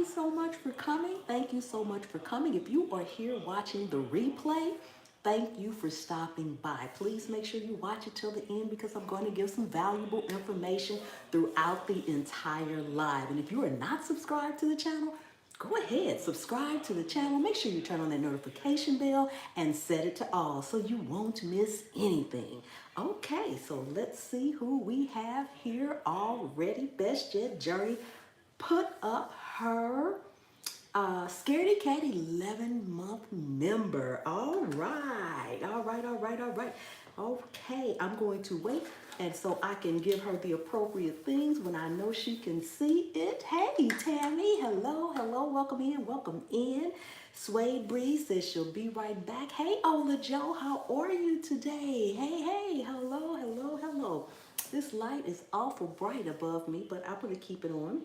you so much for coming. Thank you so much for coming. If you are here watching the replay, thank you for stopping by. Please make sure you watch it till the end because I'm going to give some valuable information throughout the entire live. And if you are not subscribed to the channel, go ahead, subscribe to the channel. Make sure you turn on that notification bell and set it to all so you won't miss anything. Okay, so let's see who we have here already. Best Yet Journey put up her Scaredy Cat 11-month member. All right, all right, all right, all right. Okay, I'm going to wait and so I can give her the appropriate things when I know she can see it. Hey, Tammy, hello, hello, welcome in, welcome in. Suede Breeze says she'll be right back. Hey, Ola Joe, how are you today? Hey, hey, hello, hello, hello. This light is awful bright above me, but I'm going to keep it on.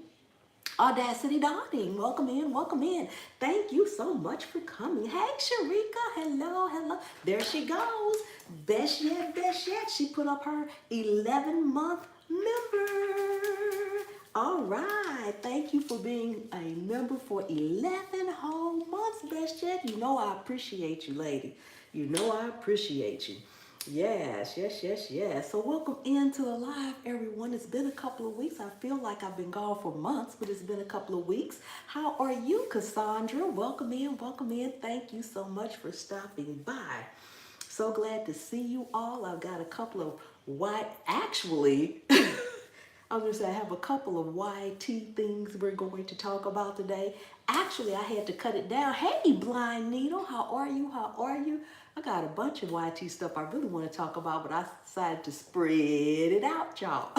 Audacity Dawning, welcome in, welcome in. Thank you so much for coming. Hey, Sharika, hello, hello. There she goes. Best yet, best yet. She put up her 11-month member. All right, thank you for being a member for 11 whole months, Best Yet. You know I appreciate you, lady. You know I appreciate you. Yes, yes, yes, yes. So welcome into the live, everyone. It's been a couple of weeks. I feel like I've been gone for months, but it's been a couple of weeks. How are you, Cassandra? Welcome in, welcome in. Thank you so much for stopping by. So glad to see you all. I've got a couple of actually, I was going to say I have a couple of YT things we're going to talk about today. Actually, I had to cut it down. Hey, Blind Needle, how are you? How are you? I got a bunch of YT stuff I really want to talk about, but I decided to spread it out, y'all.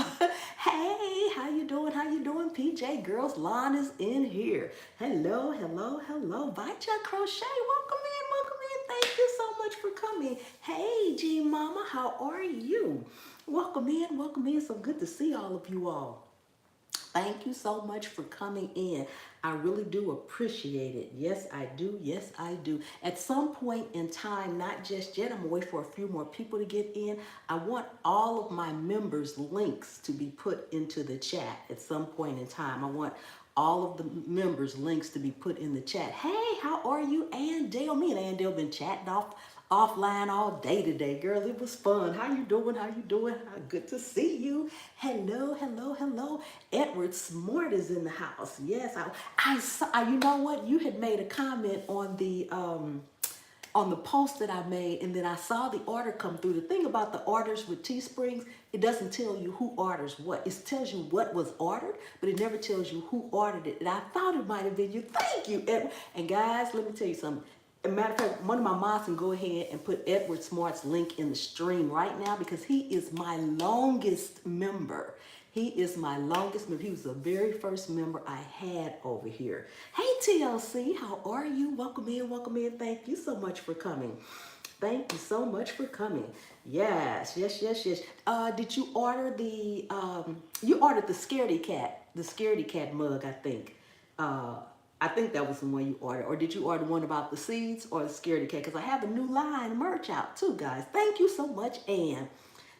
Hey, how you doing? How you doing? PJ Girls, Lon is in here. Hello, hello, hello. Vita Crochet, welcome in, welcome in. Thank you so much for coming. Hey, G Mama, how are you? Welcome in, welcome in. So good to see all of you all. Thank you so much for coming in. I really do appreciate it. Yes, I do. Yes, I do. At some point in time, not just yet, I'm going to wait for a few more people to get in. I want all of my members' links to be put into the chat at some point in time. I want all of the members' links to be put in the chat. Hey, how are you, Andale? Me and Andale been chatting offline all day today, girl. It was fun. How you doing? How you doing? Good to see you. Hello, hello, hello. Edward Smart is in the house. Yes, I saw. You know what? You had made a comment on the post that I made, and then I saw the order come through. The thing about the orders with Teesprings, it doesn't tell you who orders what. It tells you what was ordered, but it never tells you who ordered it. And I thought it might have been you. Thank you, Edward. And guys, let me tell you something. As a matter of fact, one of my moms can go ahead and put Edward Smart's link in the stream right now because he is my longest member. He is my longest member. He was the very first member I had over here. Hey, TLC, how are you? Welcome in, welcome in. Thank you so much for coming. Thank you so much for coming. Yes, yes, yes, yes. Did you order you ordered the Scaredy Cat mug, I think. I think that was the one you ordered. Or did you order one about the seeds or the Scaredy Cat? Because I have a new line of merch out too, guys. Thank you so much, Ann.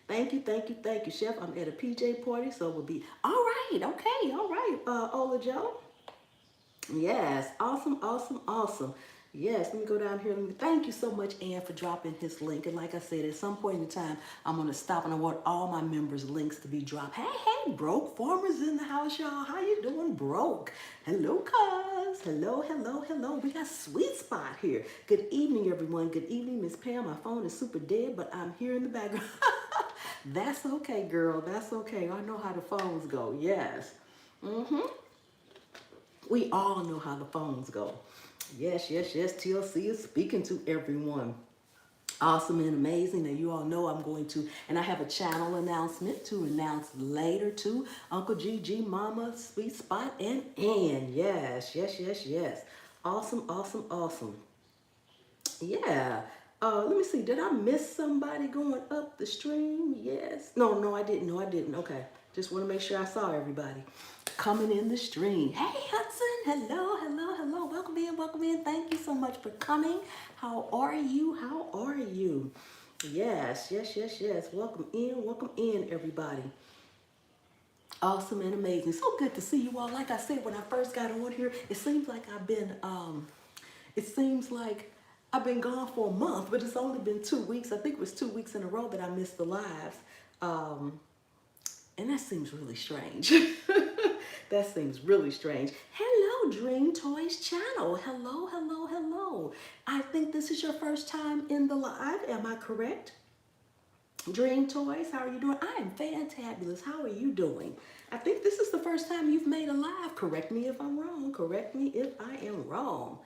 Thank you, thank you, thank you, Chef. I'm at a PJ party, so we'll be all right. Okay, all right, Ola Joe. Yes, awesome, awesome, awesome. Yes, let me go down here. Thank you so much, Ann, for dropping his link. And like I said, at some point in time, I'm going to stop and I want all my members' links to be dropped. Hey, hey, Broke Farmers in the house, y'all. How you doing, Broke? Hello, cuz. Hello, hello, hello. We got Sweet Spot here. Good evening, everyone. Good evening, Miss Pam. My phone is super dead, but I'm here in the background. That's okay, girl. That's okay. I know how the phones go. Yes. Mm-hmm. We all know how the phones go. Yes, yes, yes. TLC is speaking to everyone. Awesome and amazing. And you all know I'm going to, and I have a channel announcement to announce later too. Uncle GG, Mama, Sweet Spot, and Ann. Yes, yes, yes, yes. Awesome, awesome, awesome. Yeah. Let me see. Did I miss somebody going up the stream? Yes. No, I didn't. No, I didn't. Okay. Just want to make sure I saw everybody coming in the stream. Hey, Hudson. Hello, hello, hello. Welcome in, welcome in. Thank you so much for coming. How are you? How are you? Yes, yes, yes, yes. Welcome in, everybody. Awesome and amazing. So good to see you all. Like I said, when I first got on here, it seems like I've been gone for a month, but it's only been 2 weeks. I think it was 2 weeks in a row that I missed the lives. Um, and that seems really strange. That seems really strange. Hello, Dream Toys channel. Hello, hello, hello. I think this is your first time in the live. Am I correct? Dream Toys, how are you doing? I am fantabulous. How are you doing? I think this is the first time you've made a live. Correct me if I'm wrong. Correct me if I am wrong.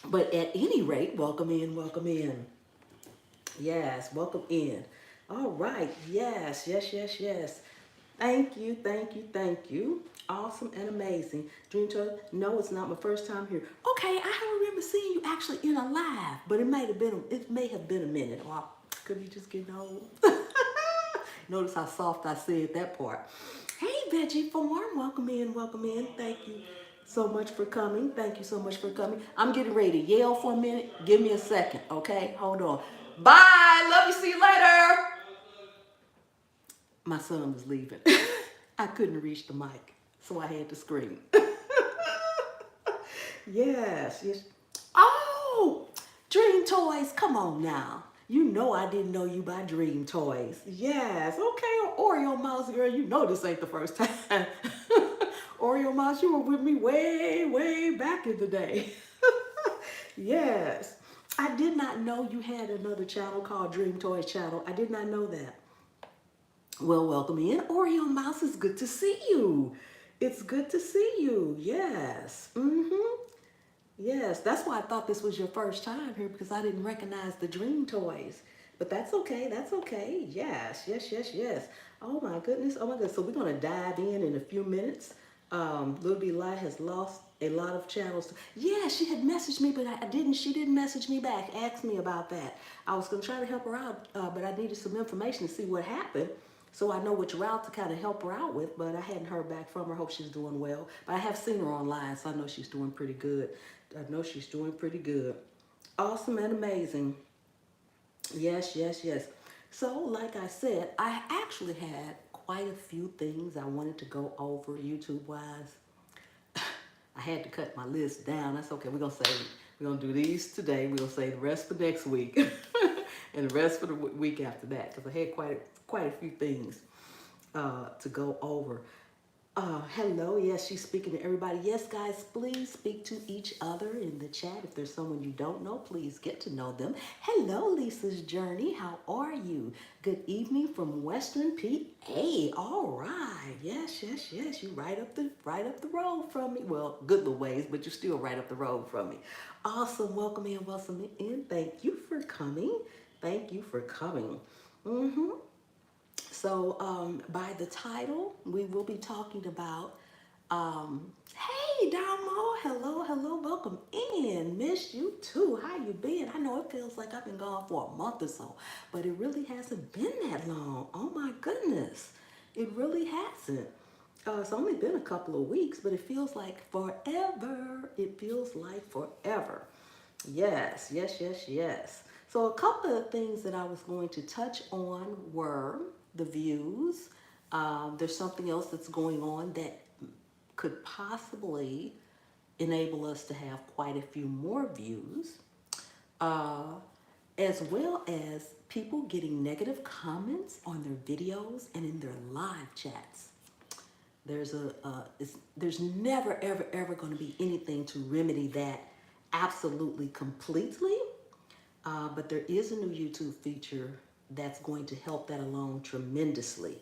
But at any rate, welcome in, welcome in. Yes, welcome in. All right. Yes, yes, yes, yes. Thank you, thank you, thank you. Awesome and amazing. Dream Toy, no, it's not my first time here. Okay, I remember seeing you actually in a live, but it may have been a minute. Or could be just getting old. Notice how soft I said that part. Hey, Veggie Form, welcome in, welcome in. Thank you so much for coming. Thank you so much for coming. I'm getting ready to yell for a minute. Give me a second, okay? Hold on. Bye. Love you. See you later. My son was leaving. I couldn't reach the mic, so I had to scream. Yes, yes. Oh, Dream Toys, come on now. You know I didn't know you by Dream Toys. Yes, okay, Oreo Mouse girl, you know this ain't the first time. Oreo Mouse, you were with me way, way back in the day. Yes. I did not know you had another channel called Dream Toys Channel. I did not know that. Well, welcome in. Oreo Mouse, it's good to see you. It's good to see you. Yes. Yes, that's why I thought this was your first time here, because I didn't recognize the Dream Toys. But that's okay. That's okay. Yes, yes, yes, yes. Oh my goodness. Oh my goodness. So we're going to dive in a few minutes. Little B Light has lost a lot of channels. Yeah, she had messaged me, but she didn't message me back. Ask me about that. I was going to try to help her out, but I needed some information to see what happened, so I know which route to kind of help her out with, but I hadn't heard back from her. Hope she's doing well. But I have seen her online, so I know she's doing pretty good. I know she's doing pretty good. Awesome and amazing. Yes, yes, yes. So, like I said, I actually had quite a few things I wanted to go over YouTube-wise. I had to cut my list down. That's okay. We're gonna do these today. We're gonna save the rest for next week, and the rest for the week after that, because I had quite a few things to go over. Hello, yes, she's speaking to everybody. Yes, guys, please speak to each other in the chat. If there's someone you don't know, please get to know them. Hello, Lisa's Journey. How are you? Good evening from Western PA. All right. Yes, yes, yes. You right up the road from me. Well, good little ways, but you're still right up the road from me. Awesome. Welcome in, welcome in. Thank you for coming. Thank you for coming. So by the title, we will be talking about, hey, Damo, hello, hello, welcome in. Missed you too. How you been? I know it feels like I've been gone for a month or so, but it really hasn't been that long. Oh my goodness, it really hasn't. It's only been a couple of weeks, but it feels like forever. It feels like forever. Yes, yes, yes, yes. So a couple of things that I was going to touch on were the views. There's something else that's going on that could possibly enable us to have quite a few more views, as well as people getting negative comments on their videos and in their live chats. There's never, ever, ever going to be anything to remedy that absolutely completely. But there is a new YouTube feature that's going to help that along tremendously.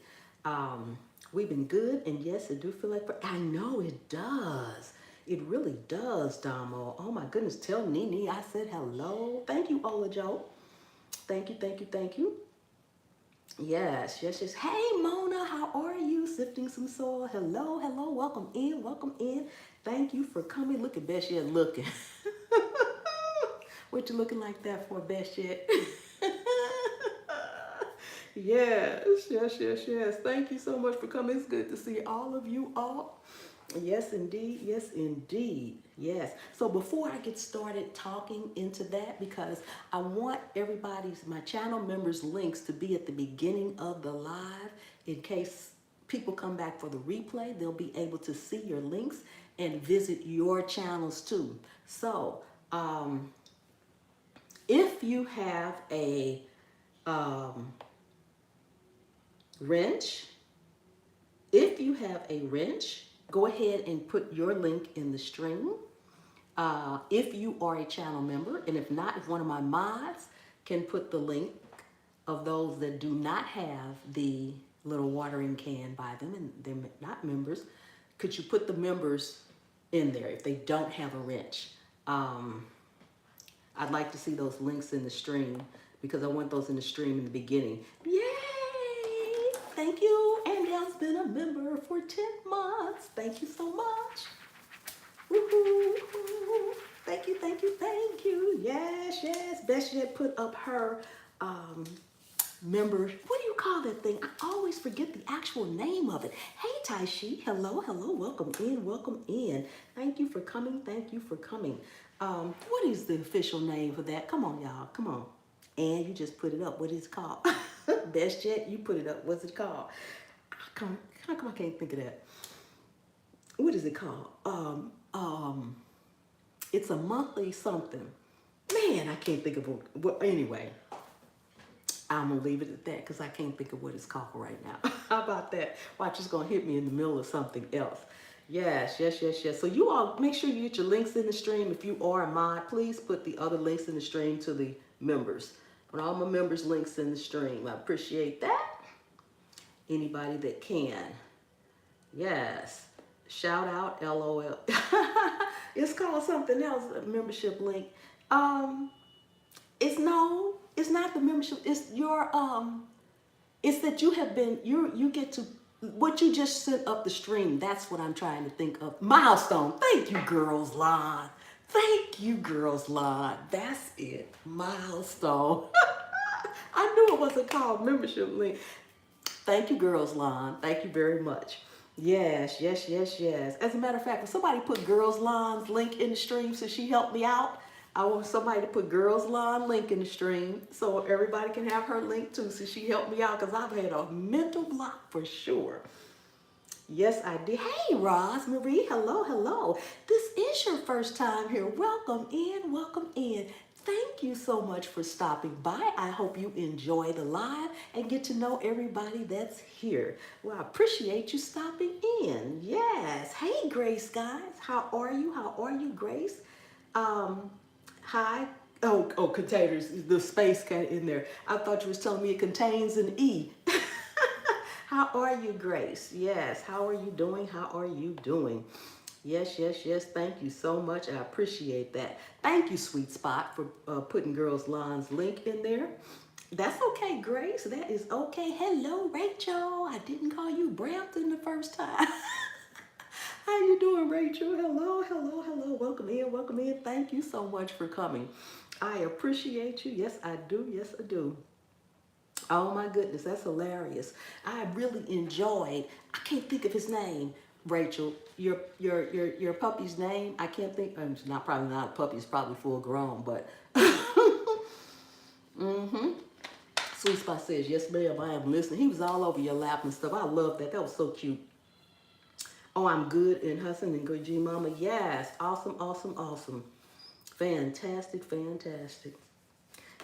We've been good, and yes, it do feel like, I know it does. It really does, Damo. Oh my goodness, tell Nene I said hello. Thank you, Ola Joe. Thank you, thank you, thank you. Yes, yes, yes. Hey, Mona, how are you? Sifting some soil. Hello, hello, welcome in, welcome in. Thank you for coming. Look at Beth yet looking. What you looking like that for, Beth yet? Yes, yes, yes, yes. Thank you so much for coming. It's good to see all of you all. Yes, indeed. Yes, indeed. Yes. So before I get started talking into that, because I want my channel members' links to be at the beginning of the live, in case people come back for the replay, they'll be able to see your links and visit your channels too. So if you have a wrench, go ahead and put your link in the stream. If you are a channel member, and if not, if one of my mods can put the link of those that do not have the little watering can by them and they're not members, could you put the members in there if they don't have a wrench? I'd like to see those links in the stream because I want those in the stream in the beginning. Yay! Thank you. Andel's been a member for 10 months. Thank you so much. Woohoo! Thank you, thank you, thank you. Yes, yes. Best yet put up her member. What do you call that thing? I always forget the actual name of it. Hey, Taishi. Hello, hello. Welcome in, welcome in. Thank you for coming. Thank you for coming. What is the official name for that? Come on, y'all. Come on. And you just put it up. What is it called? Best yet, you put it up. What's it called? How come I can't think of that? What is it called? It's a monthly something. Man, I can't think of it. Well, anyway, I'm gonna leave it at that because I can't think of what it's called right now. How about that? Watch, it's gonna hit me in the middle of something else. Yes, yes, yes, yes. So you all make sure you get your links in the stream. If you are a mod, please put the other links in the stream to the members. Put all my members' links in the stream. I appreciate that. Anybody that can. Yes. Shout out, LOL. It's called something else, a membership link. It's not the membership. It's your it's that you have been you get to what you just sent up the stream. That's what I'm trying to think of. Milestone. Thank you, Girls Line. Thank you, Girls Line. That's it. Milestone. I knew it wasn't called membership link. Thank you, Girls Line. Thank you very much. Yes, yes, yes, yes. As a matter of fact, when somebody put Girls Line's link in the stream so she helped me out, I want somebody to put Girls Line link in the stream so everybody can have her link too so she helped me out because I've had a mental block for sure. Yes, I did. Hey, Roz Marie. Hello, hello. This is your first time here. Welcome in, welcome in. Thank you so much for stopping by. I hope you enjoy the live and get to know everybody that's here. Well, I appreciate you stopping in. Yes. Hey, Grace, guys. How are you? How are you, Grace? Hi. Oh, containers. The space got in there. I thought you was telling me it contains an E. How are you, Grace? Yes. How are you doing? How are you doing? Yes, yes, yes. Thank you so much. I appreciate that. Thank you, Sweet Spot, for putting Girls Line's link in there. That's okay, Grace. That is okay. Hello, Rachel. I didn't call you Brampton the first time. How you doing, Rachel? Hello, hello, hello. Welcome in, welcome in. Thank you so much for coming. I appreciate you. Yes, I do. Yes, I do. Oh my goodness, that's hilarious. I really enjoyed. I can't think of his name. Rachel, your puppy's name, I can't think. It's not probably not a puppy. It's probably full grown, but. Sweet Spot says, yes, ma'am, I am listening. He was all over your lap and stuff. I love that. That was so cute. Oh, I'm good in Hudson and good G Mama. Yes, awesome, awesome, awesome. Fantastic, fantastic.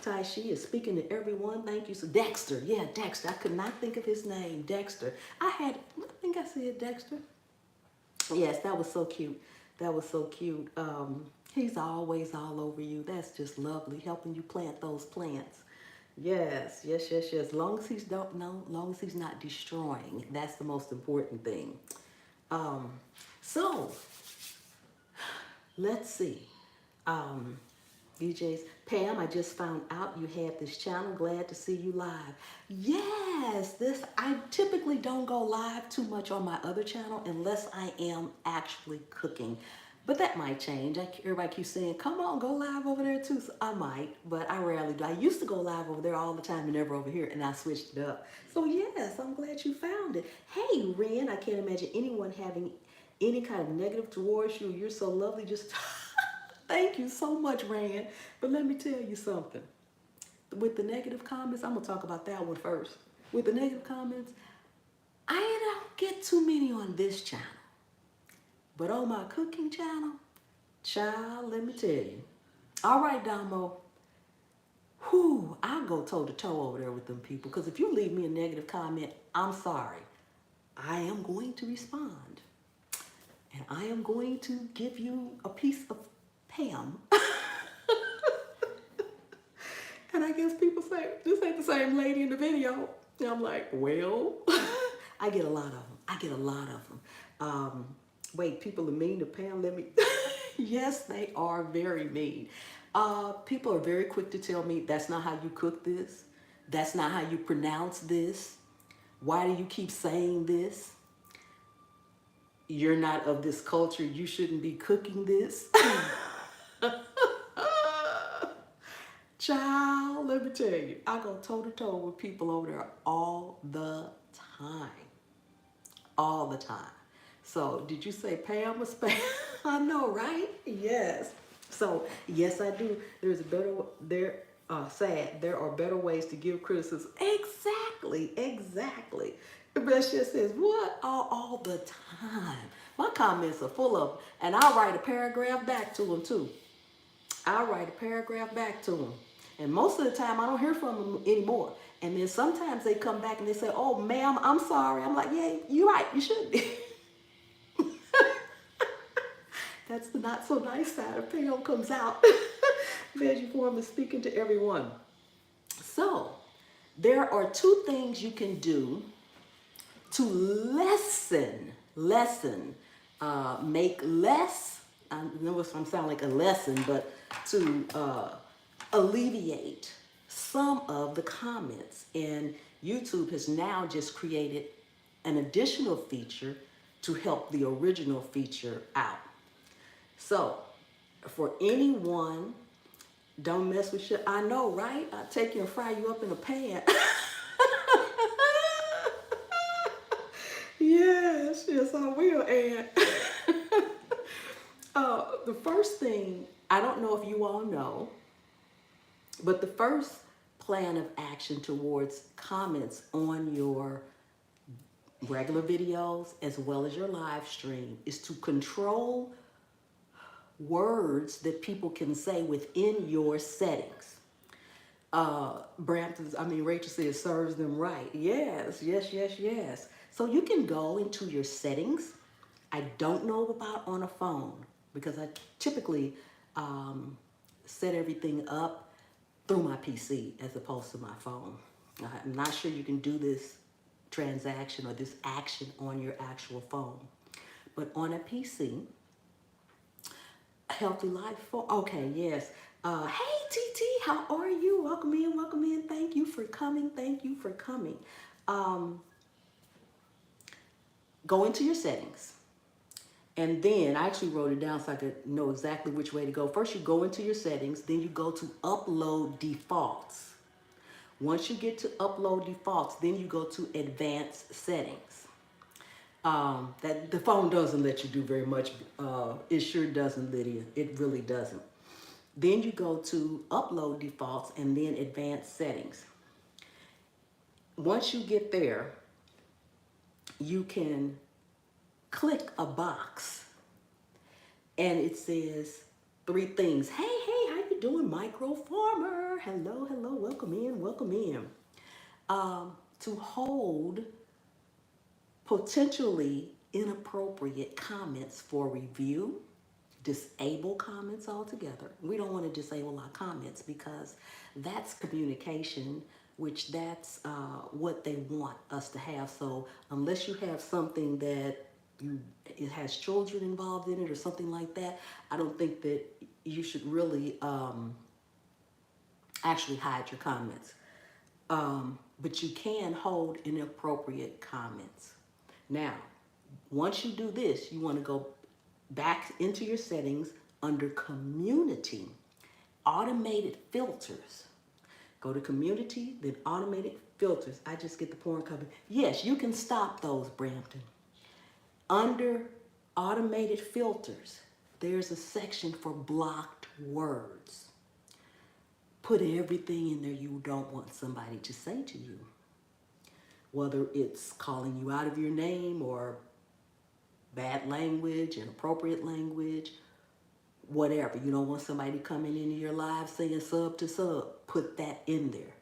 Tai, she is speaking to everyone. Thank you. So Dexter, yeah, Dexter. I could not think of his name. Dexter. I think I said Dexter. Yes, that was so cute. That was so cute. He's always all over you. That's just lovely, helping you plant those plants. Yes, yes, yes, yes. As long as he's don't know, long as he's not destroying, that's the most important thing. So let's see. DJs, Pam, I just found out you had this channel. Glad to see you live. Yes, I typically don't go live too much on my other channel unless I am actually cooking. But that might change. Everybody keeps saying, come on, go live over there too. So I might, but I rarely do. I used to go live over there all the time and never over here, and I switched it up. So yes, I'm glad you found it. Hey, Ren, I can't imagine anyone having any kind of negative towards you. You're so lovely. Just thank you so much, Rand. But let me tell you something. With the negative comments, I'm going to talk about that one first. With the negative comments, I don't get too many on this channel. But on my cooking channel, child, let me tell you. All right, Damo. Whew, I go toe to toe over there with them people. Because if you leave me a negative comment, I'm sorry. I am going to respond. And I am going to give you a piece of Pam. And I guess people say, this ain't the same lady in the video. And I'm like, well, I get a lot of them. I get a lot of them. Wait, people are mean to Pam? Let me, yes, they are very mean. People are very quick to tell me, that's not how you cook this. That's not how you pronounce this. Why do you keep saying this? You're not of this culture. You shouldn't be cooking this. Child, let me tell you, I go toe to toe with people over there all the time. All the time. So, did you say Pam or Spam? I know, right? Yes. So, yes, I do. There's a better, there are better ways to give criticism. Exactly, exactly. The best just says, what? All the time. My comments are full of, and I'll write a paragraph back to them too. I'll write a paragraph back to them. And most of the time, I don't hear from them anymore. And then sometimes they come back and they say, oh, ma'am, I'm sorry. I'm like, yeah, you're right. You should be. That's the not so nice side of Pam comes out. Veggie form is speaking to everyone. So there are two things you can do to make less, I know it's going to sound like a lesson, but to alleviate some of the comments. And YouTube has now just created an additional feature to help the original feature out. So for anyone, don't mess with shit. I know, right? I'll take you and fry you up in a pan. Yes, yes, I will. And the first thing, I don't know if you all know, but the first plan of action towards comments on your regular videos as well as your live stream is to control words that people can say within your settings. Rachel says serves them right. Yes, yes, yes, yes. So you can go into your settings. I don't know about on a phone because I typically set everything up through my PC as opposed to my phone. I'm not sure you can do this transaction or this action on your actual phone. But on a PC, Healthy Life for, okay, yes. Hey, TT, how are you? Welcome in, welcome in. Thank you for coming, thank you for coming. Go into your settings. And then I actually wrote it down so I could know exactly which way to go. First, you go into your settings, then you go to upload defaults. Once you get to upload defaults, then you go to advanced settings. That the phone doesn't let you do very much. It sure doesn't, Lydia. It really doesn't. Then you go to upload defaults and then advanced settings. Once you get there, you can click a box and it says three things. Hey, how you doing, micro farmer? Hello, hello, welcome in, welcome in. To hold potentially inappropriate comments for review, disable comments altogether. We don't want to disable our comments because that's communication, which that's what they want us to have. So unless you have something that it has children involved in it or something like that, I don't think that you should really actually hide your comments. But you can hold inappropriate comments. Now, once you do this, you want to go back into your settings under community, automated filters. Go to community, then automated filters. I just get the porn cover. Yes, you can stop those, Brampton. Under automated filters, there's a section for blocked words. Put everything in there you don't want somebody to say to you. whether it's calling you out of your name or bad language, inappropriate language, whatever. You don't want somebody coming into your live saying sub to sub. Put that in there.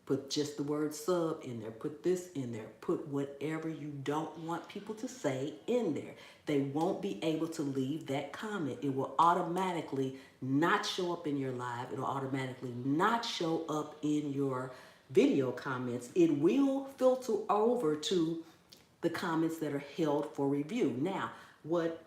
Put just the word sub in there. Put this in there. Put whatever you don't want people to say in there. They won't be able to leave that comment. It will automatically not show up in your live. It'll automatically not show up in your video comments. It will filter over to the comments that are held for review. Now, what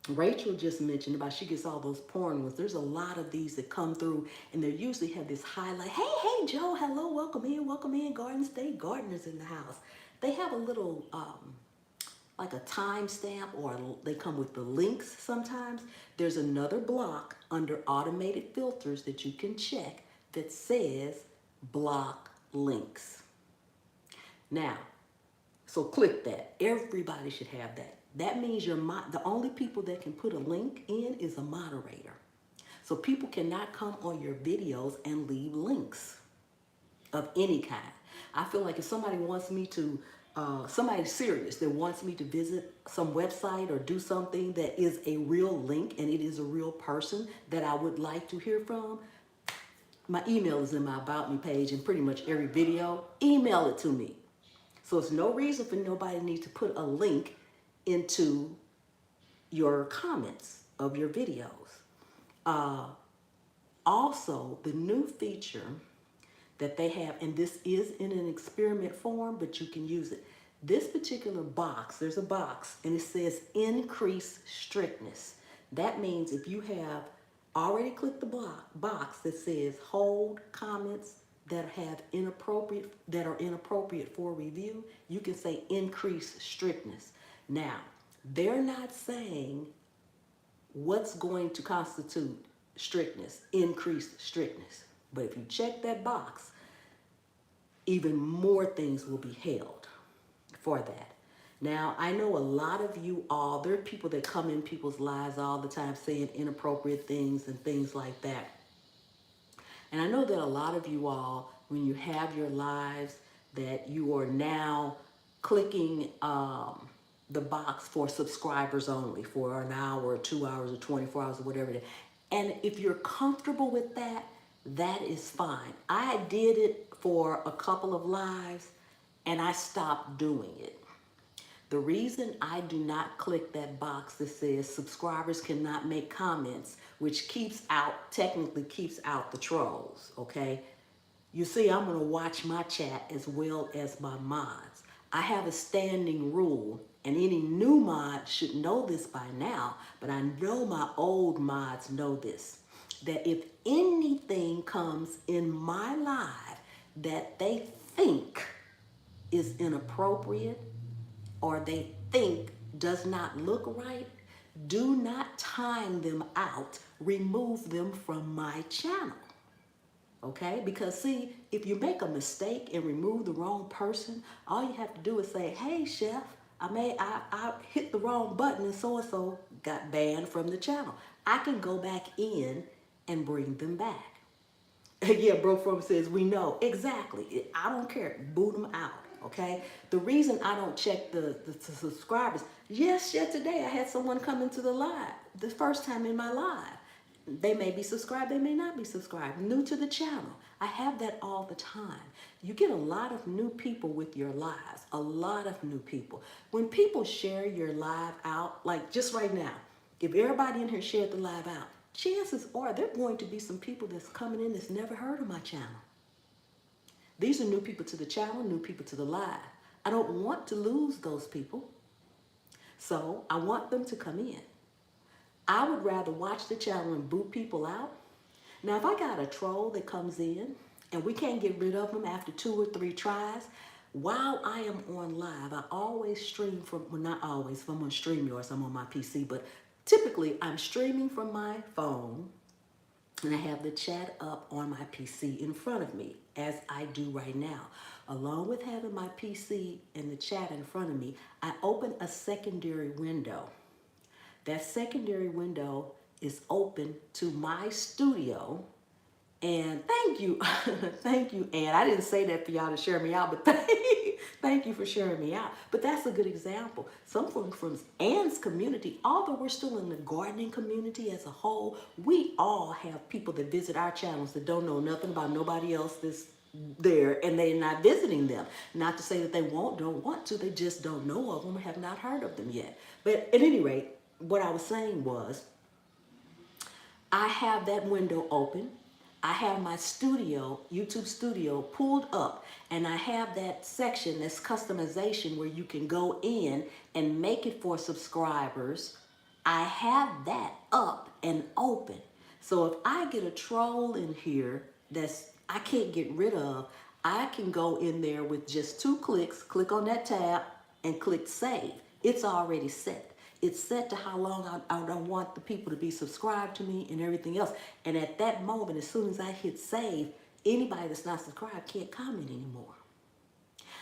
Rachel just mentioned about she gets all those porn ones. There's a lot of these that come through, and they usually have this highlight. Hey, Joe, hello, welcome in, Garden State Gardeners in the house. They have a little, like a timestamp, or they come with the links sometimes. There's another block under automated filters that you can check that says block links. Now, so click that. Everybody should have that. That means the only people that can put a link in is a moderator. So people cannot come on your videos and leave links of any kind. I feel like if somebody wants me to, somebody serious that wants me to visit some website or do something that is a real link and it is a real person that I would like to hear from, my email is in my About Me page in pretty much every video. Email it to me. So it's no reason for nobody to need to put a link into your comments of your videos. Also, the new feature that they have, and this is in an experiment form, but you can use it. This particular box, there's a box, and it says increase strictness. That means if you have already clicked the box that says hold comments that are inappropriate for review, you can say increase strictness. Now, they're not saying what's going to constitute strictness, increased strictness. But if you check that box, even more things will be held for that. Now, I know a lot of you all, there are people that come in people's lives all the time saying inappropriate things and things like that. And I know that a lot of you all, when you have your lives, that you are now clicking the box for subscribers only for an hour or 2 hours or 24 hours or whatever it is. And if you're comfortable with that, that is fine. I did it for a couple of lives and I stopped doing it. The reason I do not click that box that says subscribers cannot make comments, which technically keeps out the trolls, okay? You see, I'm gonna watch my chat as well as my mods. I have a standing rule, and any new mod should know this by now, but I know my old mods know this, that if anything comes in my live that they think is inappropriate or they think does not look right, do not time them out, remove them from my channel. Okay, because see, if you make a mistake and remove the wrong person, all you have to do is say, hey chef, I hit the wrong button and so got banned from the channel. I can go back in and bring them back. Yeah, Bro From says, we know. Exactly. I don't care. Boot them out. Okay. The reason I don't check the subscribers, yes, today I had someone come into the live, the first time in my live. They may be subscribed, they may not be subscribed, new to the channel. I have that all the time. You get a lot of new people with your lives, a lot of new people. When people share your live out, like just right now, if everybody in here shared the live out, chances are there are going to be some people that's coming in that's never heard of my channel. These are new people to the channel, new people to the live. I don't want to lose those people. So I want them to come in. I would rather watch the channel and boot people out. Now, if I got a troll that comes in and we can't get rid of them after 2 or 3 tries, while I am on live, I always stream from, well, not always, if I'm on StreamYard, I'm on my PC, but typically I'm streaming from my phone and I have the chat up on my PC in front of me, as I do right now. Along with having my PC and the chat in front of me, I open a secondary window. That secondary window is open to my studio. And thank you, thank you, Ann. I didn't say that for y'all to share me out, but Thank you for sharing me out. But that's a good example. Some from Ann's community, although we're still in the gardening community as a whole, we all have people that visit our channels that don't know nothing about nobody else that's there, and they're not visiting them. Not to say that they don't want to, they just don't know of them or have not heard of them yet. But at any rate, what I was saying was, I have that window open. I have my studio, YouTube studio, pulled up, and I have that section that's customization where you can go in and make it for subscribers. I have that up and open. So if I get a troll in here that's I can't get rid of, I can go in there with just 2 clicks, click on that tab, and click save. It's already set. It's set to how long I don't want the people to be subscribed to me and everything else. And at that moment, as soon as I hit save, anybody that's not subscribed can't comment anymore.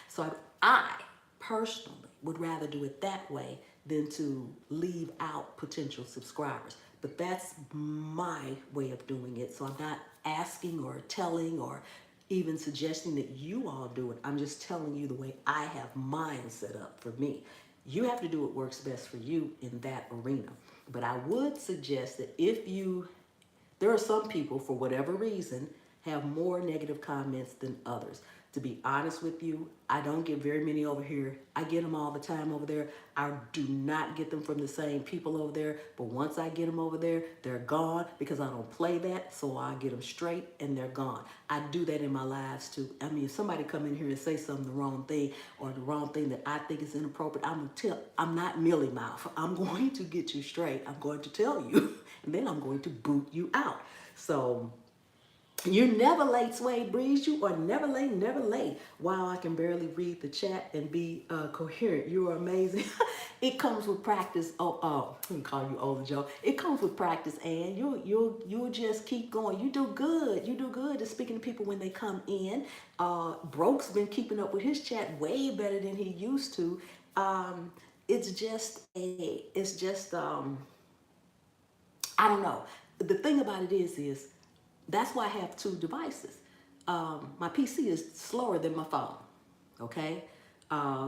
So I personally would rather do it that way than to leave out potential subscribers. But that's my way of doing it. So I'm not asking or telling or even suggesting that you all do it. I'm just telling you the way I have mine set up for me. You have to do what works best for you in that arena. But I would suggest that there are some people, for whatever reason, have more negative comments than others. To be honest with you, I don't get very many over here. I get them all the time over there. I do not get them from the same people over there. But once I get them over there, they're gone because I don't play that. So I get them straight and they're gone. I do that in my lives too. I mean, if somebody come in here and say something the wrong thing or the wrong thing that I think is inappropriate, I'm not mealy mouth. I'm going to get you straight. I'm going to tell you, and then I'm going to boot you out. So you're never late, Suede Breeze. You are never late, never late. Wow, I can barely read the chat and be coherent. You are amazing. It comes with practice. I can call you Older Joe. It comes with practice, and you'll just keep going. You do good. You do good at speaking to people when they come in. Broke's been keeping up with his chat way better than he used to. It's just I don't know. The thing about it is that's why I have 2 devices. My PC is slower than my phone, okay?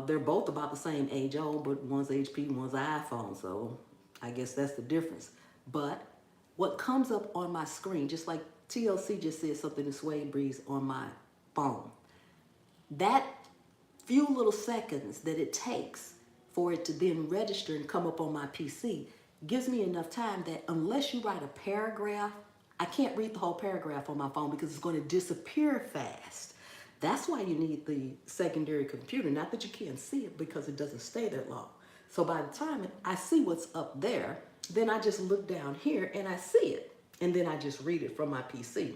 They're both about the same age old, but one's HP, one's iPhone, so I guess that's the difference. But what comes up on my screen, just like TLC just said something to Suede Breeze on my phone, that few little seconds that it takes for it to then register and come up on my PC gives me enough time that unless you write a paragraph, I can't read the whole paragraph on my phone because it's going to disappear fast. That's why you need the secondary computer. Not that you can't see it, because it doesn't stay that long. So by the time I see what's up there, then I just look down here and I see it. And then I just read it from my PC.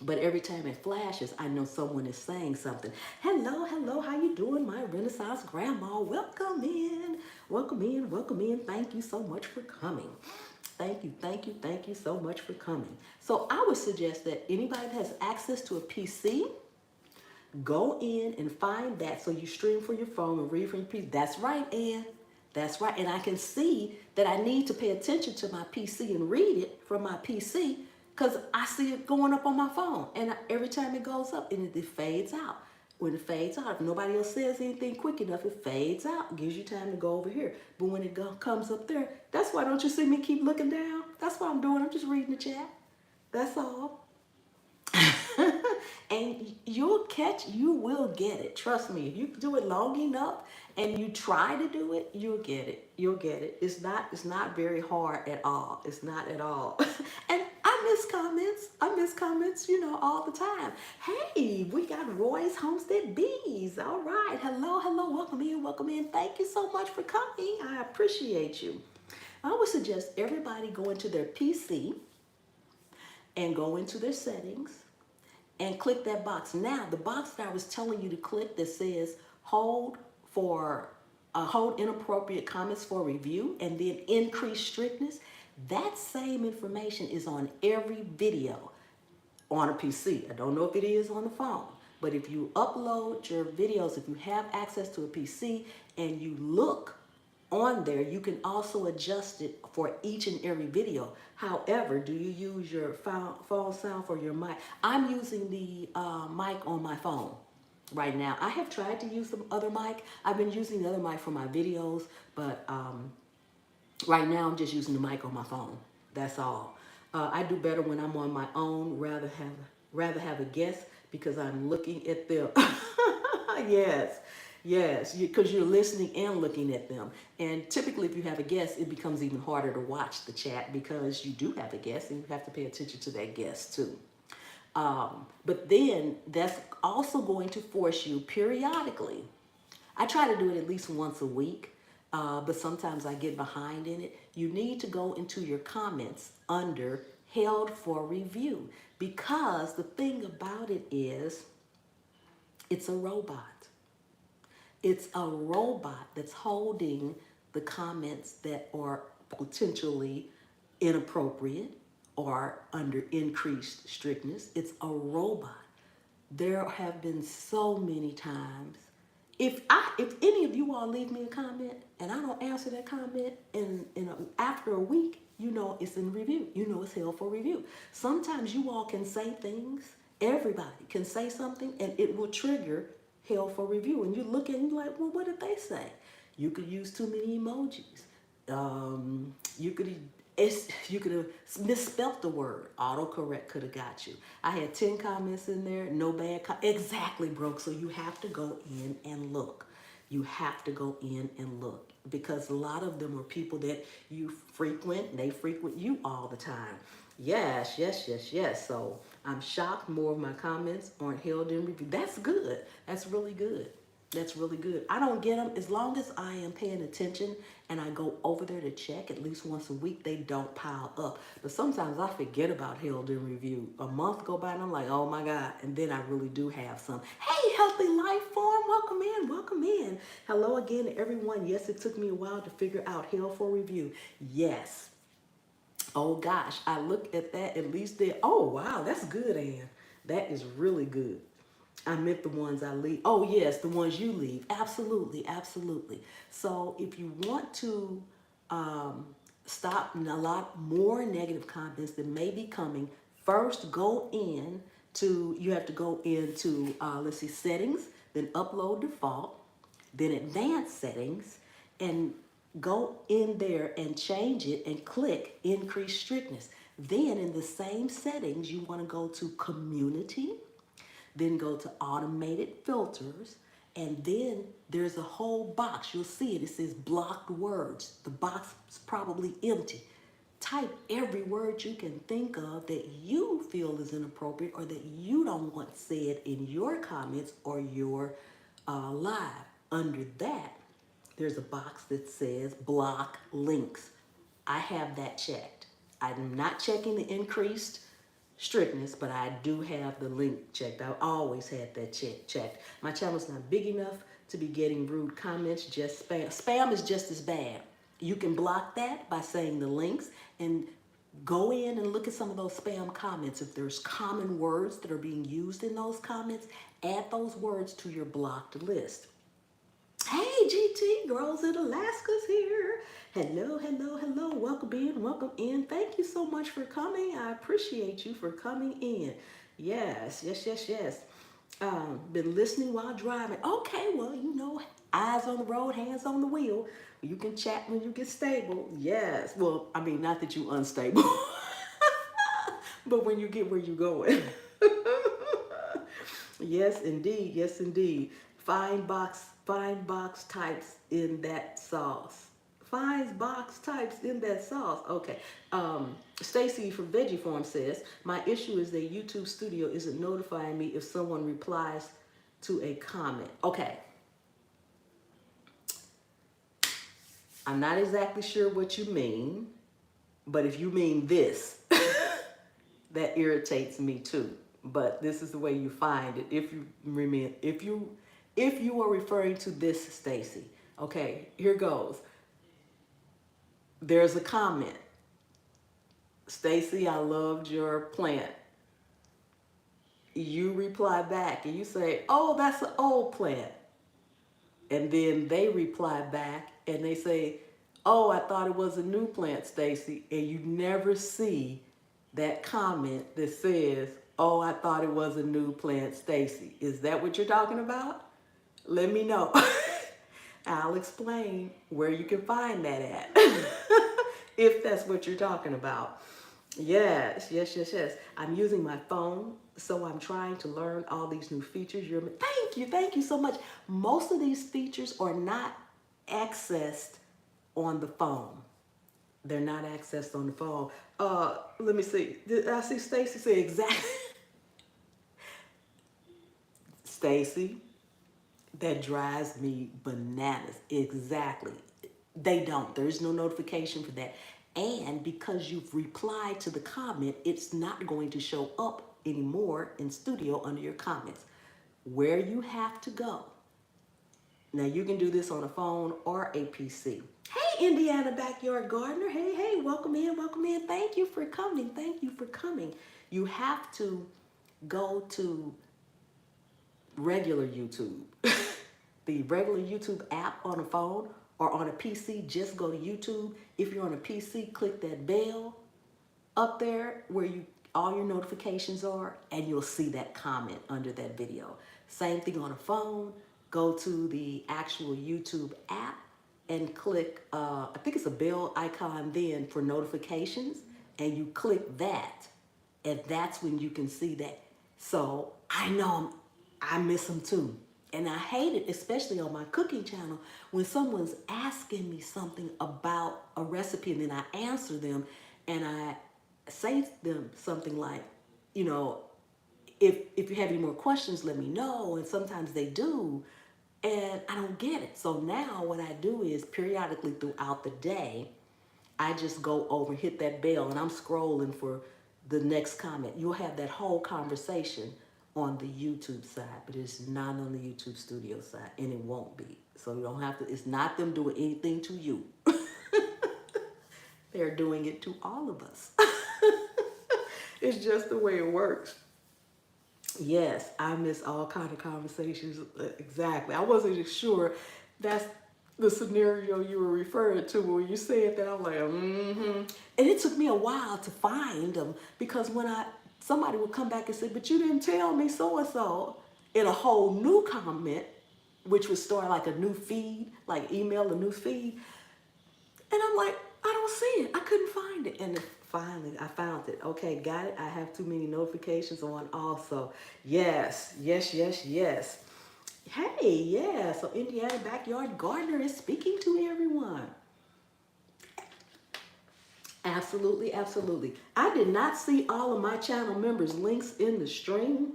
But every time it flashes, I know someone is saying something. Hello, hello, how you doing, my Renaissance grandma? Welcome in, welcome in, welcome in. Thank you so much for coming. Thank you so much for coming. So I would suggest that anybody that has access to a PC, go in and find that so you stream from your phone and read from your PC. That's right, Ann. That's right. And I can see that I need to pay attention to my PC and read it from my PC because I see it going up on my phone. And every time it goes up, and it fades out. When it fades out, if nobody else says anything quick enough, it fades out, gives you time to go over here. But when it comes up there, that's why don't you see me keep looking down? That's what I'm doing. I'm just reading the chat. That's all. And you will get it. Trust me, if you do it long enough and you try to do it, you'll get it. You'll get it. It's not very hard at all. It's not at all. And I miss comments, all the time. Hey, we got Roy's Homestead Bees. All right. Hello. Welcome in. Thank you so much for coming. I appreciate you. I would suggest everybody go into their PC and go into their settings and click that box. Now, the box that I was telling you to click that says hold inappropriate comments for review and then increase strictness, that same information is on every video on a PC. I don't know if it is on the phone, but if you upload your videos, if you have access to a PC and you look on there, you can also adjust it for each and every video. However, do you use your phone sound for your mic? I'm using the mic on my phone. right now. I have tried to use the other mic. I've been using the other mic for my videos, but right now I'm just using the mic on my phone. That's all. I do better when I'm on my own. Rather have a guest because I'm looking at them. Yes, yes, because you're listening and looking at them. And typically, if you have a guest, it becomes even harder to watch the chat because you do have a guest and you have to pay attention to that guest too. But then that's also going to force you periodically. I try to do it at least once a week, but sometimes I get behind in it. You need to go into your comments under held for review because the thing about it is it's a robot. It's a robot that's holding the comments that are potentially inappropriate or under increased strictness. It's a robot. There have been so many times. If any of you all leave me a comment and I don't answer that comment after a week, you know it's in review. You know it's held for review. Sometimes you all can say things. Everybody can say something and it will trigger held for review. And you look at it and you're like, well, what did they say? You could use too many emojis. You could have misspelt the word. Autocorrect could have got you. I had 10 comments in there, no bad exactly, broke. So you have to go in and look. You have to go in and look because a lot of them are people that you frequent and they frequent you all the time. Yes, yes, yes, yes. So I'm shocked more of my comments aren't held in review. That's good. That's really good. That's really good. I don't get them as long as I am paying attention and I go over there to check at least once a week. They don't pile up. But sometimes I forget about held in review. A month go by and I'm like, oh my God. And then I really do have some. Hey, Healthy Life Form, welcome in, welcome in. Hello again to everyone. Yes, it took me a while to figure out held for review. Yes. Oh gosh, I look at that at least there. Oh wow, that's good, Ann. That is really good. I meant the ones I leave. Oh, yes, the ones you leave. Absolutely, absolutely. So if you want to stop a lot more negative comments that may be coming, first you have to go into, let's see, settings, then upload default, then advanced settings, and go in there and change it and click increase strictness. Then in the same settings, you want to go to community, then go to automated filters, and then there's a whole box. You'll see it. It says blocked words. The box is probably empty. Type every word you can think of that you feel is inappropriate or that you don't want said in your comments or your live. Under that, there's a box that says block links. I have that checked. I'm not checking the increased strictness, but I do have the link checked. I always had that checked. My channel's not big enough to be getting rude comments, just spam. Spam is just as bad. You can block that by saying the links and go in and look at some of those spam comments. If there's common words that are being used in those comments, add those words to your blocked list. Hey, GT, Girls in Alaska's here. Hello, hello, hello. Welcome in, welcome in. Thank you so much for coming. I appreciate you for coming in. Yes, yes, yes, yes. Been listening while driving. Okay, well, you know, eyes on the road, hands on the wheel. You can chat when you get stable. Yes. Well, I mean, not that you unstable, but when you get where you're going. Yes, indeed. Yes, indeed. Find box types in that sauce. Find box types in that sauce. Okay. Stacy from Veggie Farm says, my issue is that YouTube Studio isn't notifying me if someone replies to a comment. Okay. I'm not exactly sure what you mean, but if you mean this, that irritates me too. But this is the way you find it. If you are referring to this, Stacy, okay, here goes. There's a comment. Stacy, I loved your plant. You reply back and you say, oh, that's an old plant. And then they reply back and they say, oh, I thought it was a new plant, Stacy. And you never see that comment that says, Oh, I thought it was a new plant, Stacy. Is that what you're talking about? Let me know. I'll explain where you can find that at. If that's what you're talking about. Yes, yes, yes, yes. I'm using my phone, so I'm trying to learn all these new features. Thank you so much. Most of these features are not accessed on the phone. They're not accessed on the phone. Let me see. Did I see Stacy say exactly? Stacy, that drives me bananas. Exactly. They don't. There's no notification for that. And because you've replied to the comment, it's not going to show up anymore in studio under your comments. Where you have to go. Now you can do this on a phone or a PC. Hey, Indiana Backyard Gardener. Hey, hey, welcome in, welcome in. Thank you for coming. Thank you for coming. You have to go to regular YouTube. The regular YouTube app on a phone or on a PC, just go to YouTube. If you're on a PC, click that bell up there where all your notifications are, and you'll see that comment under that video. Same thing on a phone. Go to the actual YouTube app and click, I think it's a bell icon then for notifications, and you click that, and that's when you can see that. So I know I miss them too. And I hate it, especially on my cooking channel, when someone's asking me something about a recipe and then I answer them and I say to them something like, you know, if you have any more questions, let me know. And sometimes they do, and I don't get it. So now what I do is periodically throughout the day, I just go over and hit that bell and I'm scrolling for the next comment. You'll have that whole conversation on the YouTube side, but it's not on the YouTube studio side, and it won't be. So you don't have to, it's not them doing anything to you. They're doing it to all of us. It's just the way it works. Yes, I miss all kind of conversations. Exactly. I wasn't sure that's the scenario you were referring to when you said that. I'm like, mm-hmm. And it took me a while to find them because when somebody would come back and say, but you didn't tell me so and so in a whole new comment, which would start like a new feed, like email a new feed. And I'm like, I don't see it. I couldn't find it. And finally, I found it. Okay, got it. I have too many notifications on also. Yes, yes, yes, yes. Hey, yeah. So Indiana Backyard Gardener is speaking to everyone. Absolutely, absolutely. I did not see all of my channel members' links in the stream,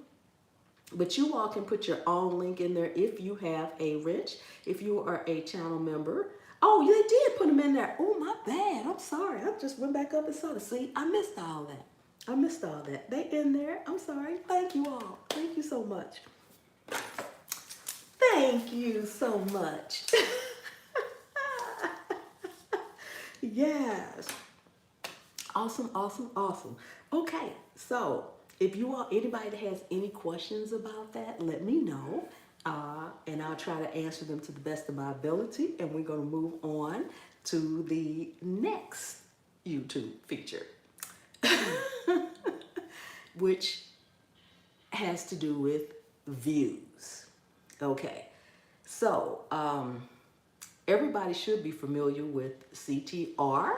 but you all can put your own link in there if you have a Rich, if you are a channel member. Oh, they did put them in there. Oh, my bad. I'm sorry. I just went back up and saw the see. I missed all that. I missed all that. They in there. I'm sorry. Thank you all. Thank you so much. Thank you so much. Yes. Awesome, awesome, awesome. Okay, so if you all, anybody that has any questions about that, let me know. And I'll try to answer them to the best of my ability. And we're going to move on to the next YouTube feature, which has to do with views. Okay, so everybody should be familiar with CTR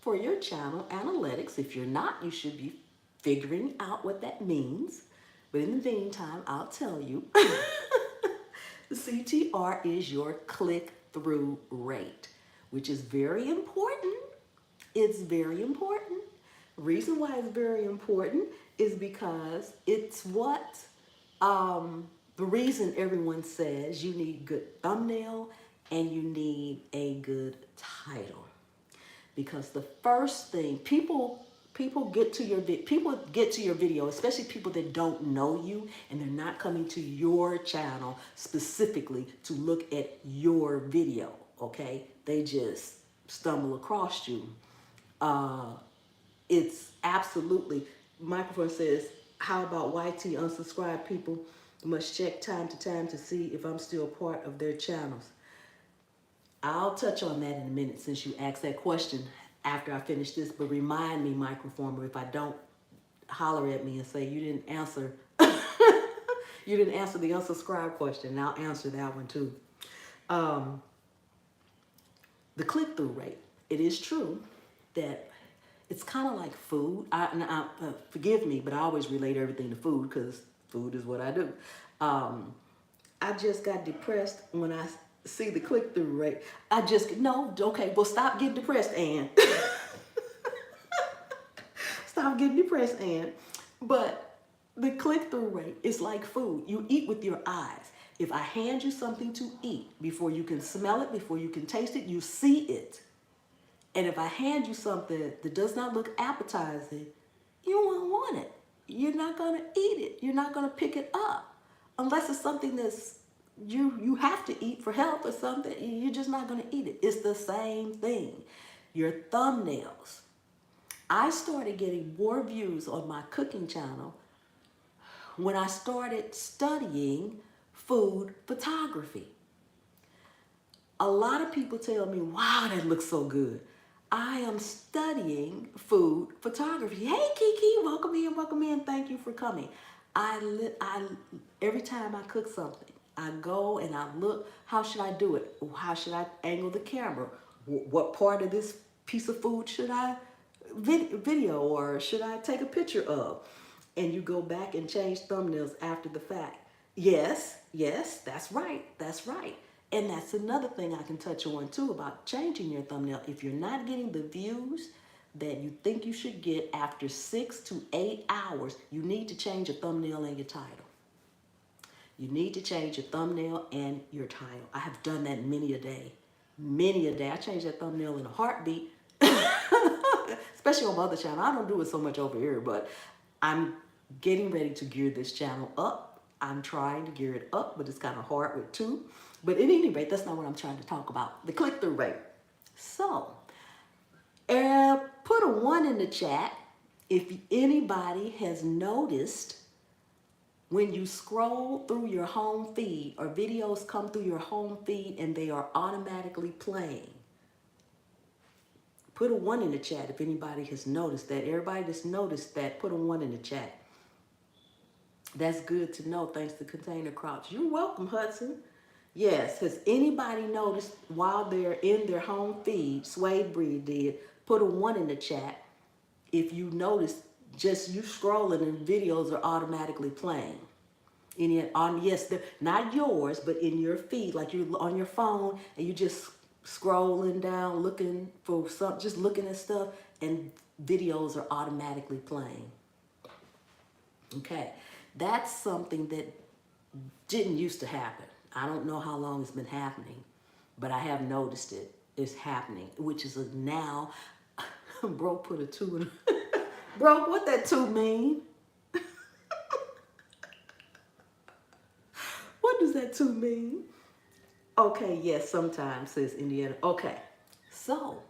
for your channel analytics. If you're not, you should be figuring out what that means. But in the meantime, I'll tell you. The CTR is your click-through rate, which is very important. It's very important. The reason why it's very important is because it's what the reason everyone says you need good thumbnail and you need a good title. Because the first thing people get to your video, especially people that don't know you and they're not coming to your channel specifically to look at your video, okay? They just stumble across you. It's absolutely, microphone says, how about YT unsubscribed people must check time to time to see if I'm still part of their channels. I'll touch on that in a minute since you asked that question after I finish this, but remind me, Microformer, if I don't holler at me and say you didn't answer you didn't answer the unsubscribe question, and I'll answer that one too. Um, the click-through rate. It is true that it's kind of like food. Forgive me, but I always relate everything to food because food is what I do. I just got depressed when I see the click-through rate. No, okay, well, stop getting depressed, Ann. Stop getting depressed, Ann. But the click-through rate is like food. You eat with your eyes. If I hand you something to eat, before you can smell it, before you can taste it, you see it. And if I hand you something that does not look appetizing, you won't want it. You're not going to eat it. You're not going to pick it up. Unless it's something that's you have to eat for health or something, you're just not going to eat it. It's the same thing. Your thumbnails. I started getting more views on my cooking channel when I started studying food photography. A lot of people tell me, wow, that looks so good. I am studying food photography. Hey, Kiki, welcome in. Thank you for coming. Every time I cook something, I go and I look, how should I do it? How should I angle the camera? What part of this piece of food should I video or should I take a picture of? And you go back and change thumbnails after the fact. Yes, that's right. And that's another thing I can touch on too about changing your thumbnail. If you're not getting the views that you think you should get after 6 to 8 hours, you need to change your thumbnail and your title. You need to change your thumbnail and your title. I have done that many a day. I change that thumbnail in a heartbeat, especially on my other channel. I don't do it so much over here, but I'm getting ready to gear this channel up. I'm trying to gear it up, but it's kind of hard with two. But at any rate, that's not what I'm trying to talk about. The click-through rate. So, put a 1 in the chat if anybody has noticed when you scroll through your home feed or videos come through your home feed and they are automatically playing. Put a 1 in the chat if anybody has noticed that. Everybody that's noticed that, put a 1 in the chat. That's good to know, thanks to Container Crops. You're welcome, Hudson. Yes, has anybody noticed while they're in their home feed, Suede Breed did, put a 1 in the chat if you notice just you scrolling and videos are automatically playing. Yes, not yours, but in your feed, like you're on your phone and you just scrolling down, looking for something, just looking at stuff, and videos are automatically playing. Okay, that's something that didn't used to happen. I don't know how long it's been happening, but I have noticed it. It's happening, which is now. Bro put a 2 in. Bro, what that 2 mean? What does that 2 mean? Okay, yes, sometimes, says Indiana. Okay, so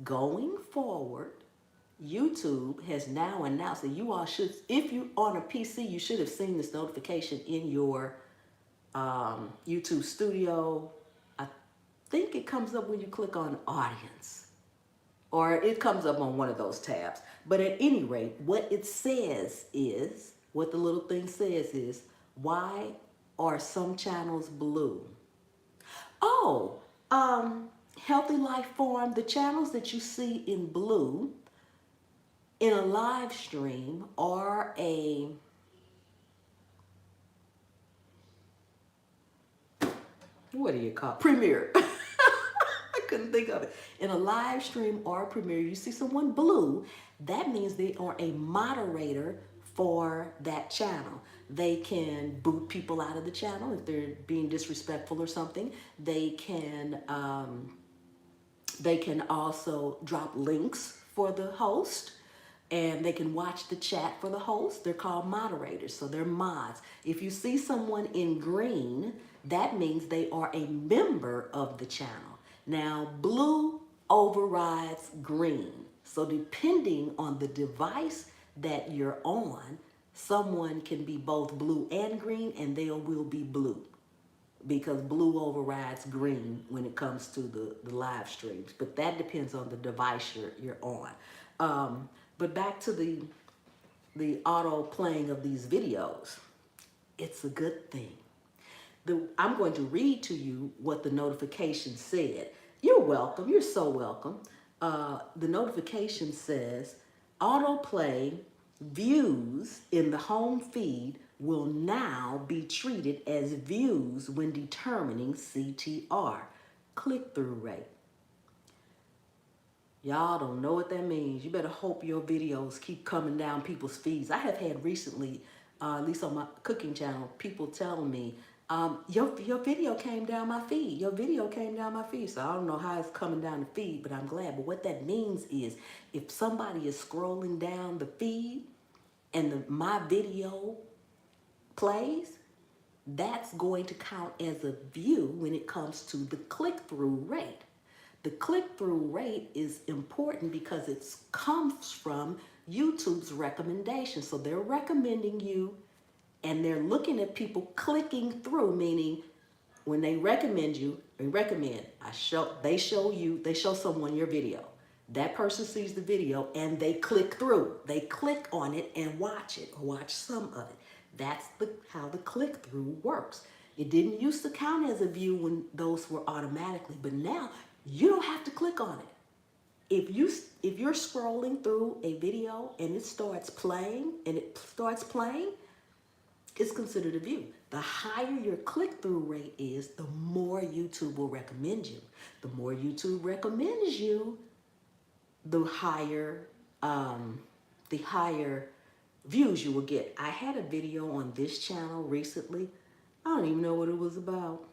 going forward, YouTube has now announced that you all should, if you on a PC, you should have seen this notification in your YouTube studio. I think it comes up when you click on audience, or it comes up on one of those tabs. But at any rate, what it says is, what the little thing says is, why are some channels blue? Oh, Healthy Life Form, the channels that you see in blue in a live stream are what do you call it? Premiere. I couldn't think of it. In a live stream or premiere, you see someone blue, that means they are a moderator for that channel. They can boot people out of the channel if they're being disrespectful or something. They can also drop links for the host, and they can watch the chat for the host. They're called moderators, so they're mods. If you see someone in green, that means they are a member of the channel. Now, blue overrides green. So depending on the device that you're on, someone can be both blue and green, and they will be blue, because blue overrides green when it comes to the live streams. But that depends on the device you're on. But back to the the auto playing of these videos. It's a good thing. I'm going to read to you what the notification said. You're welcome. You're so welcome. The notification says, autoplay views in the home feed will now be treated as views when determining CTR, click-through rate. Y'all don't know what that means. You better hope your videos keep coming down people's feeds. I have had recently, at least on my cooking channel, people telling me, your video came down my feed. Your video came down my feed. So I don't know how it's coming down the feed, but I'm glad. But what that means is if somebody is scrolling down the feed and my video plays, that's going to count as a view when it comes to the click-through rate. The click-through rate is important because it comes from YouTube's recommendation. So they're recommending you and they're looking at people clicking through, meaning when they recommend you, they show someone your video. That person sees the video and they click through. They click on it and watch it or watch some of it. That's how the click-through works. It didn't used to count as a view when those were automatically, but now you don't have to click on it. If you're scrolling through a video and it starts playing, it's considered a view. The higher your click-through rate is, the more YouTube will recommend you. The more YouTube recommends you, the higher views you will get. I had a video on this channel recently. I don't even know what it was about.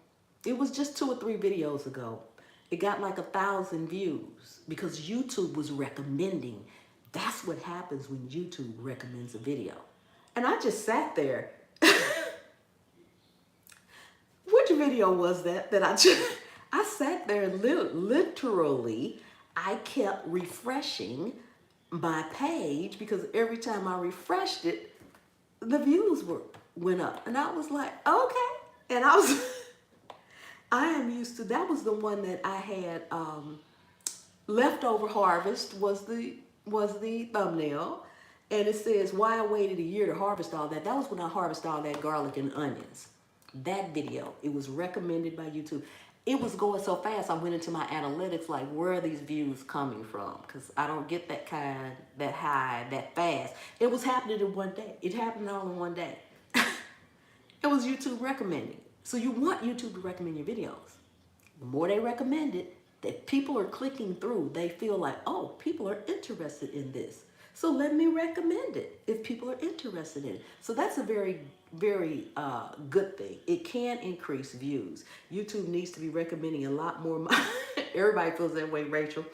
It was just 2 or 3 videos ago. It got like 1,000 views because YouTube was recommending. That's what happens when YouTube recommends a video. And I just sat there. Which video was that I sat there and literally, I kept refreshing my page because every time I refreshed it, the views went up. And I was like, okay. And I am used to, that was the one that I had, leftover harvest was the thumbnail. And it says, why I waited a year to harvest all that. That was when I harvested all that garlic and onions. That video, it was recommended by YouTube. It was going so fast, I went into my analytics, like, where are these views coming from? Because I don't get that high, that fast. It was happening in one day. It happened all in one day. It was YouTube recommending. So you want YouTube to recommend your videos. The more they recommend it, that people are clicking through, they feel like, oh, people are interested in this. So let me recommend it if people are interested in it. So that's a very, very good thing. It can increase views. YouTube needs to be recommending a lot more. Everybody feels that way, Rachel.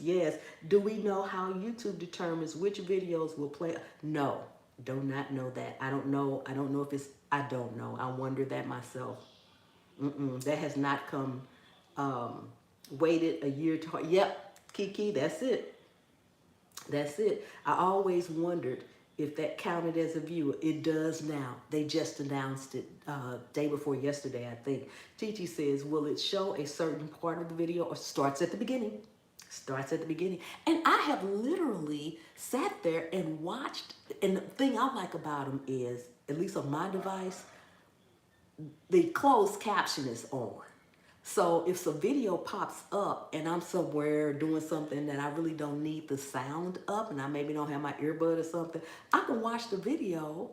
Yes. Do we know how YouTube determines which videos will play? No, do not know that. I don't know. I don't know if it's, I don't know. I wonder that myself. That has not come, waited a year to, yep, Kiki, that's it. That's it. I always wondered if that counted as a view. It does now. They just announced it day before yesterday, I think. Titi says, will it show a certain part of the video or starts at the beginning? Starts at the beginning. And I have literally sat there and watched. And the thing I like about them is, at least on my device, the closed caption is on. So if the video pops up and I'm somewhere doing something that I really don't need the sound up and I maybe don't have my earbud or something, I can watch the video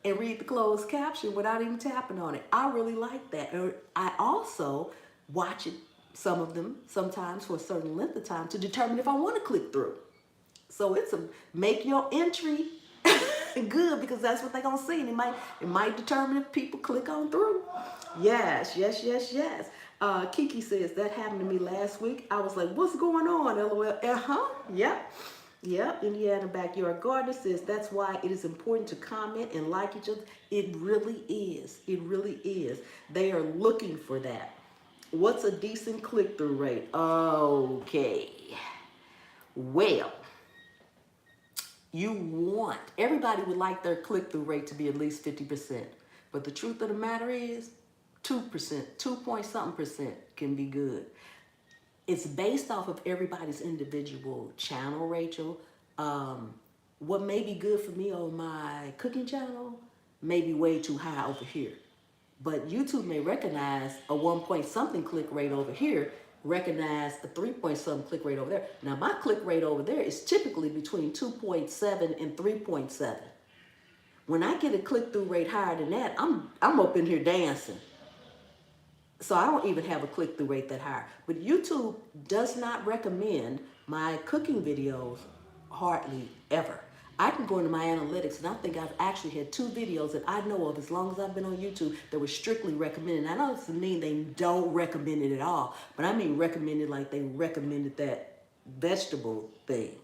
and read the closed caption without even tapping on it. I really like that. And I also watch it, some of them, sometimes for a certain length of time to determine if I want to click through. So it's a make your entry good because that's what they're going to see. And it might determine if people click on through. Yes, yes, yes, yes. Kiki says, that happened to me last week. I was like, what's going on, LOL? Yep. Yep. Indiana Backyard Gardener says, that's why it is important to comment and like each other. It really is. It really is. They are looking for that. What's a decent click-through rate? Okay. Well, everybody would like their click-through rate to be at least 50%. But the truth of the matter is, 2%, 2 point something percent can be good. It's based off of everybody's individual channel, Rachel. what may be good for me on my cooking channel may be way too high over here. But YouTube may recognize a 1 point something click rate over here, recognize a 3 point something click rate over there. Now my click rate over there is typically between 2.7 and 3.7. When I get a click through rate higher than that, I'm up in here dancing. So I don't even have a click through rate that high. But YouTube does not recommend my cooking videos hardly ever. I can go into my analytics and I think I've actually had 2 videos that I know of as long as I've been on YouTube that were strictly recommended. And I don't mean they don't recommend it at all, but I mean recommended like they recommended that vegetable thing.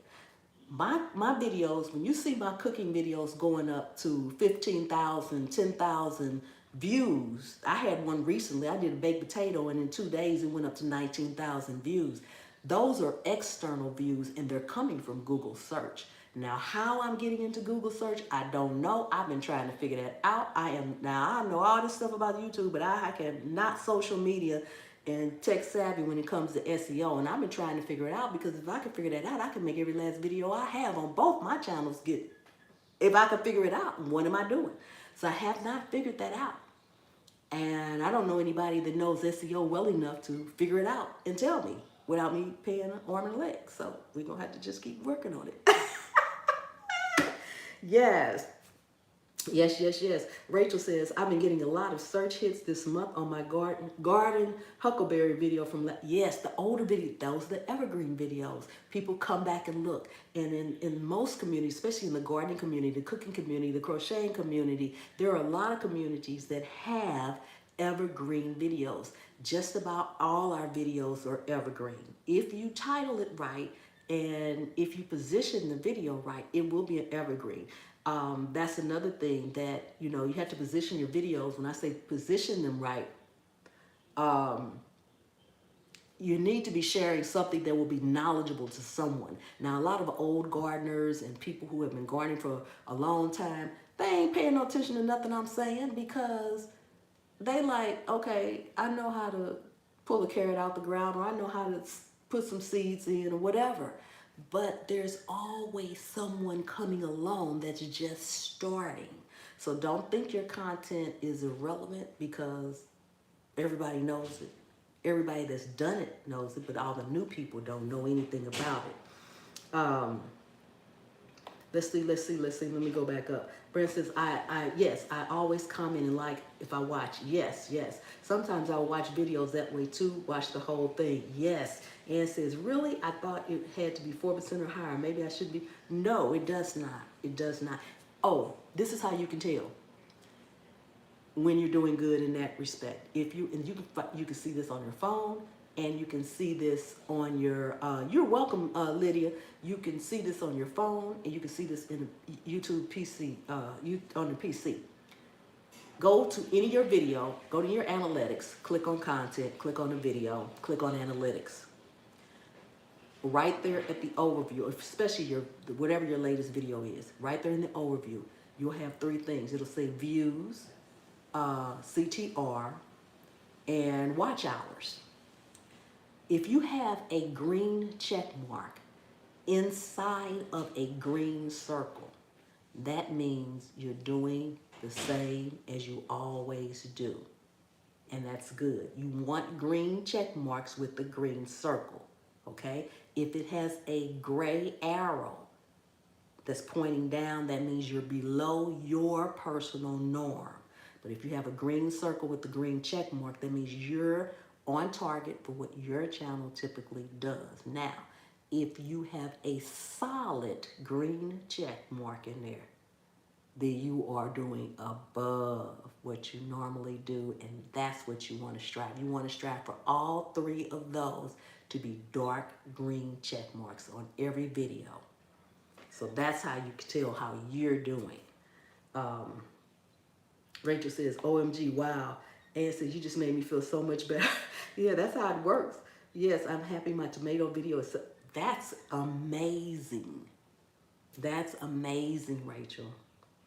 My videos, when you see my cooking videos going up to 15,000, 10,000 views, I had one recently, I did a baked potato and in 2 days it went up to 19,000 views. Those are external views and they're coming from Google search. Now, how I'm getting into Google search, I don't know. I've been trying to figure that out. I know all this stuff about YouTube, but I can not social media and tech savvy when it comes to SEO. And I've been trying to figure it out because if I can figure that out, I can make every last video I have on both my channels get. If I can figure it out, what am I doing? So I have not figured that out. And I don't know anybody that knows SEO well enough to figure it out and tell me without me paying an arm and a leg. So we're going to have to just keep working on it. Yes. Yes. Rachel says, I've been getting a lot of search hits this month on my garden huckleberry video from, yes, the older video, those are the evergreen videos. People come back and look. And in most communities, especially in the gardening community, the cooking community, the crocheting community, there are a lot of communities that have evergreen videos. Just about all our videos are evergreen. If you title it right, and if you position the video right, it will be an evergreen. That's another thing that, you have to position your videos. When I say position them right, you need to be sharing something that will be knowledgeable to someone. Now, a lot of old gardeners and people who have been gardening for a long time, they ain't paying no attention to nothing I'm saying because they like, okay, I know how to pull a carrot out the ground, or I know how to put some seeds in or whatever. But there's always someone coming along that's just starting. So don't think your content is irrelevant because everybody knows it. Everybody that's done it knows it, but all the new people don't know anything about it. Let's see. Let me go back up. Brent says, yes, I always comment and like if I watch. Yes. Sometimes I'll watch videos that way too, watch the whole thing. Yes. Ann says, really? I thought it had to be 4% or higher. Maybe I should be. No, it does not. It does not. Oh, this is how you can tell when you're doing good in that respect. If you can see this on your phone, and you can see this on your, you're welcome, Lydia. You can see this on your phone, and you can see this in a YouTube PC, on the PC. Go to any of your video, go to your analytics, click on content, click on the video, click on analytics. Right there at the overview, especially whatever your latest video is, right there in the overview, you'll have 3 things. It'll say views, CTR, and watch hours. If you have a green check mark inside of a green circle, that means you're doing the same as you always do. And that's good. You want green check marks with the green circle, okay? If it has a gray arrow that's pointing down, that means you're below your personal norm. But if you have a green circle with the green check mark, that means you're on target for what your channel typically does. Now, if you have a solid green check mark in there, then you are doing above what you normally do, and that's what you want to strive. You want to strive for all 3 of those to be dark green check marks on every video. So that's how you can tell how you're doing. Rachel says, OMG, wow. Ann says, you just made me feel so much better. Yeah, that's how it works. Yes, I'm happy my tomato video is, that's amazing. That's amazing, Rachel.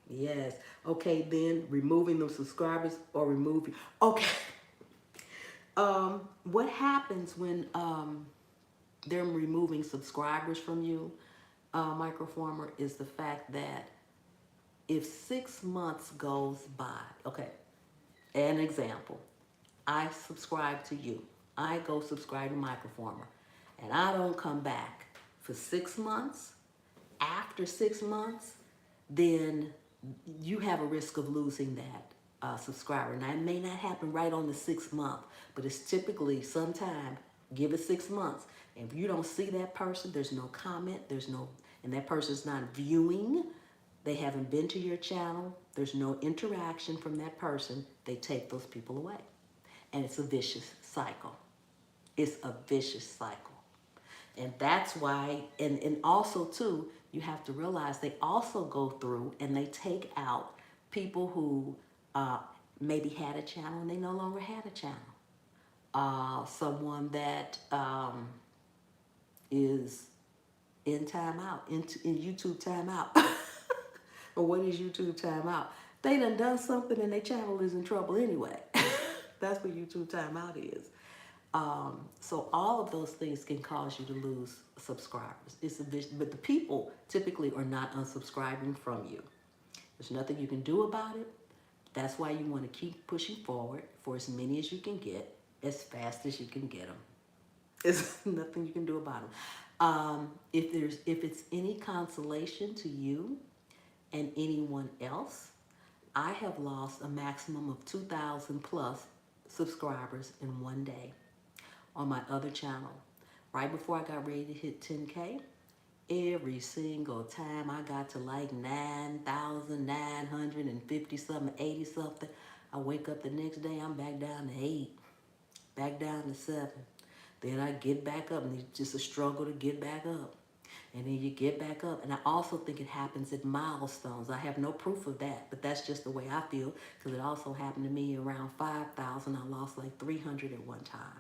Yes. Okay, then removing those subscribers or removing, okay. What happens when they're removing subscribers from you? microformer, is the fact that if 6 months goes by, okay, an example, I subscribe to you. I go subscribe to microformer, and I don't come back for 6 months. After 6 months, then you have a risk of losing that subscriber. Now, it may not happen right on the 6th month, but it's typically sometime, give it 6 months. And if you don't see that person, there's no comment, and that person's not viewing, they haven't been to your channel, there's no interaction from that person, they take those people away. And it's a vicious cycle. It's a vicious cycle. And that's why, and also too, you have to realize they also go through and they take out people who maybe had a channel and they no longer had a channel. Someone that is in timeout, in YouTube timeout. Or what is YouTube timeout? They done something and their channel is in trouble anyway. That's what YouTube timeout is. So all of those things can cause you to lose subscribers. But the people typically are not unsubscribing from you. There's nothing you can do about it. That's why you want to keep pushing forward for as many as you can get, as fast as you can get them. There's nothing you can do about them. If it's any consolation to you and anyone else, I have lost a maximum of 2,000 plus subscribers in one day on my other channel. Right before I got ready to hit 10K, every single time I got to like 9,950 something, 80 something, I wake up the next day, I'm back down to 8, back down to 7. Then I get back up, and it's just a struggle to get back up. And then you get back up. And I also think it happens at milestones. I have no proof of that, but that's just the way I feel, because it also happened to me around 5,000. I lost like 300 at one time.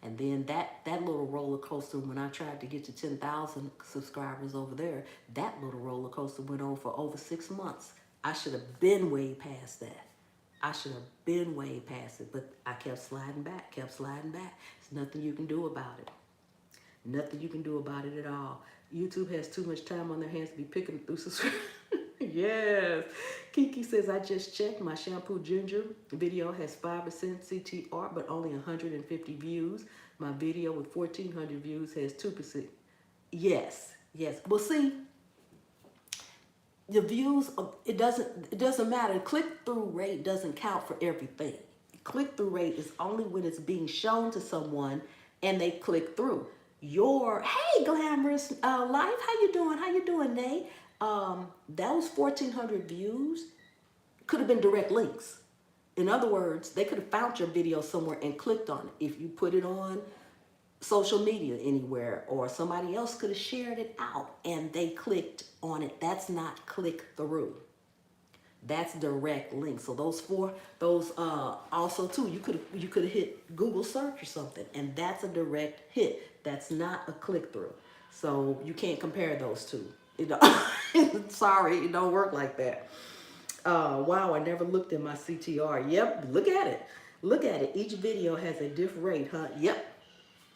And then that little roller coaster, when I tried to get to 10,000 subscribers over there, that little roller coaster went on for over 6 months. I should have been way past that. I should have been way past it, but I kept sliding back, kept sliding back. There's nothing you can do about it. Nothing you can do about it at all. YouTube has too much time on their hands to be picking through subscribers. Yes. Kiki says, I just checked. My shampoo ginger video has 5% CTR, but only 150 views. My video with 1,400 views has 2%. Yes, yes. Well, see, the views, it doesn't matter. Click-through rate doesn't count for everything. Click-through rate is only when it's being shown to someone and they click through. Hey, glamorous life, how you doing? How you doing, Nay? Those 1,400 views could have been direct links. In other words, they could have found your video somewhere and clicked on it. If you put it on social media anywhere, or somebody else could have shared it out and they clicked on it. That's not click through. That's direct link. So also too, you could have hit Google search or something, and that's a direct hit. That's not a click through. So you can't compare those two. Sorry, it don't work like that. Wow, I never looked at my CTR. Yep, look at it. Look at it. Each video has a different rate, huh? Yep.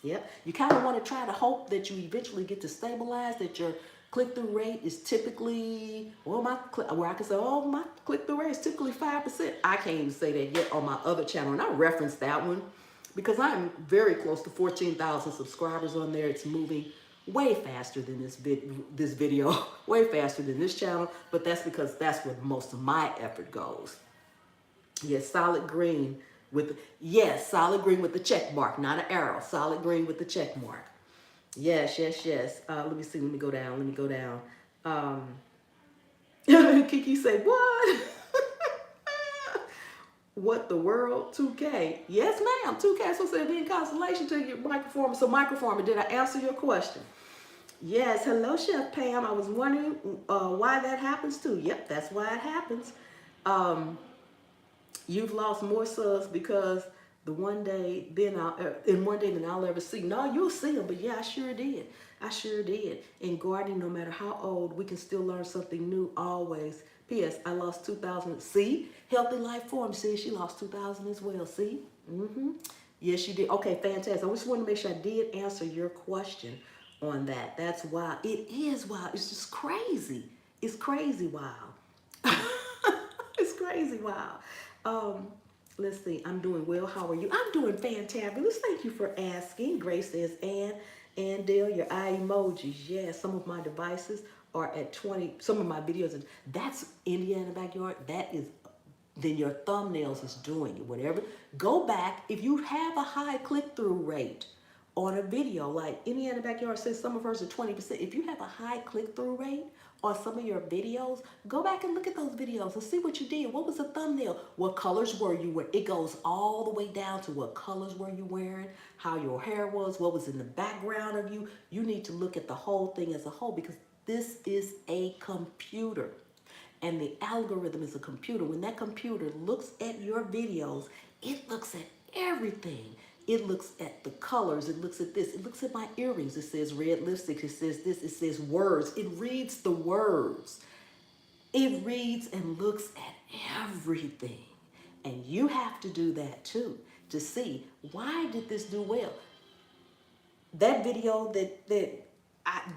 You kind of want to try to hope that you eventually get to stabilize, that your click-through rate is typically, my click-through rate is typically 5%. I can't even say that yet on my other channel, and I referenced that one because I'm very close to 14,000 subscribers on there. It's moving way faster than this video, way faster than this channel, but that's because that's where most of my effort goes. Yes, solid green with the check mark, not an arrow. Solid green with the check mark. Yes. Let me see. Let me go down. Kiki said, what? What the world? 2K. Yes, ma'am. 2K. So said, be in consolation to your microformer. So microformer, did I answer your question? Yes. Hello, Chef Pam. I was wondering why that happens too. Yep, that's why it happens. You've lost more subs because one day than I'll ever see. No, you'll see them, but yeah, I sure did. In gardening, no matter how old, we can still learn something new always. P.S. I lost 2,000. See? Healthy Life Form. See, she lost 2,000 as well. See? Yes, you did. Okay, fantastic. I just want to make sure I did answer your question on that. That's wild. It is wild. It's just crazy. It's crazy wild. It's crazy wild. Um, let's see. I'm doing well. How are you? I'm doing fantabulous. Thank you for asking. Grace says, and Dale, your eye emojis. Yes, some of my devices are at 20. Some of my videos, that's Indiana Backyard. That is, then your thumbnails is doing it. Whatever. Go back. If you have a high click-through rate on a video, like Indiana Backyard says some of hers are 20%. If you have a high click-through rate on some of your videos, go back and look at those videos and see what you did. What was the thumbnail? What colors were you wearing? It goes all the way down to what colors were you wearing, how your hair was, what was in the background of you. You need to look at the whole thing as a whole, because this is a computer. And the algorithm is a computer. When that computer looks at your videos, it looks at everything. It looks at the colors. It looks at this. It looks at my earrings. It says red lipstick. It says this. It says words. It reads the words. It reads and looks at everything. And you have to do that too, to see, why did this do well? That video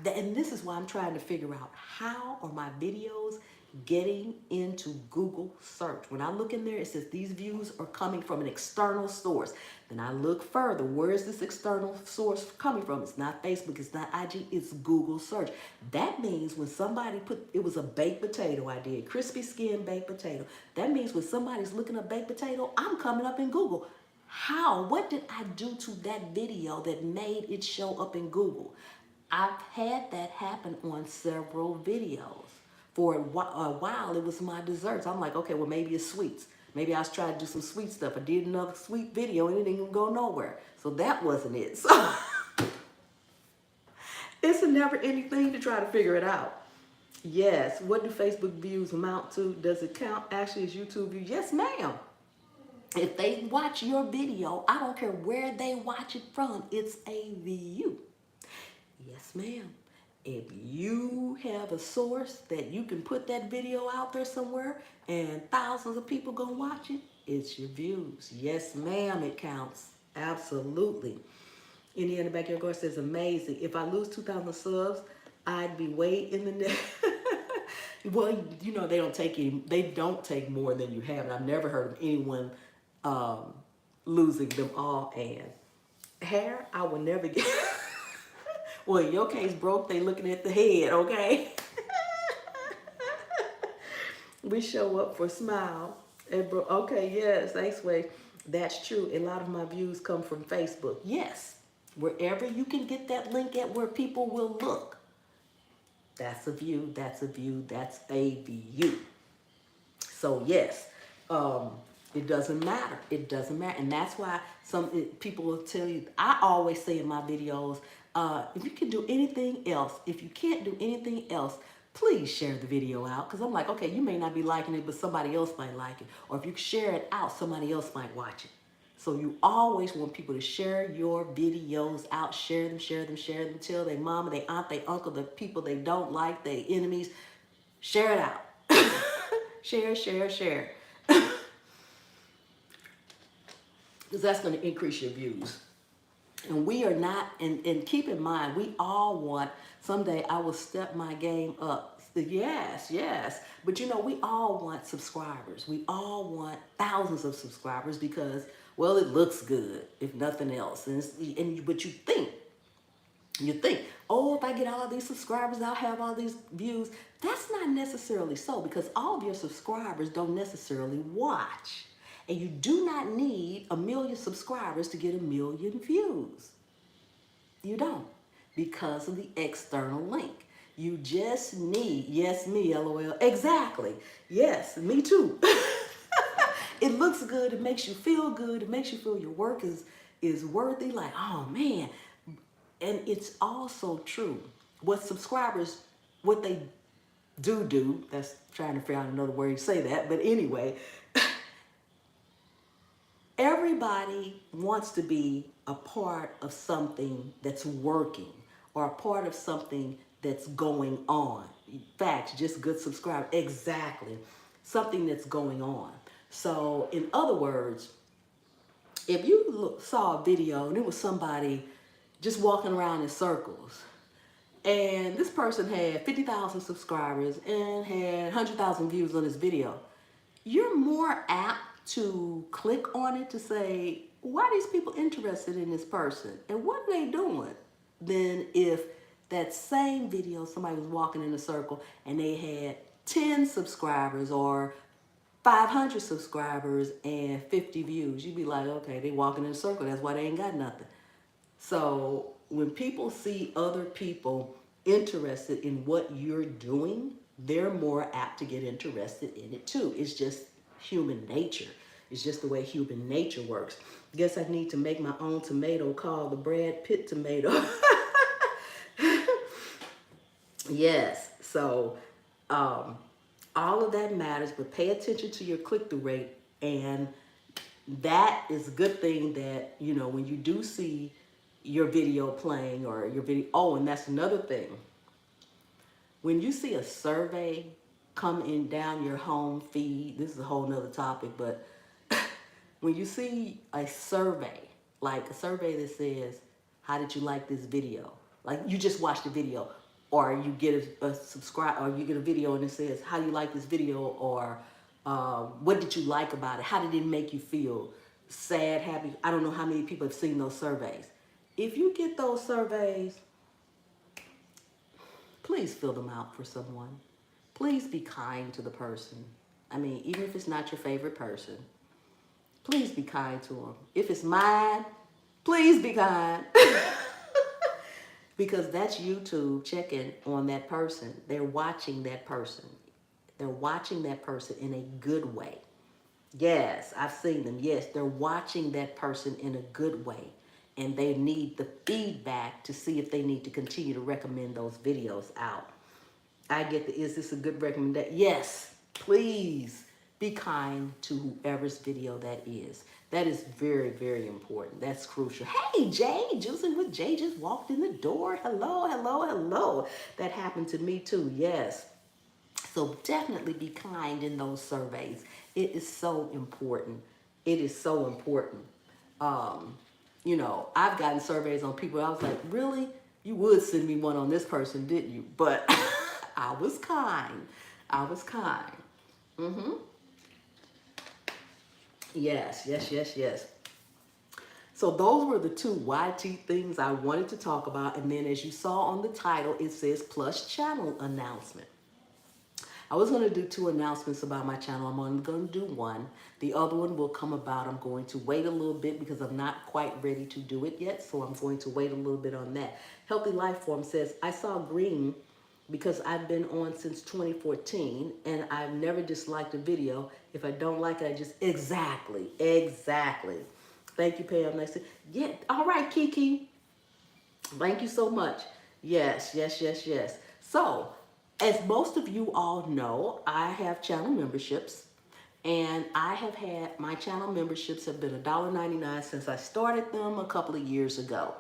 and this is why I'm trying to figure out, how are my videos getting into Google search? When I look in there, it says these views are coming from an external source. Then I look further. Where is this external source coming from? It's not Facebook, it's not IG, it's Google search. That means when somebody it was a baked potato I did, crispy skin baked potato. That means when somebody's looking up baked potato, I'm coming up in Google. How? What did I do to that video that made it show up in Google? I've had that happen on several videos. For a while, it was my desserts. I'm like, okay, well, maybe it's sweets. Maybe I was trying to do some sweet stuff. I did another sweet video and it didn't even go nowhere. So that wasn't it. So it's a never-ending thing to try to figure it out. Yes, what do Facebook views amount to? Does it count actually as YouTube views? Yes, ma'am. If they watch your video, I don't care where they watch it from, it's a view. Yes, ma'am. If you have a source that you can put that video out there somewhere and thousands of people go watch it, it's your views. Yes, ma'am, it counts. Absolutely. Indiana Backyard says, amazing. If I lose 2,000 subs, I'd be way in the net. Well, you know, they don't take more than you have. And I've never heard of anyone losing them all. And hair, I will never get. Well, in your case, broke, they looking at the head, okay? We show up for smile. And okay, yes, thanks, Way. That's true. A lot of my views come from Facebook. Yes, wherever you can get that link at where people will look. That's a view, that's a view, that's a view. So yes, it doesn't matter. It doesn't matter. And that's why people will tell you, I always say in my videos, if you can do anything else, if you can't do anything else, please share the video out. Because I'm like, okay, you may not be liking it, but somebody else might like it. Or if you share it out, somebody else might watch it. So you always want people to share your videos out. Share them, share them, share them. Tell their mama, their aunt, their uncle, the people they don't like, their enemies. Share it out. Share, share, share. Because that's going to increase your views. And we are not, and keep in mind, we all want, someday I will step my game up. Yes, yes. But you know, we all want subscribers. We all want thousands of subscribers because, well, it looks good, if nothing else. But you think, oh, if I get all these subscribers, I'll have all these views. That's not necessarily so, because all of your subscribers don't necessarily watch. And you do not need 1 million subscribers to get 1 million views. You don't, because of the external link. You just need, yes, me, LOL. Exactly. Yes, me too. It looks good. It makes you feel good. It makes you feel your work is worthy. Like, oh, man. And it's also true. What they do, that's trying to figure out another word to say that, but anyway, everybody wants to be a part of something that's working or a part of something that's going on. In fact, just good subscribe. Exactly. Something that's going on. So in other words, if you saw a video and it was somebody just walking around in circles, and this person had 50,000 subscribers and had 100,000 views on this video, you're more apt to click on it to say, why are these people interested in this person and what are they doing? Than if that same video, somebody was walking in a circle and they had 10 subscribers or 500 subscribers and 50 views. You'd be like, okay, they walking in a circle. That's why they ain't got nothing. So when people see other people interested in what you're doing, they're more apt to get interested in it too. It's just human nature. It's just the way human nature works. Guess I need to make my own tomato called the Brad Pitt tomato. Yes. So all of that matters, but pay attention to your click-through rate. And that is a good thing that, you know, when you do see your video playing or your video. Oh, and that's another thing. When you see a survey come in down your home feed, this is a whole nother topic, but when you see a survey, like a survey that says, how did you like this video? Like you just watched the video, or you get a subscribe, or you get a video and it says, how do you like this video? Or what did you like about it? How did it make you feel? Sad, happy? I don't know how many people have seen those surveys. If you get those surveys, please fill them out for someone. Please be kind to the person. I mean, even if it's not your favorite person, please be kind to them. If it's mine, please be kind. Because that's YouTube checking on that person. They're watching that person. They're watching that person in a good way. Yes, I've seen them. Yes, they're watching that person in a good way. And they need the feedback to see if they need to continue to recommend those videos out. I get the, is this a good recommendation? Yes, please be kind to whoever's video that is. That is very, very important. That's crucial. Hey, Jay, Juicing with Jay just walked in the door. Hello, hello, hello. That happened to me too, yes. So definitely be kind in those surveys. It is so important. It is so important. You know, I've gotten surveys on people. I was like, really? You would send me one on this person, didn't you? But I was kind. I was kind. Yes, yes, yes, yes. So those were the two YT things I wanted to talk about. And then as you saw on the title, it says plus channel announcement. I was going to do 2 announcements about my channel. I'm only going to do one. The other one will come about. I'm going to wait a little bit because I'm not quite ready to do it yet. So I'm going to wait a little bit on that. Healthy Life Form says, I saw green because I've been on since 2014 and I've never disliked a video. If I don't like it, I just, exactly. Thank you, Pam. Nice. Yeah, all right, Kiki. Thank you so much. Yes, yes, yes, yes. So, as most of you all know, I have channel memberships, and I have had, my channel memberships have been $1.99 since I started them a couple of years ago.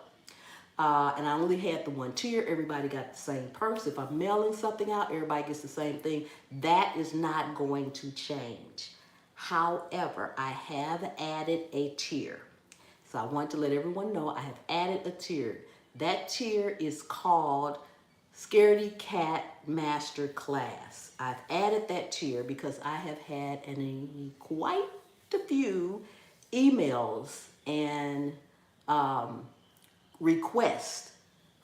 And I only had the one tier. Everybody got the same perks. If I'm mailing something out, everybody gets the same thing. That is not going to change. However, I have added a tier. So I want to let everyone know I have added a tier. That tier is called Scaredy Cat Master Class. I've added that tier because I have had quite a few emails and requests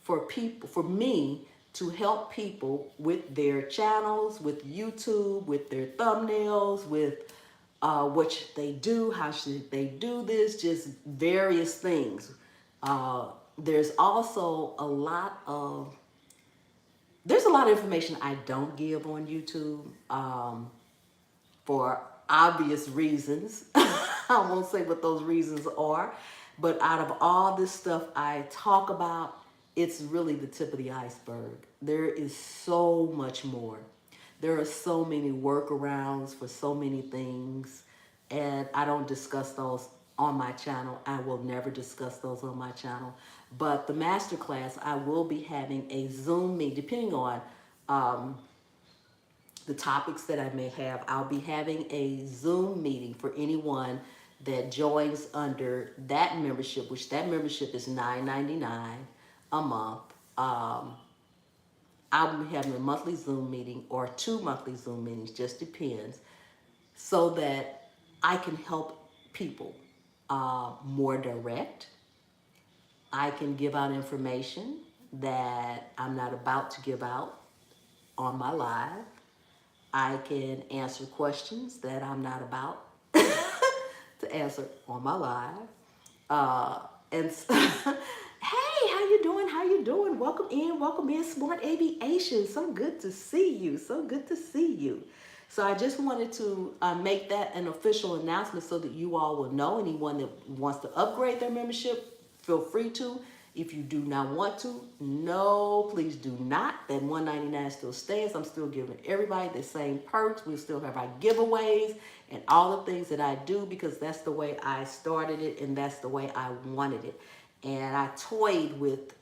for people, for me to help people with their channels, with YouTube, with their thumbnails, with what should they do, how should they do this, just various things. There's also a lot of information I don't give on YouTube for obvious reasons. I won't say what those reasons are, but out of all this stuff I talk about, it's really the tip of the iceberg. There is so much more. There are so many workarounds for so many things, and I don't discuss those on my channel. I will never discuss those on my channel. But the masterclass, I will be having a Zoom meeting, depending on the topics that I may have. I'll be having a Zoom meeting for anyone that joins under that membership, which that membership is $9.99 a month. I'll be having a monthly Zoom meeting or 2 monthly Zoom meetings, just depends, so that I can help people more direct. I can give out information that I'm not about to give out on my live. I can answer questions that I'm not about to answer on my live. And hey, how you doing? How you doing? Welcome in, Smart Aviation. So good to see you. So good to see you. So I just wanted to make that an official announcement so that you all will know. Anyone that wants to upgrade their membership, feel free to. If you do not want to, no, please do not. That $199 still stands. I'm still giving everybody the same perks. We still have our giveaways and all the things that I do because that's the way I started it and that's the way I wanted it. And I toyed with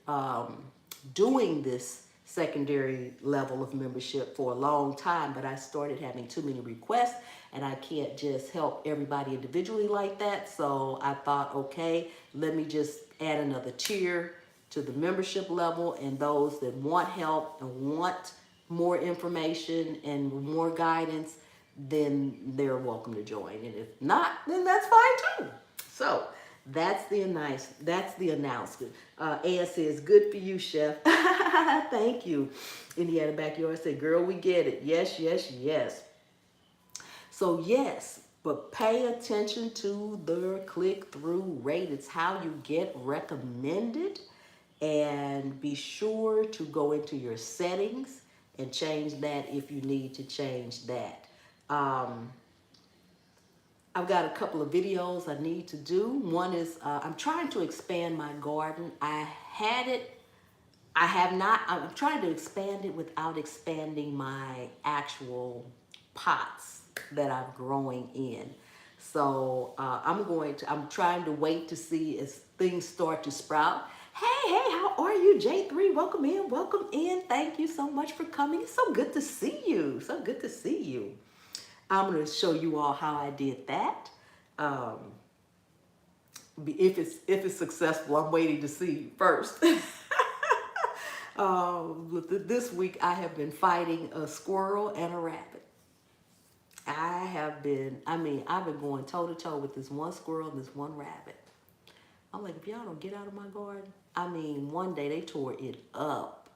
doing this secondary level of membership for a long time, but I started having too many requests and I can't just help everybody individually like that. So I thought, okay, let me just add another tier to the membership level, and those that want help and want more information and more guidance, then they're welcome to join. And if not, then that's fine too. So that's the announcement. Ann says, good for you, Chef. Thank you. Indiana Backyard said, girl, we get it. Yes, yes, yes. So yes, but pay attention to the click-through rate. It's how you get recommended. And be sure to go into your settings and change that if you need to change that. I've got a couple of videos I need to do. One is I'm trying to expand my garden. I'm trying to expand it without expanding my actual pots that I'm growing in. So I'm trying to wait to see as things start to sprout. Hey, how are you, J3? Welcome in. Thank you so much for coming. It's so good to see you. So good to see you. I'm going to show you all how I did that. If it's successful, I'm waiting to see first. This week I have been fighting a squirrel and a rabbit. I've been going toe to toe with this one squirrel and this one rabbit. I'm like, if y'all don't get out of my garden. One day they tore it up,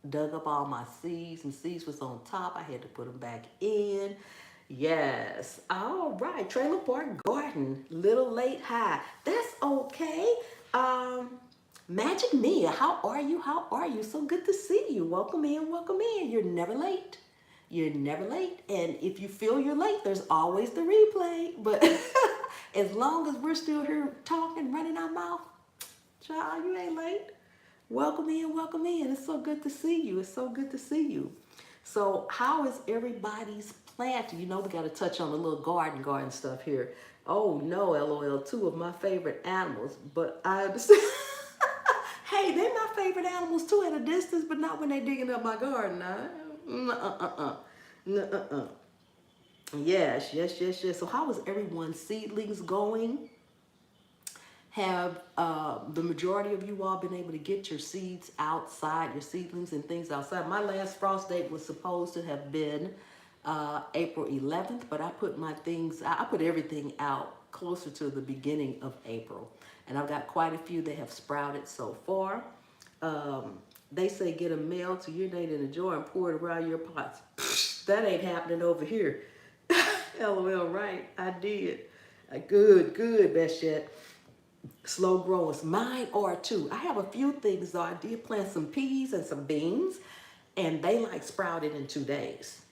dug up all my seeds, and seeds was on top. I had to put them back in. Yes. All right. Trailer Park Garden. Little late high. That's okay. Magic Mia, how are you? How are you? So good to see you. Welcome in. Welcome in. You're never late. You're never late. And if you feel you're late, there's always the replay. But as long as we're still here talking, running our mouth, child, you ain't late. Welcome in. Welcome in. It's so good to see you. It's so good to see you. So how is everybody's planting? You know, we got to touch on the little garden stuff here. Oh no, LOL, two of my favorite animals, but I understand. Hey, they're my favorite animals too at a distance, but not when they're digging up my garden. Yes. So how is everyone's seedlings going? Have the majority of you all been able to get your seeds outside, your seedlings and things outside? My last frost date was supposed to have been April 11th, but I put everything out closer to the beginning of April. And I've got quite a few that have sprouted so far. They say get a mail to your date in a jar and pour it around your pots. That ain't happening over here. LOL, right? I did. Good, best yet. Slow growers. Mine are too. I have a few things though. I did plant some peas and some beans, and they sprouted in 2 days.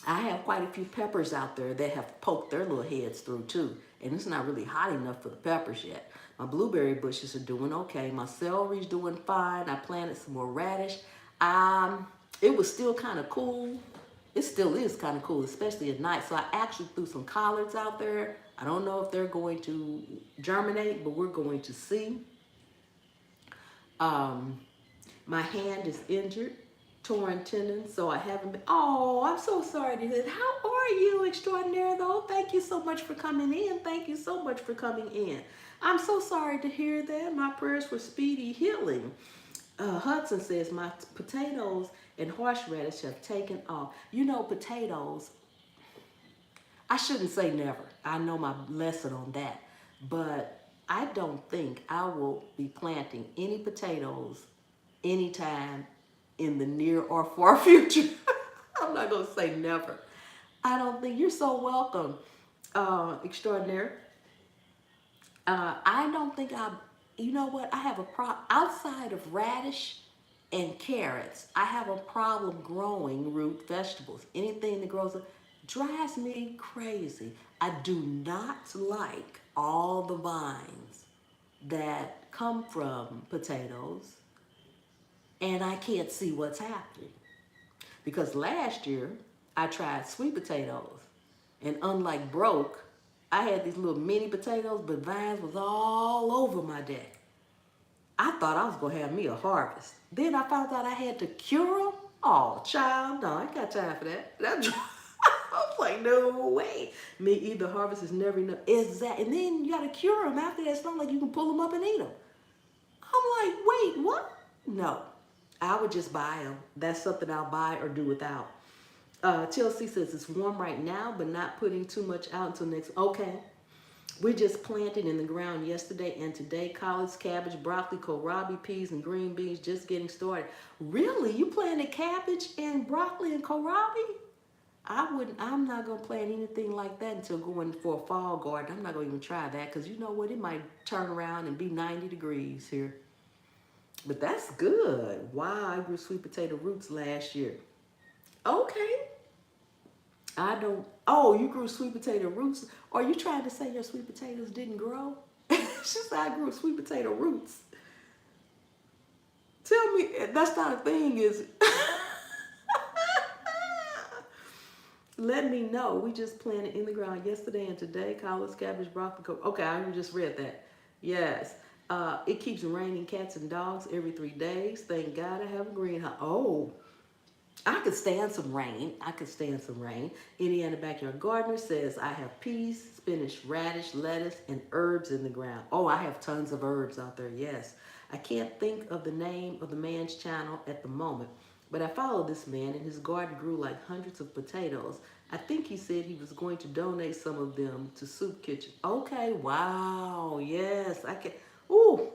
I have quite a few peppers out there that have poked their little heads through too. And it's not really hot enough for the peppers yet. My blueberry bushes are doing okay. My celery's doing fine. I planted some more radish. It was still kind of cool. It still is kind of cool, especially at night. So I actually threw some collards out there. I don't know if they're going to germinate, but we're going to see. My hand is injured. Torn tendon, so I haven't been. Oh, I'm so sorry to hear that. How are you, extraordinaire though? Thank you so much for coming in. Thank you so much for coming in. I'm so sorry to hear that. My prayers for speedy healing. Hudson says, my potatoes and horseradish have taken off. You know, potatoes, I shouldn't say never. I know my lesson on that. But I don't think I will be planting any potatoes anytime in the near or far future. I'm not going to say never. I don't think you're so welcome, extraordinary. I don't think you know what? I have a problem outside of radish and carrots. I have a problem growing root vegetables. Anything that grows drives me crazy. I do not like all the vines that come from potatoes, and I can't see what's happening. Because last year I tried sweet potatoes, and unlike broke, I had these little mini potatoes, but vines was all over my deck. I thought I was gonna have me a harvest. Then I found out I had to cure them. Oh, child, no, I ain't got time for that. I was like, no way. Me either harvest is never enough. Exactly. And then you gotta cure them after that. It's not like you can pull them up and eat them. I'm like, wait, what? No, I would just buy them. That's something I'll buy or do without. Chelsea says it's warm right now, but not putting too much out until next. Okay. We just planted in the ground yesterday and today. Collards, cabbage, broccoli, kohlrabi, peas, and green beans just getting started. Really? You planted cabbage and broccoli and kohlrabi? I'm not going to plant anything like that until going for a fall garden. I'm not going to even try that because you know what? It might turn around and be 90 degrees here. But that's good. Wow, I grew sweet potato roots last year. Okay. I don't. Oh, you grew sweet potato roots. Are you trying to say your sweet potatoes didn't grow? She said I grew sweet potato roots. Tell me, that's not a thing, is it? Let me know. We just planted in the ground yesterday and today. Collards, cabbage, broccoli. Okay, I just read that. Yes. It keeps raining cats and dogs every 3 days. Thank God I have a greenhouse. Oh. I could stand some rain. I could stand some rain. Indiana Backyard Gardener says, I have peas, spinach, radish, lettuce, and herbs in the ground. Oh, I have tons of herbs out there, yes. I can't think of the name of the man's channel at the moment, but I follow this man, and his garden grew like hundreds of potatoes. I think he said he was going to donate some of them to Soup Kitchen. Okay, wow, yes. I can. Ooh,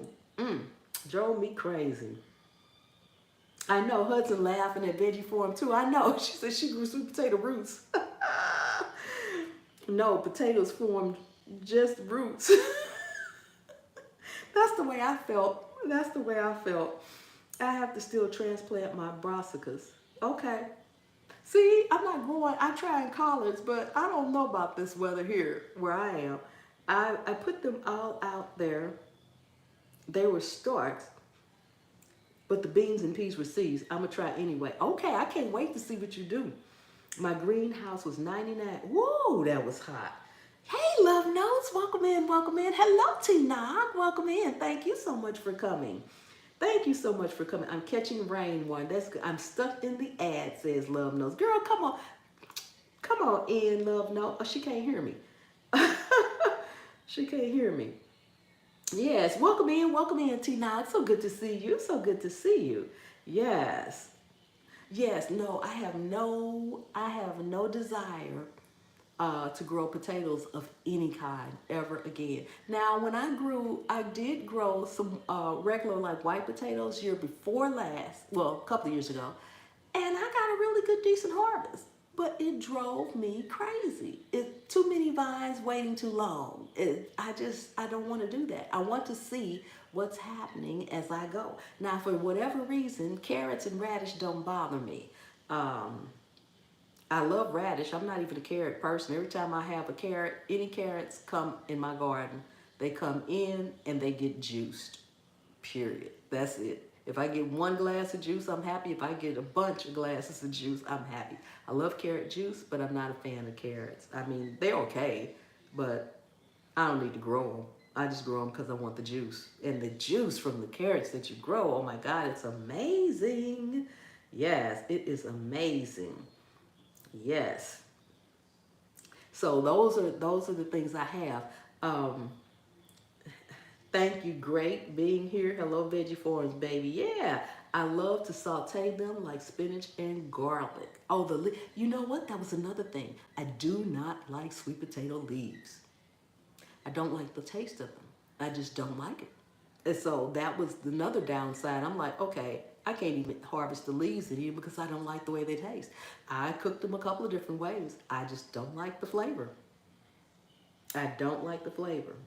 drove me crazy. I know Hudson laughing at Veggie Farm too. I know. She said she grew sweet potato roots. No, potatoes formed just roots. That's the way I felt. That's the way I felt. I have to still transplant my brassicas. Okay. See, I'm trying collards, but I don't know about this weather here where I am. I put them all out there. They were starts. But the beans and peas were seeds. I'm going to try anyway. Okay, I can't wait to see what you do. My greenhouse was 99. Whoa, that was hot. Hey, Love Notes. Welcome in, welcome in. Hello, T-Nog. Welcome in. Thank you so much for coming. Thank you so much for coming. I'm catching rain one. That's good. I'm stuck in the ad, says Love Notes. Girl, come on. Come on in, Love Notes. Oh, she can't hear me. She can't hear me. Yes, welcome in, Tina. It's so good to see you. So good to see you. Yes. Yes, no, I have no desire to grow potatoes of any kind ever again. Now, when I did grow some regular like white potatoes year before last, well, a couple of years ago, and I got a really good, decent harvest. But it drove me crazy. Too many vines waiting too long. I don't want to do that. I want to see what's happening as I go. Now, for whatever reason, carrots and radish don't bother me. I love radish. I'm not even a carrot person. Every time I have a carrot, any carrots come in my garden, they come in and they get juiced. Period. That's it. If I get one glass of juice, I'm happy. If I get a bunch of glasses of juice, I'm happy. I love carrot juice, but I'm not a fan of carrots. I mean, they're okay, but I don't need to grow them. I just grow them because I want the juice. And the juice from the carrots that you grow, oh my God, it's amazing. Yes, it is amazing. Yes. So those are the things I have. Thank you. Great being here. Hello, Veggie Forums, baby. Yeah, I love to saute them like spinach and garlic. Oh, you know what? That was another thing. I do not like sweet potato leaves. I don't like the taste of them. I just don't like it. And so that was another downside. I'm like, okay, I can't even harvest the leaves in here because I don't like the way they taste. I cooked them a couple of different ways. I just don't like the flavor. I don't like the flavor.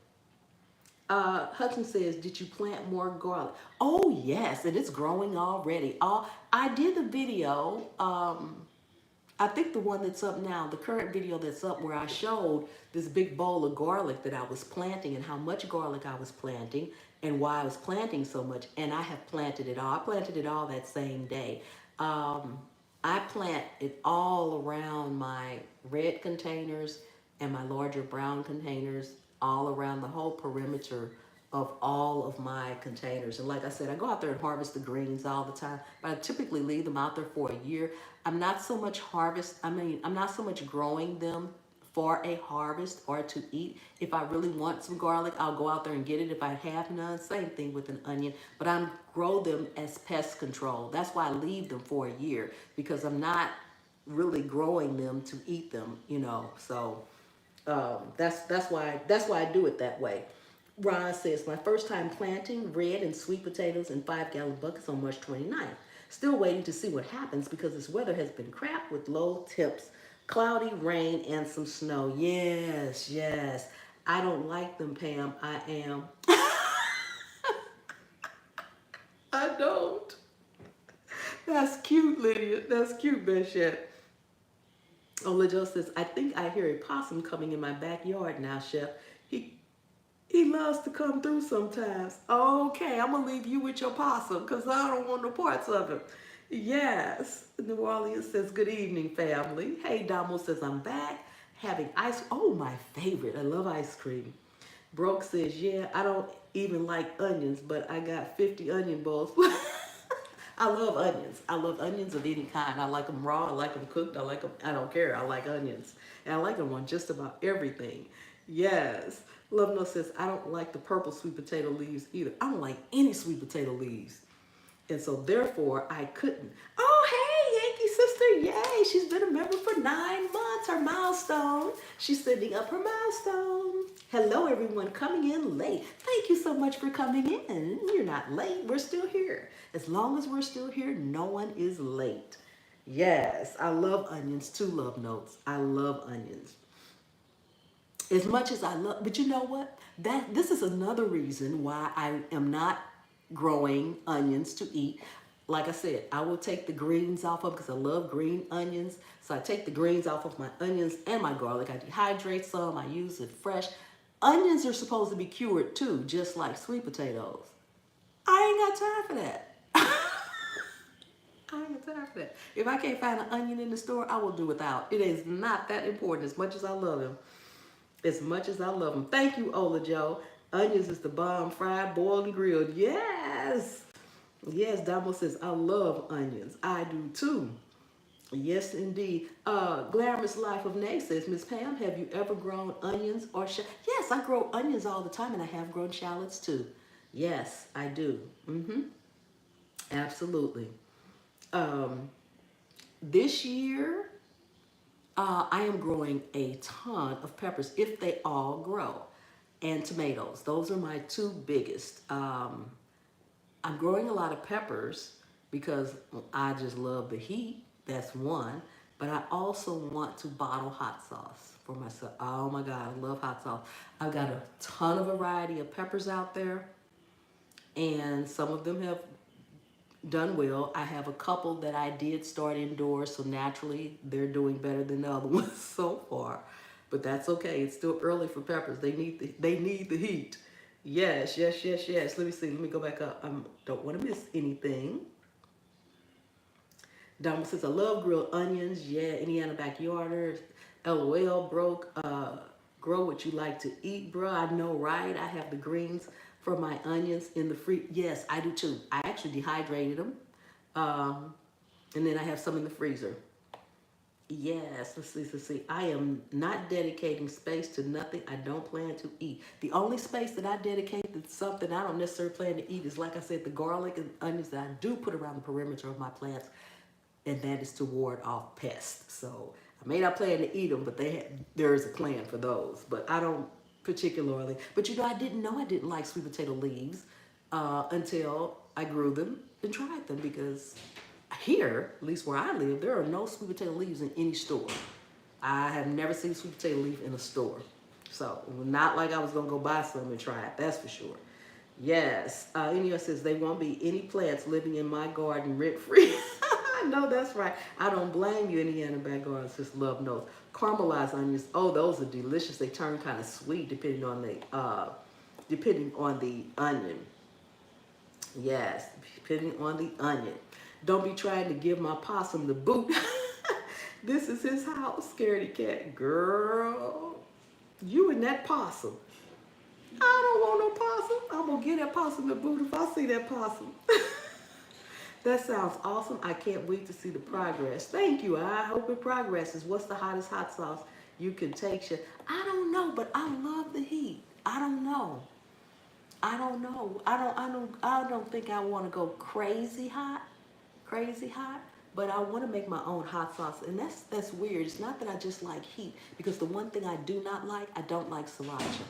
Hudson says, did you plant more garlic? Oh, yes, and it's growing already. I did a video, I think the one that's up now, the current video that's up where I showed this big bowl of garlic that I was planting and how much garlic I was planting and why I was planting so much. And I have planted it all. I planted it all that same day. I plant it all around my red containers and my larger brown containers, all around the whole perimeter of all of my containers. And like I said, I go out there and harvest the greens all the time, but I typically leave them out there for a year. I'm not so much I'm not so much growing them for a harvest or to eat. If I really want some garlic, I'll go out there and get it. If I have none, same thing with an onion, but I grow them as pest control. That's why I leave them for a year, because I'm not really growing them to eat them, you know. So that's why I do it that way. Ron says, my first time planting red and sweet potatoes in 5-gallon buckets on March 29th. Still waiting to see what happens because this weather has been crap with low temps, cloudy, rain, and some snow. Yes, yes. I don't like them, Pam. I am. I don't. That's cute, Lydia. That's cute, Beshette. Ola Joe says, I think I hear a possum coming in my backyard now, Chef. He loves to come through sometimes. Okay, I'm going to leave you with your possum because I don't want no parts of him. Yes. New Orleans says, good evening, family. Hey, Damo says, I'm back having ice. Oh, my favorite. I love ice cream. Broke says, yeah, I don't even like onions, but I got 50 onion bowls. I love onions. I love onions of any kind. I like them raw. I like them cooked. I like them. I don't care. I like onions. And I like them on just about everything. Yes. Love No says, I don't like the purple sweet potato leaves either. I don't like any sweet potato leaves. And so therefore I couldn't. Oh, hey, Yankee sister. Yay. She's been a member for 9 months. Her milestone. She's sending up her milestone. Hello, everyone coming in late. Thank you so much for coming in. You're not late. We're still here. As long as we're still here, no one is late. Yes, I love onions too, Love Notes. I love onions. As much as I love, but you know what? This is another reason why I am not growing onions to eat. Like I said, I will take the greens off of because I love green onions. So I take the greens off of my onions and my garlic. I dehydrate some. I use it fresh. Onions are supposed to be cured too, just like sweet potatoes. I ain't got time for that. I ain't got time for that. If I can't find an onion in the store, I will do without. It is not that important as much as I love them. As much as I love them. Thank you, Ola Joe. Onions is the bomb, fried, boiled, and grilled. Yes. Yes, Damo says, I love onions. I do too. Yes, indeed. Glamorous Life of Nay says, Miss Pam, have you ever grown onions or shallots? Yes, I grow onions all the time, and I have grown shallots too. Yes, I do. Absolutely. This year, I am growing a ton of peppers if they all grow, and tomatoes. Those are my two biggest. I'm growing a lot of peppers because I just love the heat. That's one. But I also want to bottle hot sauce for myself. Oh my God, I love hot sauce. I've got a ton of variety of peppers out there, and some of them have done well. I have a couple that I did start indoors, so naturally they're doing better than the other ones so far. But that's okay. It's still early for peppers. They need the heat. Yes, yes, yes, yes. Let me see. Let me go back up. I don't want to miss anything. Dama says, I love grilled onions. Yeah, Indiana backyarders. LOL, broke. Grow what you like to eat, bro. I know, right? I have the greens for my onions in the fridge. Yes, I do too. I actually dehydrated them. And then I have some in the freezer. Yes, let's see. I am not dedicating space to nothing I don't plan to eat. The only space that I dedicate to something I don't necessarily plan to eat is, like I said, the garlic and onions that I do put around the perimeter of my plants, and that is to ward off pests. So I may not plan to eat them, but there is a plan for those. But I don't particularly. But you know, I didn't know I didn't like sweet potato leaves until I grew them and tried them, because here, at least where I live, there are no sweet potato leaves in any store. I have never seen sweet potato leaf in a store. So, not like I was going to go buy some and try it, that's for sure. Yes, India says they won't be any plants living in my garden rent free. I know that's right. I don't blame you, Indiana back garden, just love knows. Caramelized onions, oh, those are delicious. They turn kind of sweet depending on the onion. Yes, depending on the onion. Don't be trying to give my possum the boot. This is his house, Scaredy Cat. Girl, you and that possum. I don't want no possum. I'm going to get that possum the boot if I see that possum. That sounds awesome. I can't wait to see the progress. Thank you. I hope it progresses. What's the hottest hot sauce you can take? I don't know, but I love the heat. I don't know. I don't know. I don't think I want to go crazy hot. Crazy hot. But I want to make my own hot sauce. And that's weird. It's not that I just like heat. Because the one thing I do not like, I don't like sriracha.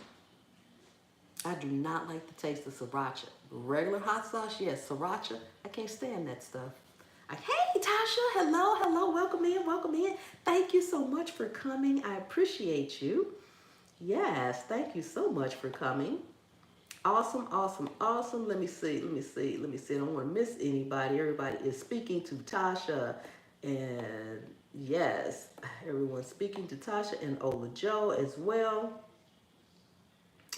I do not like the taste of sriracha. Regular hot sauce, yes. Sriracha, I can't stand that stuff. Hey, Tasha, hello, welcome in. Thank you so much for coming. I appreciate you. Yes, thank you so much for coming. Awesome. Let me see. I don't want to miss anybody. Everybody is speaking to Tasha. And yes, everyone's speaking to Tasha and Ola Joe as well.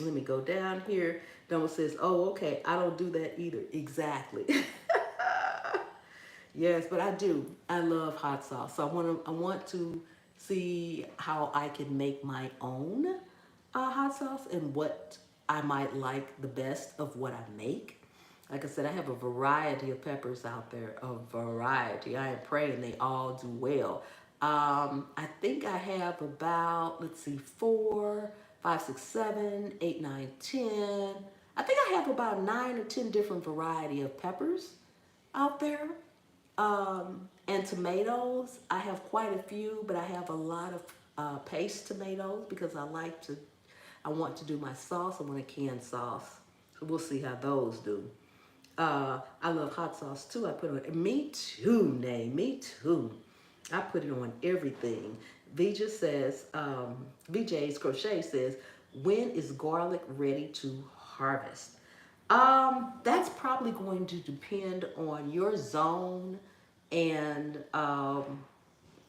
Let me go down here. Doma says, oh, okay, I don't do that either. Exactly. Yes, but I do. I love hot sauce. So I want to see how I can make my own hot sauce and what I might like the best of what I make. Like I said, I have a variety of peppers out there, a variety. I am praying they all do well. I think I have about, let's see, 4, 5, 6, 7, 8, 9, 10. I think I have about 9 or 10 different variety of peppers out there. And tomatoes, I have quite a few, but I have a lot of paste tomatoes because I want to do my sauce. I want a canned sauce. So we'll see how those do. I love hot sauce too. I put it on, me too, Nay, me too. I put it on everything. VJ's Crochet says, when is garlic ready to harvest? That's probably going to depend on your zone and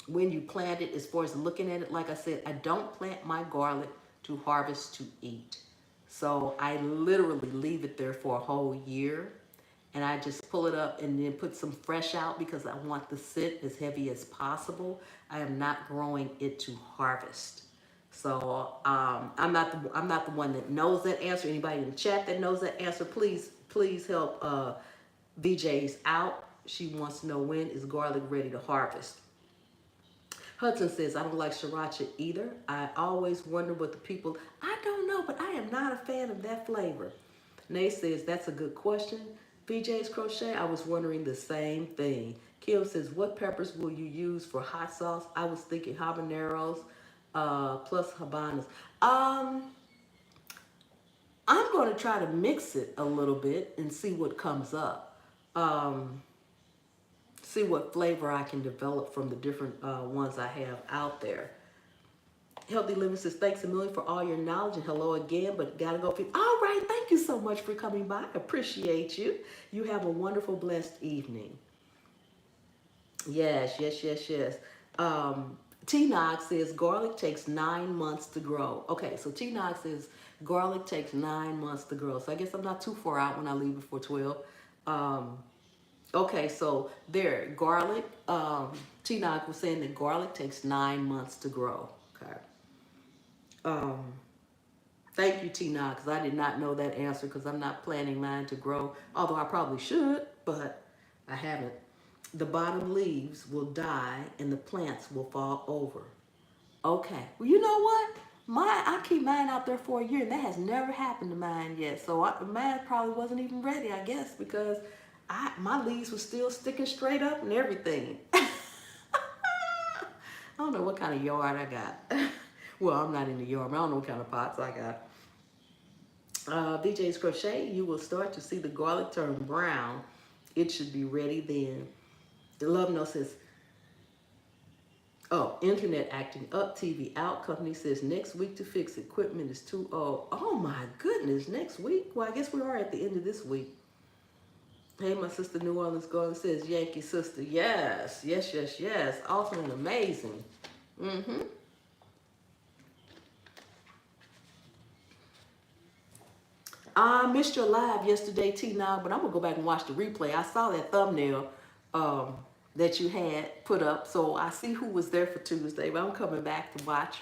when you plant it. As far as looking at it, like I said, I don't plant my garlic to harvest to eat. So I literally leave it there for a whole year, and I just pull it up and then put some fresh out because I want the scent as heavy as possible. I am not growing it to harvest. So I'm not the one that knows that answer. Anybody in the chat that knows that answer, please help VJ's out. She wants to know, when is garlic ready to harvest? Hudson says, I don't like sriracha either. I always wonder what the people, I don't know, but I am not a fan of that flavor. Nay says, that's a good question. VJ's Crochet, I was wondering the same thing. Kim says, what peppers will you use for hot sauce? I was thinking habaneros plus habanas. I'm going to try to mix it a little bit and see what comes up. See what flavor I can develop from the different ones I have out there. Healthy Living says, thanks a million for all your knowledge, and hello again, but gotta go. All right, thank you so much for coming by. Appreciate you. You have a wonderful, blessed evening. Yes. T-Nog says garlic takes 9 months to grow. Okay, so T-Nog says garlic takes 9 months to grow. So I guess I'm not too far out when I leave it for 12. Okay, so there, garlic, T-Nog was saying that garlic takes 9 months to grow. Okay. Thank you, T-Nog, because I did not know that answer because I'm not planning mine to grow, although I probably should, but I haven't. The bottom leaves will die and the plants will fall over. Okay. Well, you know what? I keep mine out there for a year, and that has never happened to mine yet. So mine probably wasn't even ready, I guess, because my leaves were still sticking straight up and everything. I don't know what kind of yard I got. Well, I'm not in the yard, but I don't know what kind of pots I got. DJ's Crochet, you will start to see the garlic turn brown. It should be ready then. The Love Note says, oh, internet acting up, TV out. Company says next week to fix. Equipment is too old. Oh my goodness, next week? Well, I guess we are at the end of this week. Hey, my sister New Orleans Golden says, Yankee sister, yes, yes, yes, yes. Awesome and amazing. Mm-hmm. I missed your live yesterday, T9, but I'm going to go back and watch the replay. I saw that thumbnail that you had put up, so I see who was there for Tuesday, but I'm coming back to watch.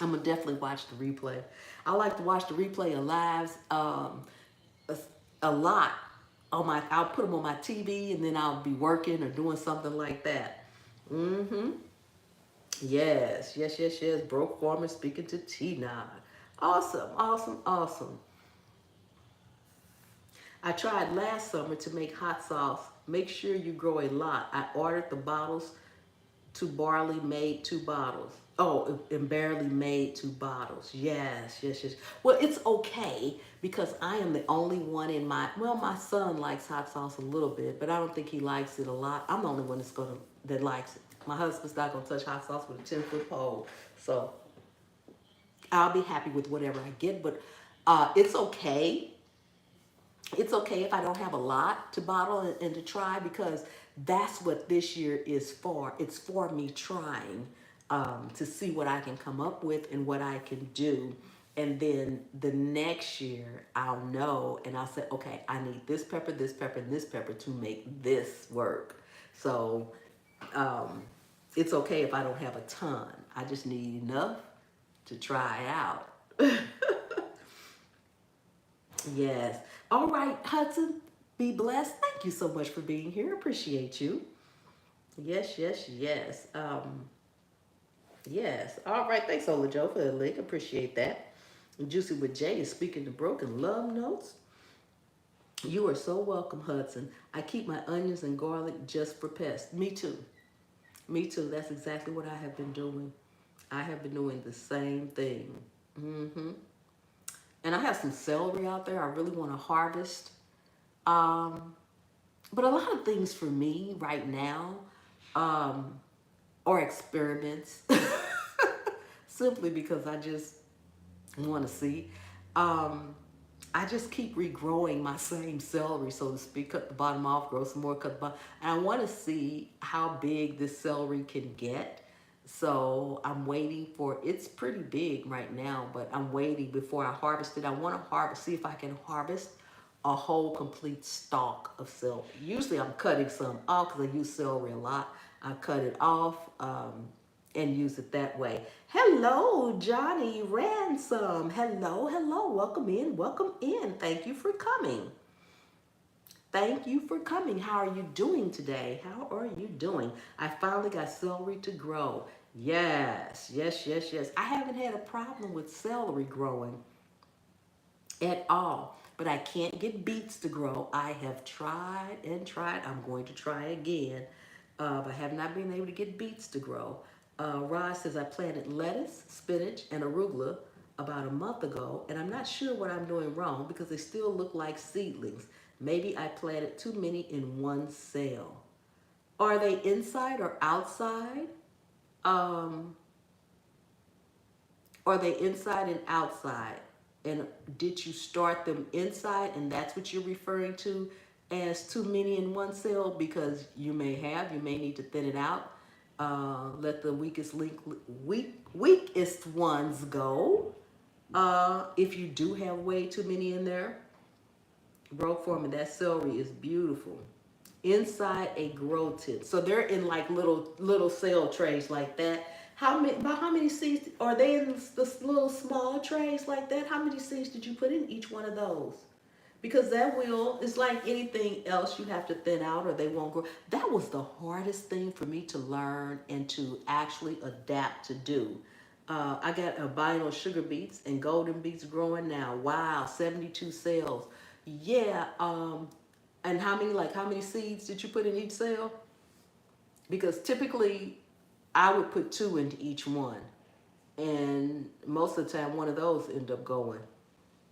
I'm going to definitely watch the replay. I like to watch the replay of lives a lot. I'll put them on my TV, and then I'll be working or doing something like that. Mm-hmm. Yes, yes, yes, yes. Broke Farmer speaking to T9. Awesome, awesome, awesome. I tried last summer to make hot sauce. Make sure you grow a lot. I ordered the bottles to barley, made 2 bottles. Oh, and barely made 2 bottles. Yes, yes, yes. Well, it's okay because I am the only one in my son likes hot sauce a little bit, but I don't think he likes it a lot. I'm the only one that likes it. My husband's not gonna touch hot sauce with a 10-foot pole. So I'll be happy with whatever I get, but it's okay. It's okay if I don't have a lot to bottle and to try, because that's what this year is for. It's for me trying to see what I can come up with and what I can do. And then the next year I'll know and I'll say, okay, I need this pepper, and this pepper to make this work. So it's okay if I don't have a ton. I just need enough to try out. Yes. All right, Hudson, be blessed. Thank you so much for being here. Appreciate you. Yes, yes, yes. Yes. All right. Thanks, Ola Joe, for the link. Appreciate that. Juicy with Jay is speaking to broken love notes. You are so welcome, Hudson. I keep my onions and garlic just for pests. Me too. Me too. That's exactly what I have been doing. I have been doing the same thing. Mm-hmm. And I have some celery out there I really want to harvest. But a lot of things for me right now are experiments. Simply because I just want to see. I just keep regrowing my same celery, so to speak. Cut the bottom off, grow some more, cut the bottom. And I want to see how big this celery can get. So I'm waiting for, it's pretty big right now, but I'm waiting before I harvest it. I want to see if I can harvest a whole complete stalk of celery. Usually I'm cutting some off because I use celery a lot. I cut it off and use it that way. Hello, Johnny Ransom. Hello, hello. Welcome in, welcome in. Thank you for coming. Thank you for coming. How are you doing today? How are you doing? I finally got celery to grow. Yes, yes, yes, yes. I haven't had a problem with celery growing at all, but I can't get beets to grow. I have tried and tried. I'm going to try again, but I have not been able to get beets to grow. Rod says I planted lettuce, spinach, and arugula about a month ago, and I'm not sure what I'm doing wrong because they still look like seedlings. Maybe I planted too many in one cell. Are they inside or outside? Are they inside and outside? And did you start them inside and that's what you're referring to as too many in one cell? Because you may need to thin it out. Let the weakest ones go. If you do have way too many in there. Broke form, and that celery is beautiful. Inside a grow tent. So they're in like little cell trays like that. How many seeds are they in the little small trays like that? How many seeds did you put in each one of those? because that will, it's like anything else you have to thin out or they won't grow. That was the hardest thing for me to learn and to actually adapt to do. I got albino sugar beets and golden beets growing now. Wow, 72 cells. Yeah, and how many seeds did you put in each cell? Because typically I would put two into each one. And most of the time one of those end up going.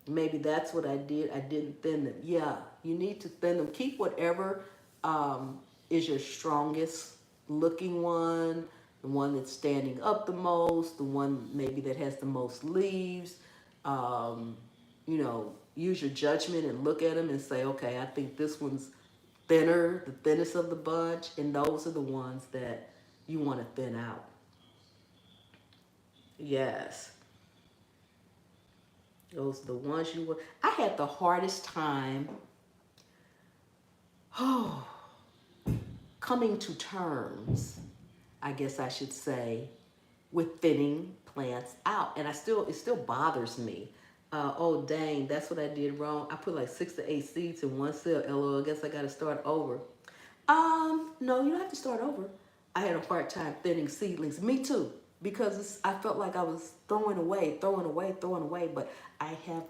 Maybe that's what I did. I didn't thin them. Yeah, you need to thin them. Keep whatever is your strongest looking one, the one that's standing up the most, the one maybe that has the most leaves. Um, use your judgment and look at them and say, okay, I think this one's thinner, the thinnest of the bunch, and those are the ones that you want to thin out. Yes. Those are the ones you want. I had the hardest time oh, coming to terms, I guess I should say, with thinning plants out. And it still bothers me. Oh, dang, that's what I did wrong. I put like 6 to 8 seeds in one cell. LOL, I guess I got to start over. No, you don't have to start over. I had a hard time thinning seedlings. Me too, because I felt like I was throwing away, but I have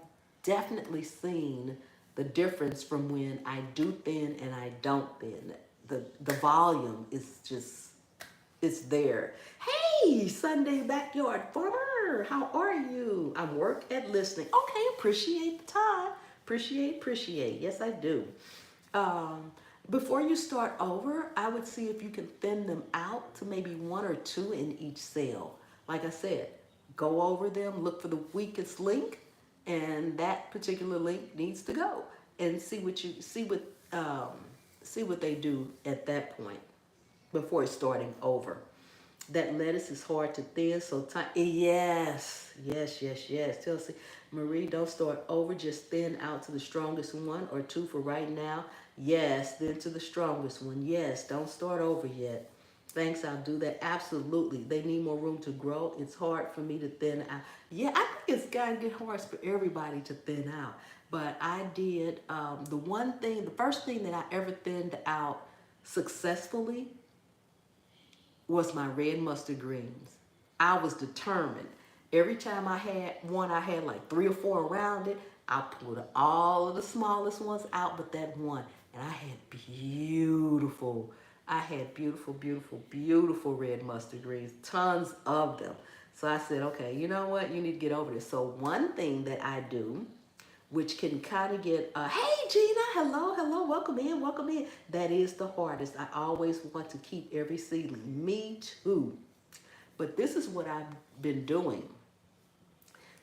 definitely seen the difference from when I do thin and I don't thin. The volume is just, it's there. Hey, Sunday Backyard Farmer, how are you? I'm work at listening. Okay, appreciate the time. Appreciate. Yes, I do. Um, Before you start over, I would see if you can thin them out to maybe one or two in each cell. Like I said, go over them, look for the weakest link, and that particular link needs to go. And um, see what they do at that point before starting over. That lettuce is hard to thin, so time. Yes. Chelsea Marie, don't start over. Just thin out to the strongest one or two for right now. Yes, then to the strongest one. Yes, don't start over yet. Thanks, I'll do that. Absolutely. They need more room to grow. It's hard for me to thin out. Yeah, I think it's gotta get hard for everybody to thin out. But I did the first thing that I ever thinned out successfully was my red mustard greens. I was determined. Every time I had one, I had like 3 or 4 around it. I pulled all of the smallest ones out, but that one. And I had beautiful red mustard greens, tons of them. So I said, okay, you know what? You need to get over this. So one thing that I do, which can kind of get, hey Gina, hello, welcome in. That is the hardest. I always want to keep every seedling. Me too. But this is what I've been doing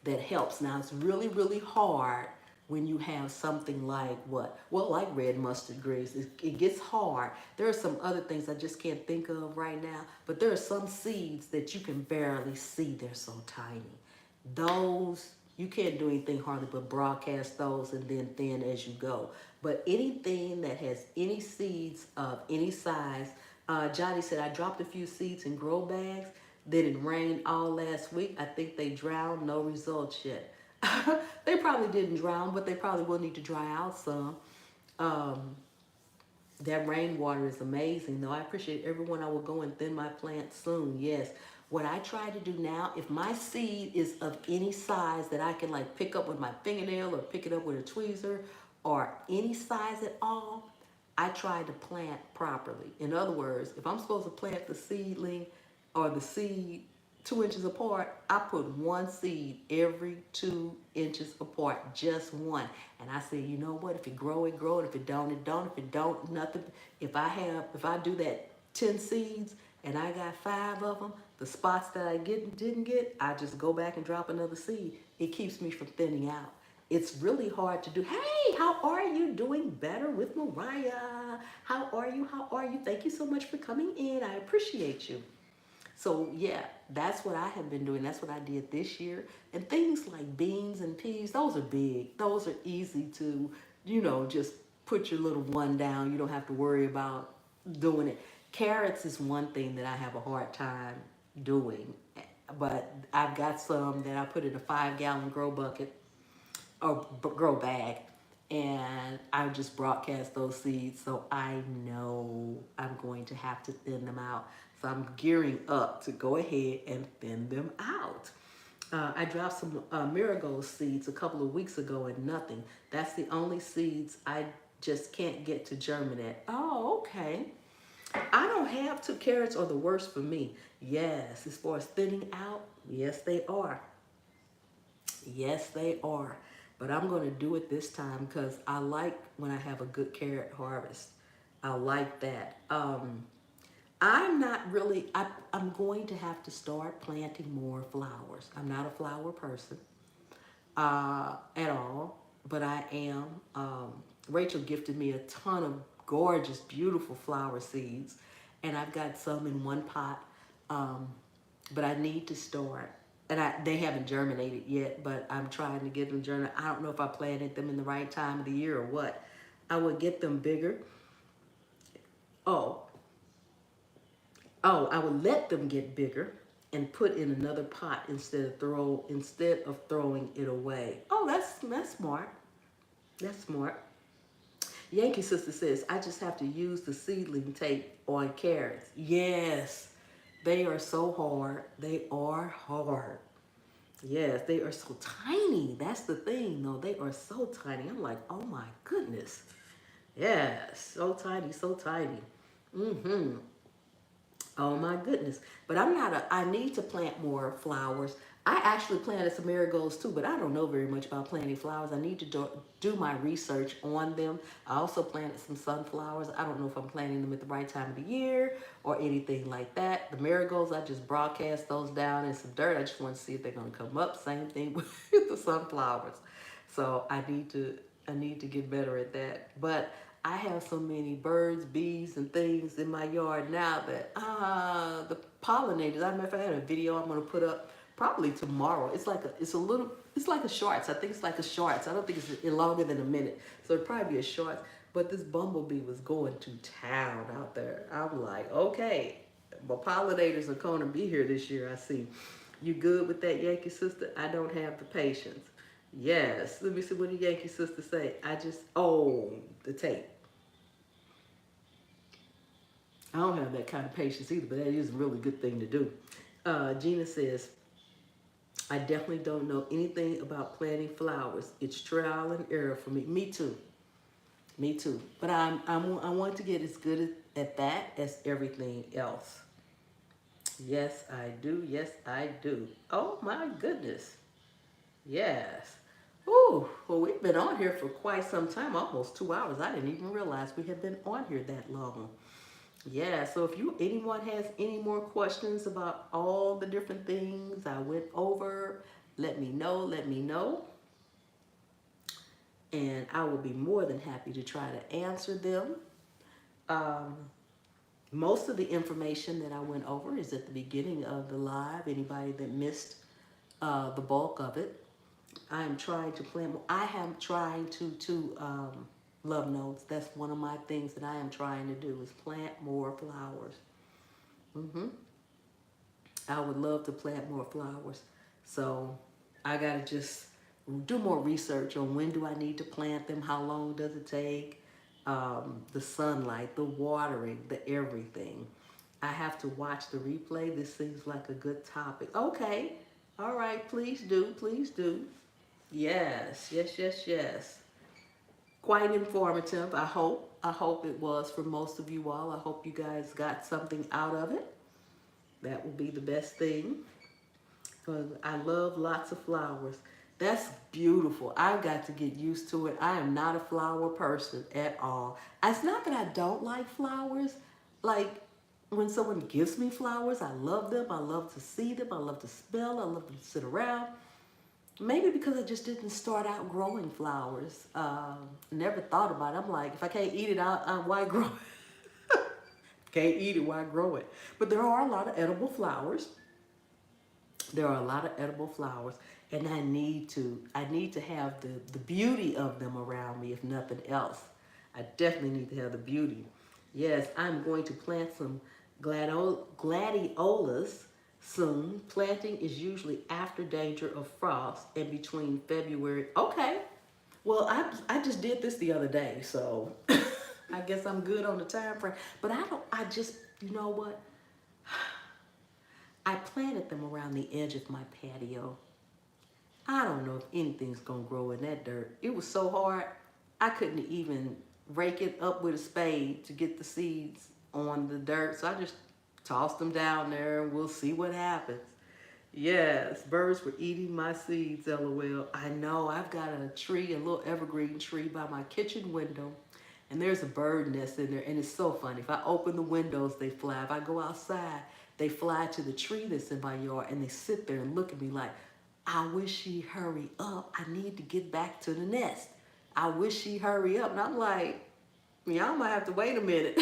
that helps. Now it's really hard when you have something like what? Well, like red mustard greens. It gets hard. There are some other things I just can't think of right now, but there are some seeds that you can barely see. They're so tiny. Those, you can't do anything hardly but broadcast those and then thin as you go. But anything that has any seeds of any size, Johnny said, I dropped a few seeds in grow bags. Then it rained all last week. I think they drowned, no results yet. They probably didn't drown, but they probably will need to dry out some. Um, that rainwater is amazing, though. I appreciate everyone. I will go and thin my plants soon. Yes. What I try to do now, if my seed is of any size that I can like pick up with my fingernail or pick it up with a tweezer or any size at all, I try to plant properly. In other words, if I'm supposed to plant the seedling or the seed 2 inches apart, I put one seed every 2 inches apart, just one. And I say, you know what? If it grow, it grow. If it don't, it don't. If it don't, nothing. If I do that 10 seeds and I got 5 of them, the spots that I didn't get, I just go back and drop another seed. It keeps me from thinning out. It's really hard to do. Hey, how are you? Doing better with Mariah? How are you? Thank you so much for coming in. I appreciate you. So yeah, that's what I have been doing. That's what I did this year. And things like beans and peas, those are big. Those are easy to, just put your little one down. You don't have to worry about doing it. Carrots is one thing that I have a hard time doing. But I've got some that I put in a 5-gallon grow bucket or grow bag. and I just broadcast those seeds, so I know I'm going to have to thin them out. So I'm gearing up to go ahead and thin them out. I dropped some marigold seeds a couple of weeks ago and nothing. That's the only seeds I just can't get to germinate. Oh, okay. I don't have two carrots are the worst for me. Yes, as far as thinning out, yes, they are. Yes, they are. But I'm going to do it this time because I like when I have a good carrot harvest. I like that. I'm not really, I'm going to have to start planting more flowers. I'm not a flower person at all, but I am. Rachel gifted me a ton of gorgeous, beautiful flower seeds, and I've got some in one pot, um, but I need to start. And they haven't germinated yet, but I'm trying to get them germinated. I don't know if I planted them in the right time of the year or what. I would get them bigger. Oh, I would let them get bigger and put in another pot instead of throwing it away. Oh, that's smart. That's smart. Yankee Sister says, I just have to use the seedling tape on carrots. Yes, they are so hard. They are hard. Yes, they are so tiny. That's the thing, though. They are so tiny. I'm like, oh my goodness. Yes, so tiny, so tiny. Mm-hmm. Oh my goodness. But I need to plant more flowers. I actually planted some marigolds too, but I don't know very much about planting flowers. I need to do my research on them. I also planted some sunflowers. I don't know if I'm planting them at the right time of the year or anything like that. The marigolds, I just broadcast those down in some dirt. I just want to see if they're going to come up. Same thing with the sunflowers. So I need to get better at that. But I have so many birds, bees, and things in my yard now that the pollinators. As a matter of fact, I had a video I'm going to put up probably tomorrow. It's like a shorts. I think it's like a shorts. I don't think it's longer than a minute, so it'd probably be a shorts. But this bumblebee was going to town out there. I'm like, okay, my pollinators are going to be here this year. I see. You good with that, Yankee Sister? I don't have the patience. Yes. Let me see what the Yankee Sister say. The tape. I don't have that kind of patience either, but that is a really good thing to do. Gina says, I definitely don't know anything about planting flowers. It's trial and error for me. Me too. Me too. But I want to get as good at that as everything else. Yes, I do. Yes, I do. Oh my goodness. Yes. Ooh, well, we've been on here for quite some time, almost 2 hours. I didn't even realize we had been on here that long. Yeah, so if anyone has any more questions about all the different things I went over, let me know, and I will be more than happy to try to answer them. Um, most of the information that I went over is at the beginning of the live. Anybody that missed the bulk of it, I am trying to plan. I am trying to love notes. That's one of my things that I am trying to do is plant more flowers. I would love to plant more flowers. So I got to just do more research on when do I need to plant them, how long does it take, the sunlight, the watering, the everything. I have to watch the replay. This seems like a good topic. Okay. All right. Please do. Please do. Yes. Yes, yes, yes. Quite informative. I hope. I hope it was for most of you all. I hope you guys got something out of it. That would be the best thing. Because I love lots of flowers. That's beautiful. I've got to get used to it. I am not a flower person at all. It's not that I don't like flowers. Like when someone gives me flowers, I love them. I love to see them. I love to smell. I love to sit around. Maybe because I just didn't start out growing flowers. Never thought about it. I'm like, if I can't eat it, why grow it? Can't eat it, why grow it? But there are a lot of edible flowers. There are a lot of edible flowers, and I need to have the beauty of them around me, if nothing else. I definitely need to have the beauty. Yes, I'm going to plant some gladiolas soon. Planting is usually after danger of frost and between February. Okay. Well, I just did this the other day, so I guess I'm good on the time frame. But I just, you know what? I planted them around the edge of my patio. I don't know if anything's gonna grow in that dirt. It was so hard, I couldn't even rake it up with a spade to get the seeds on the dirt. So I just tossed them down there and we'll see what happens. Yes, birds were eating my seeds, LOL. I know, I've got a tree, a little evergreen tree by my kitchen window, and there's a bird nest in there, and it's so funny. If I open the windows, they fly. If I go outside, they fly to the tree that's in my yard, and they sit there and look at me like, I wish she'd hurry up. I need to get back to the nest. I wish she'd hurry up. And I'm like, y'all might have to wait a minute.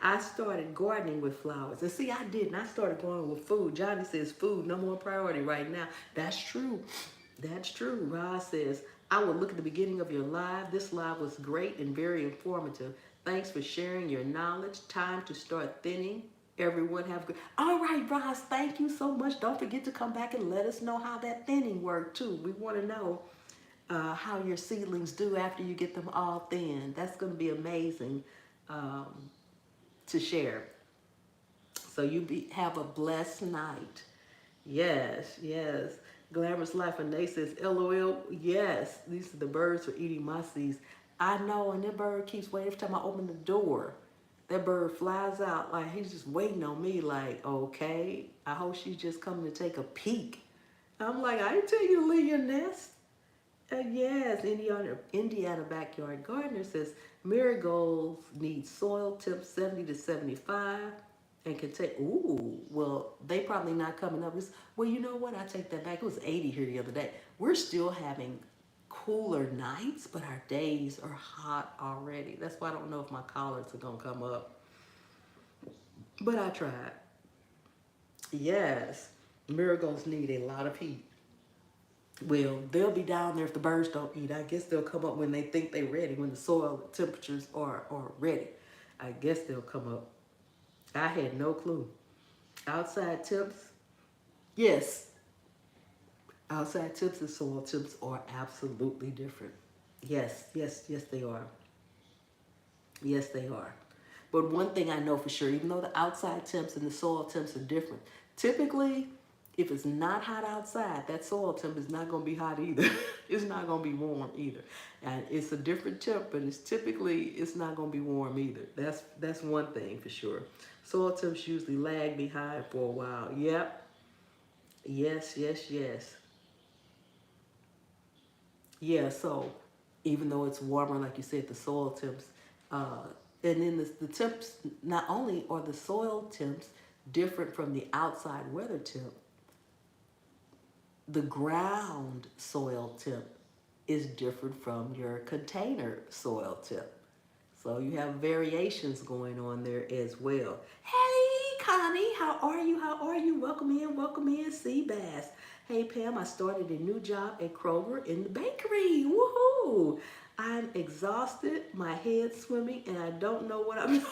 I started gardening with flowers. And see, I didn't. I started going with food. Johnny says food, no more priority right now. That's true. That's true. Roz says, I will look at the beginning of your live. This live was great and very informative. Thanks for sharing your knowledge. Time to start thinning. Everyone have good. All right, Roz, thank you so much. Don't forget to come back and let us know how that thinning worked too. We want to know how your seedlings do after you get them all thin. That's going to be amazing to share. So have a blessed night. Yes, yes. Glamorous Life, and they says, LOL, yes, these are the birds who are eating my seeds. I know, and that bird keeps waiting every time I open the door. That bird flies out like he's just waiting on me like, okay, I hope she's just coming to take a peek. I'm like, I didn't tell you to leave your nest. Yes, Indiana Backyard Gardener says, marigolds need soil temp 70 to 75 and can take, ooh, well, they probably not coming up. Well, you know what? I take that back. It was 80 here the other day. We're still having cooler nights, but our days are hot already. That's why I don't know if my collards are gonna come up. But I tried. Yes, marigolds need a lot of heat. Well, they'll be down there if the birds don't eat. I guess they'll come up when they think they're ready, when the soil temperatures are ready. I guess they'll come up. I had no clue. Outside temps, yes. Outside temps and soil temps are absolutely different. Yes, yes, yes, they are. Yes, they are. But one thing I know for sure, even though the outside temps and the soil temps are different, typically, if it's not hot outside, that soil temp is not going to be hot either. It's not going to be warm either. And it's a different temp, but it's not going to be warm either. That's one thing for sure. Soil temps usually lag behind for a while. Yep. Yes, yes, yes. Yeah, so even though it's warmer, like you said, the soil temps, and then the temps, not only are the soil temps different from the outside weather temp, the ground soil temp is different from your container soil temp. So you have variations going on there as well. Hey, Connie, how are you? How are you? Welcome in, Seabass. Hey, Pam, I started a new job at Kroger in the bakery. Woohoo! I'm exhausted, my head's swimming, and I don't know what I'm doing.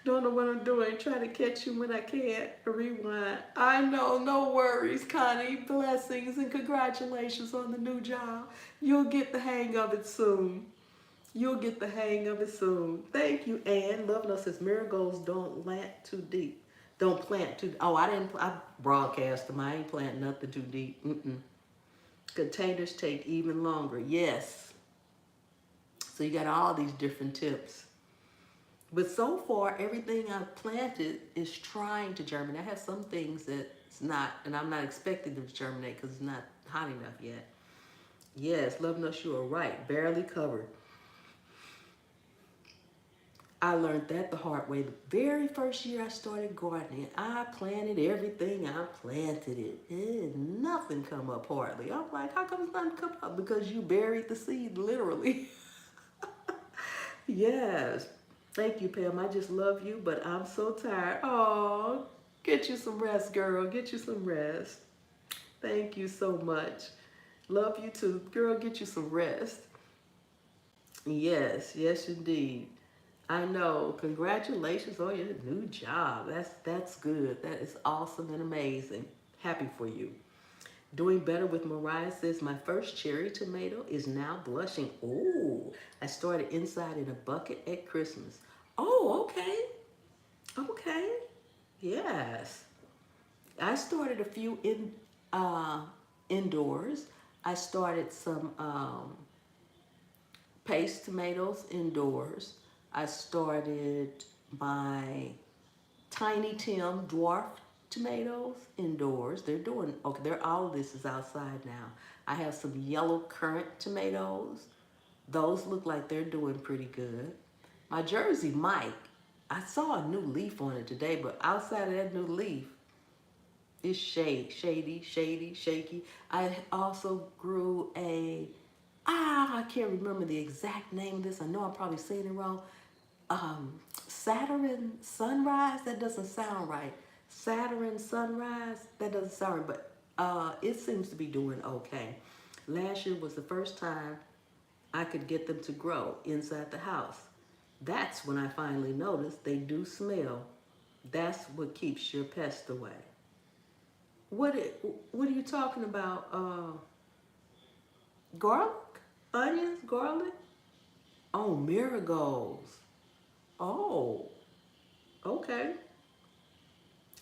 Don't know what I'm doing. Trying to catch you when I can't. Rewind. I know, no worries, Connie. Blessings and congratulations on the new job. You'll get the hang of it soon. You'll get the hang of it soon. Thank you, Ann. Love Us says marigolds don't plant too deep. Don't plant too. Oh, I broadcast them. I ain't planting nothing too deep. Containers take even longer. Yes. So you got all these different tips. But so far, everything I've planted is trying to germinate. I have some things that it's not, and I'm not expecting them to germinate because it's not hot enough yet. Yes, Love Us, you are right. Barely covered. I learned that the hard way. The very first year I started gardening, I planted everything. I planted it. And nothing come up hardly. I'm like, how come it's not come up? Because you buried the seed, literally. Yes. Thank you, Pam. I just love you, but I'm so tired. Oh, get you some rest, girl. Get you some rest. Thank you so much. Love you too. Girl, get you some rest. Yes, yes, indeed. I know. Congratulations on your new job. That's good. That is awesome and amazing. Happy for you. Doing better with Mariah says, my first cherry tomato is now blushing. Ooh, I started inside in a bucket at Christmas. Oh, okay. Okay. Yes. I started a few indoors. I started some paste tomatoes indoors. I started my Tiny Tim dwarf tomatoes indoors. They're doing okay. All of this is outside now. I have some yellow currant tomatoes. Those look like they're doing pretty good. My Jersey Mike, I saw a new leaf on it today, but outside of that new leaf, it's shady, shaky. I also grew I can't remember the exact name of this. I know I'm probably saying it wrong. Saturn Sunrise, that doesn't sound right. Saturn Sunrise, that doesn't sound right, but it seems to be doing okay. Last year was the first time I could get them to grow inside the house. That's when I finally noticed they do smell. That's what keeps your pest away. What are you talking about? Garlic? Onions? Garlic? Oh, marigolds. Oh, okay.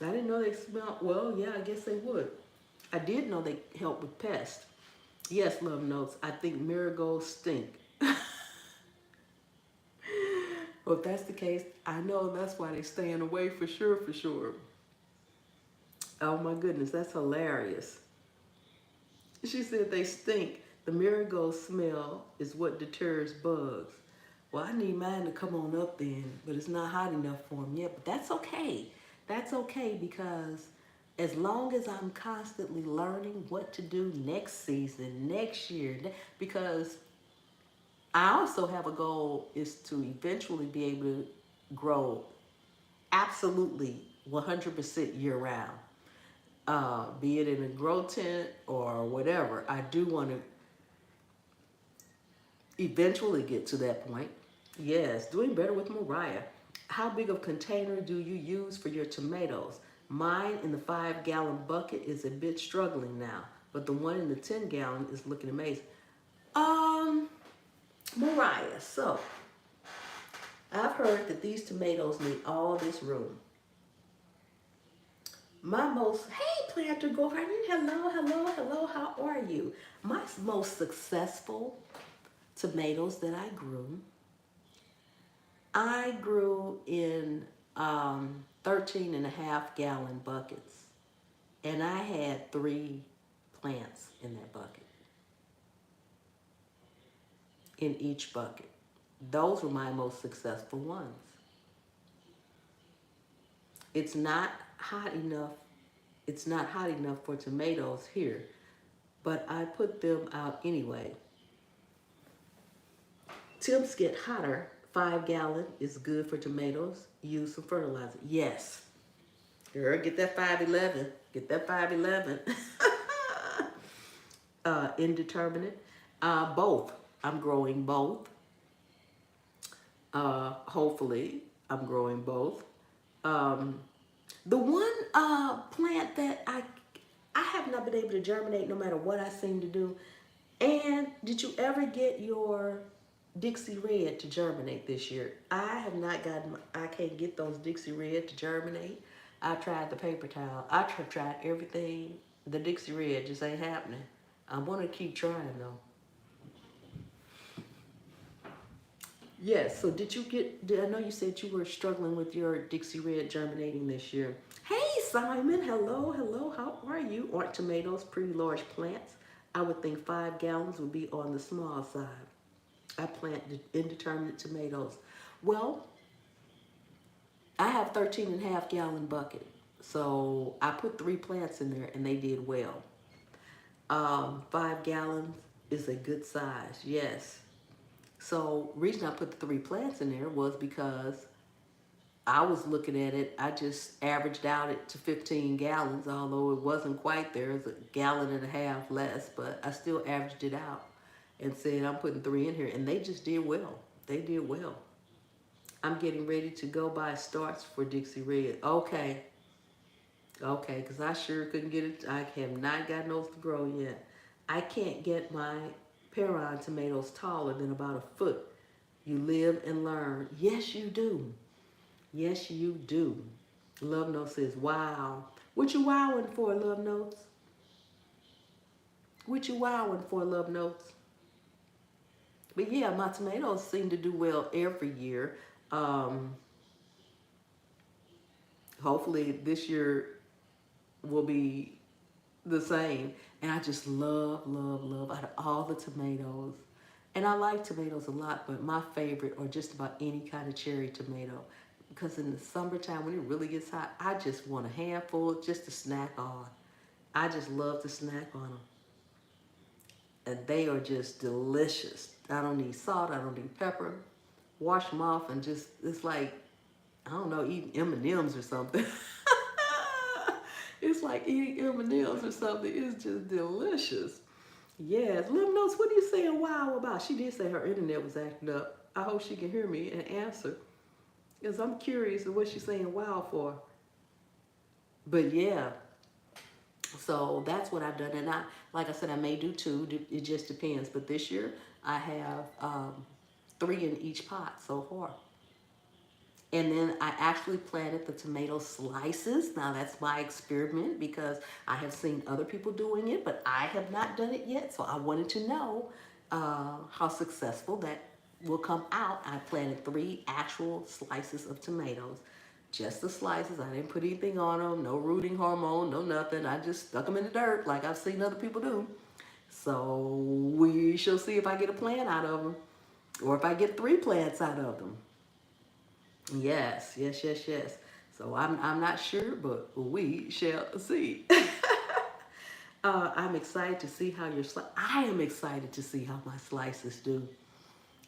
I didn't know they smelled. Well, yeah, I guess they would. I did know they help with pests. Yes, love notes. I think marigolds stink. Well, if that's the case, I know that's why they're staying away for sure, for sure. Oh my goodness, that's hilarious. She said they stink. The marigold smell is what deters bugs. Well, I need mine to come on up then, but it's not hot enough for them yet. But that's okay. That's okay because as long as I'm constantly learning what to do next season, next year, because I also have a goal is to eventually be able to grow absolutely 100% year round. Be it in a grow tent or whatever. I do want to eventually get to that point. Yes, doing better with Mariah. How big of container do you use for your tomatoes? Mine in the 5-gallon bucket is a bit struggling now, but the one in the 10-gallon is looking amazing. Mariah, so I've heard that these tomatoes need all this room. Hey planter girlfriend, hello, how are you? My most successful tomatoes that I grew in 13.5-gallon buckets, and I had 3 plants in that bucket, in each bucket. Those were my most successful ones. It's not hot enough. It's not hot enough for tomatoes here, but I put them out anyway. Temps get hotter. 5-gallon is good for tomatoes. Use some fertilizer. Yes. Girl, get that 511. Get that 511. Indeterminate. Both. I'm growing both. Hopefully, I'm growing both. The one plant that I have not been able to germinate no matter what I seem to do. And did you ever get your Dixie Red to germinate this year? I have not gotten, I can't get those Dixie Red to germinate. I tried the paper towel. I tried everything. The Dixie Red just ain't happening. I'm going to keep trying though. Yes, so I know you said you were struggling with your Dixie Red germinating this year. Hey Simon, hello, how are you? Aren't tomatoes pretty large plants? I would think 5 gallons would be on the small side. I plant indeterminate tomatoes. Well, I have 13.5-gallon bucket. So I put 3 plants in there and they did well. 5 gallons is a good size, yes. So reason I put the 3 plants in there was because I was looking at it, I just averaged out it to 15 gallons, although it wasn't quite there. It was 1.5 gallons less, but I still averaged it out and said I'm putting 3 in here, and they just did well. They did well. I'm getting ready to go buy starts for Dixie Red. Okay. Okay, because I sure couldn't get it. I have not gotten those to grow yet. I can't get my pear tomatoes taller than about a foot. You live and learn. Yes, you do. Yes, you do. Love Notes says, wow. What you wowing for, Love Notes? What you wowing for, Love Notes? But yeah, my tomatoes seem to do well every year. Um, Hopefully this year will be the same. And I just love, love, love out of all the tomatoes. And I like tomatoes a lot, but my favorite are just about any kind of cherry tomato. Because in the summertime, when it really gets hot, I just want a handful just to snack on. I just love to snack on them. And they are just delicious. I don't need salt, I don't need pepper. Wash them off and just, it's like, I don't know, eating M&Ms or something. It's like eating M&Ms or something. It's just delicious. Yes. Love Notes, what are you saying wow about? She did say her internet was acting up. I hope she can hear me and answer. Because I'm curious of what she's saying wow for. But yeah. So that's what I've done. And I, like I said, I may do two. It just depends. But this year, I have 3 in each pot so far. And then I actually planted the tomato slices. Now that's my experiment because I have seen other people doing it, but I have not done it yet. So I wanted to know how successful that will come out. I planted 3 actual slices of tomatoes. Just the slices. I didn't put anything on them. No rooting hormone, no nothing. I just stuck them in the dirt like I've seen other people do. So we shall see if I get a plant out of them or if I get 3 plants out of them. Yes, yes, yes, yes. So I'm not sure, but we shall see. I'm excited to see how your I am excited to see how my slices do.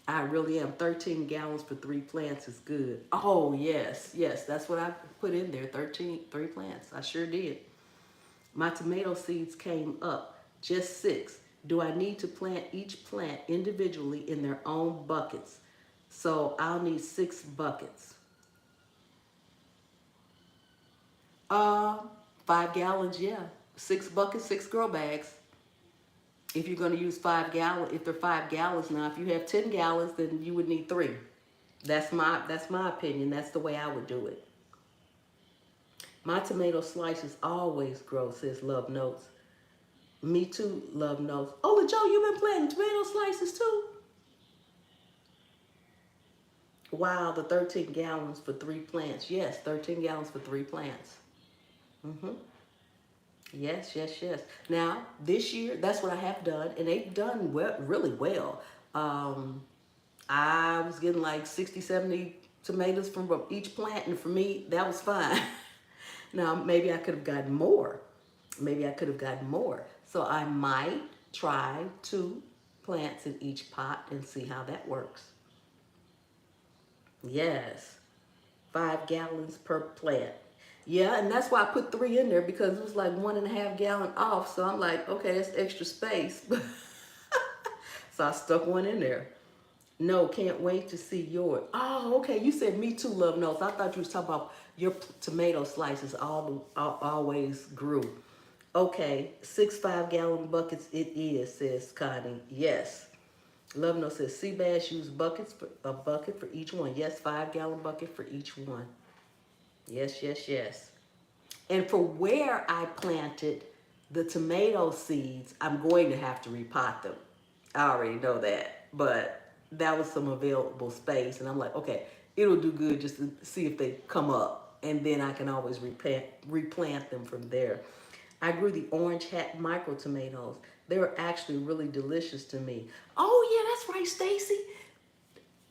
I really am. 13 gallons for 3 plants is good. Oh yes, yes, that's what I put in there. 3 plants. I sure did. My tomato seeds came up. Just 6. Do I need to plant each plant individually in their own buckets? So I'll need 6 buckets. 5 gallons, yeah. 6 buckets, 6 grow bags. If you're going to use 5 gallons, if they're 5 gallons now, if you have 10 gallons, then you would need 3. That's my opinion. That's the way I would do it. My tomato slices always grow, says Love Notes. Me too, Love Notes. Oh, Joe, you've been planting tomato slices too? Wow, the 13 gallons for 3 plants. Yes, 13 gallons for 3 plants. Mm-hmm. Yes, yes, yes. Now, this year, that's what I have done, and they've done well, really well. I was getting like 60, 70 tomatoes from each plant, and for me, that was fine. Now, maybe I could have gotten more. Maybe I could have gotten more. So I might try 2 plants in each pot and see how that works. Yes, 5 gallons per plant. Yeah, and that's why I put 3 in there because it was like 1.5 gallon off. So I'm like, okay, that's extra space. So I stuck 1 in there. No, can't wait to see yours. Oh, okay. You said me too, Love Notes. I thought you was talking about your tomato slices always grew. Okay, 6 5-gallon buckets it is, says Connie. Yes. Love Notes says sea bass use a bucket for each one. Yes, 5-gallon bucket for each one. Yes, yes, yes. And for where I planted the tomato seeds, I'm going to have to repot them. I already know that, but that was some available space. And I'm like, okay, it'll do good just to see if they come up. And then I can always replant them from there. I grew the orange hat micro tomatoes. They were actually really delicious to me. Oh yeah, that's right, Stacy.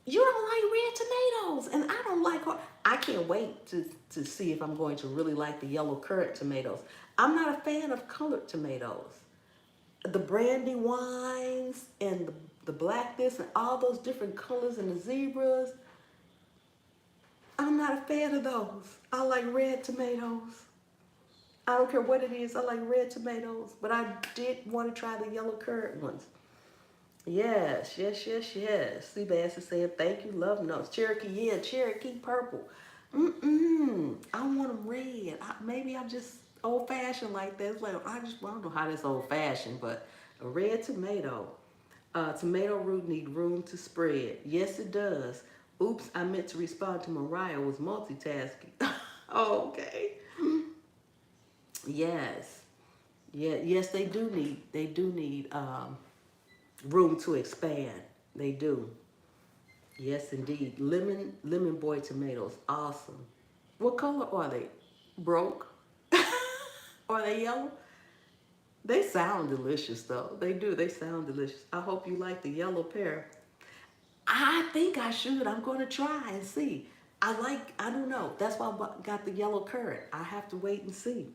You don't like red tomatoes, and I don't like. I can't wait to see if I'm going to really like the yellow currant tomatoes. I'm not a fan of colored tomatoes. The brandy wines and the black this and all those different colors and the zebras. I'm not a fan of those. I like red tomatoes. I don't care what it is. I like red tomatoes, but I did want to try the yellow currant ones. Yes, yes, yes, yes. Seabass is saying, thank you, Love Notes. Cherokee, yeah, Cherokee purple. I want them red. Maybe I'm just old fashioned like that. It's like, I don't know how that's old fashioned, but a red tomato. Tomato root need room to spread. Yes, it does. Oops, I meant to respond to Mariah. Was multitasking. Oh, okay. Yes. Yeah. Yes, they do need. They do need room to expand. They do. Yes, indeed. Lemon boy tomatoes. Awesome. What color are they? Broke? Are they yellow? They sound delicious though. They do. They sound delicious. I hope you like the yellow pear. I think I should. I'm going to try and see. I don't know. That's why I got the yellow currant. I have to wait and see.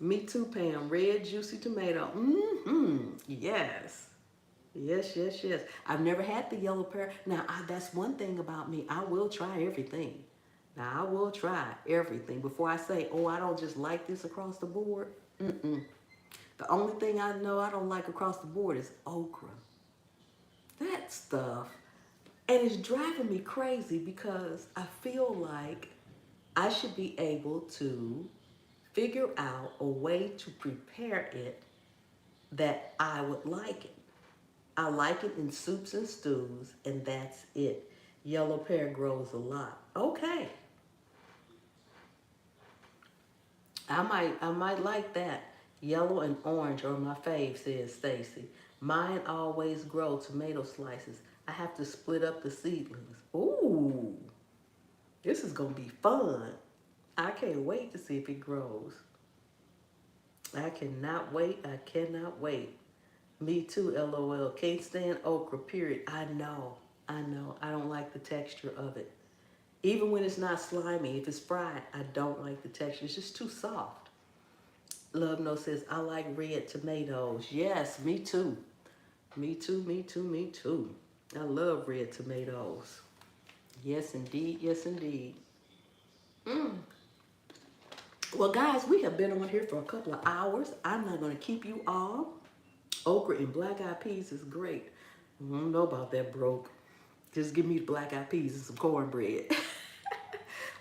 Me too, Pam. Red, juicy tomato. Mm-hmm. Yes. Yes, yes, yes. I've never had the yellow pear. Now, that's one thing about me. I will try everything. Now, I will try everything before I say, oh, I don't just like this across the board. Mm-mm. The only thing I know I don't like across the board is okra. That stuff. And it's driving me crazy because I feel like I should be able to figure out a way to prepare it that I would like it. I like it in soups and stews, and that's it. Yellow pear grows a lot. Okay. I might like that. Yellow and orange are my fave, says Stacy. Mine always grow tomato slices. I have to split up the seedlings. Ooh, this is gonna be fun. I can't wait to see if it grows. I cannot wait. I cannot wait. Me too, LOL. Can't stand okra, period. I know. I know. I don't like the texture of it. Even when it's not slimy, if it's fried, I don't like the texture. It's just too soft. Love No says, I like red tomatoes. Yes, me too. Me too, me too, me too. I love red tomatoes. Yes, indeed. Yes, indeed. Well, guys, we have been on here for a couple of hours. I'm not going to keep you all. Okra and black eyed peas is great. I don't know about that, broke. Just give me the black eyed peas and some cornbread.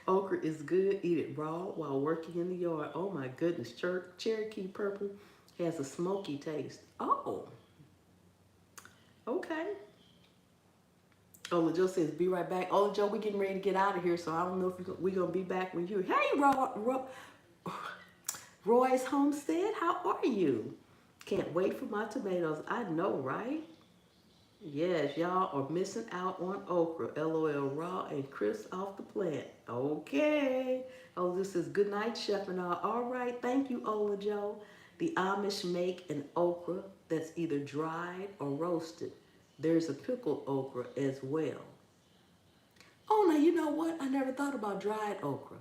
Okra is good. Eat it raw while working in the yard. Oh my goodness. Cherokee purple has a smoky taste. Oh, okay. Ola Joe says, be right back. Ola Joe, we're getting ready to get out of here, so I don't know if we're going to be back when you're. Hey, Roy's Homestead, how are you? Can't wait for my tomatoes. I know, right? Yes, y'all are missing out on okra. LOL, raw and crisp off the plant. Okay. Oh, this is good night, Chef and all. All right, thank you, Ola Joe. The Amish make an okra that's either dried or roasted. There's a pickled okra as well. Oh, now you know what? I never thought about dried okra.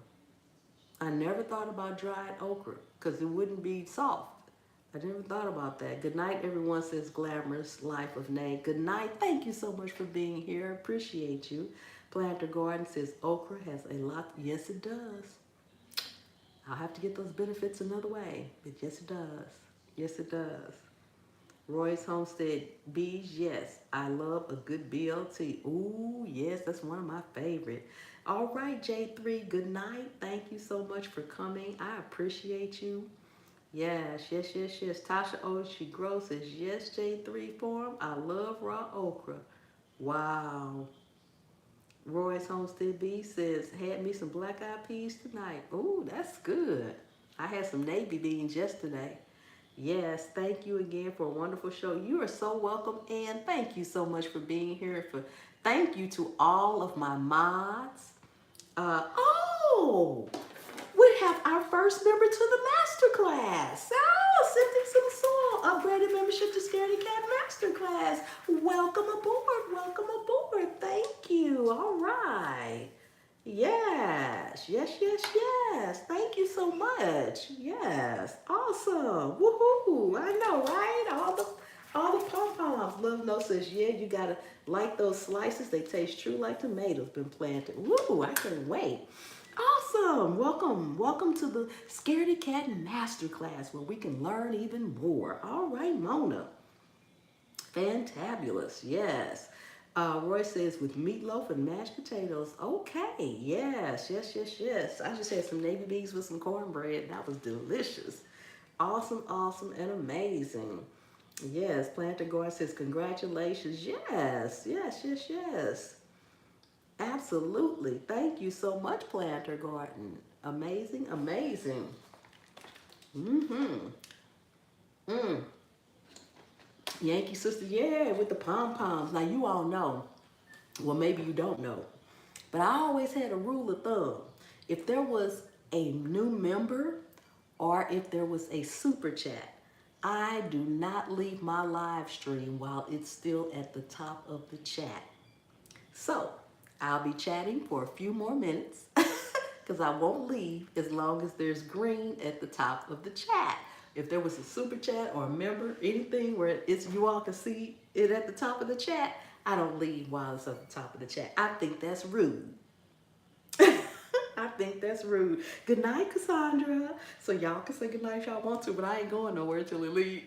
I never thought about dried okra because it wouldn't be soft. I never thought about that. Good night, everyone, says Glamorous Life of Nay. Good night. Thank you so much for being here. Appreciate you. Planter Garden says okra has a lot. Yes, it does. I'll have to get those benefits another way. But yes, it does. Yes, it does. Roy's Homestead Bees. Yes, I love a good BLT. Ooh, yes, that's one of my favorite. All right, J3, good night. Thank you so much for coming. I appreciate you. Yes, yes, yes, yes. Tasha Oshie Gross says, yes, J3 form. I love raw okra. Wow. Roy's Homestead B says, had me some black eyed peas tonight. Ooh, that's good. I had some navy beans yesterday. Yes, thank you again for a wonderful show. You are so welcome, and thank you so much for being here. Thank you to all of my mods. Oh, we have our first member to the masterclass. Oh, Sifting Some Soul, upgraded membership to Scaredy Cat Masterclass. Welcome aboard, welcome aboard. Thank you. All right. Yes, yes, yes, yes. Thank you so much. Yes, awesome. Woohoo! I know, right? All the pom-poms. Love No says, yeah, you gotta like those slices. They taste true like tomatoes been planted. Woo! I can't wait. Awesome. Welcome to the Scaredy Cat Masterclass where we can learn even more. All right, Mona. Fantabulous. Yes. Roy says with meatloaf and mashed potatoes. Okay, yes, yes, yes, yes. I just had some navy beans with some cornbread. That was delicious. Awesome, awesome, and amazing. Yes, Planter Garden says congratulations. Yes, yes, yes, yes. Absolutely. Thank you so much, Planter Garden. Amazing, amazing. Mm-hmm. Mm. Yankee sister, yeah, with the pom-poms. Now you all know. Well, maybe you don't know. But I always had a rule of thumb. If there was a new member or if there was a super chat, I do not leave my live stream while it's still at the top of the chat. So I'll be chatting for a few more minutes because I won't leave as long as there's green at the top of the chat. If there was a super chat or a member, anything where it's you all can see it at the top of the chat, I don't leave while it's at the top of the chat. I think that's rude. I think that's rude. Good night, Cassandra. So y'all can say good night if y'all want to, but I ain't going nowhere until it leaves.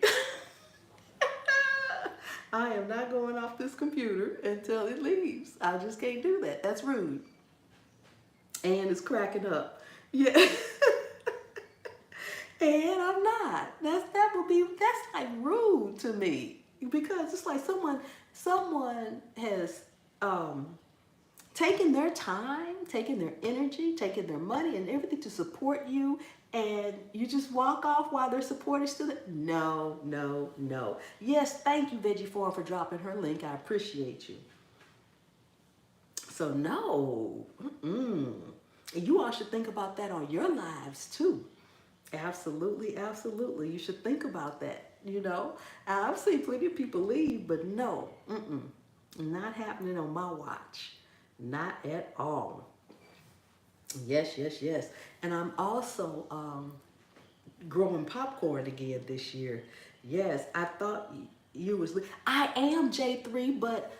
I am not going off this computer until it leaves. I just can't do that. That's rude. And it's cracking up. Yeah. And I'm not. That's like rude to me. Because it's like someone has taken their time, taken their energy, taken their money and everything to support you, and you just walk off while their support is still there? No, no, no. Yes, thank you, Veggie Farm, for dropping her link. I appreciate you. So no. Mm-mm. And you all should think about that on your lives too. Absolutely, absolutely. You should think about that. You know, I've seen plenty of people leave, but no, not happening on my watch. Not at all. Yes, yes, yes. And I'm also growing popcorn again this year. Yes, I thought you was. I am J3, but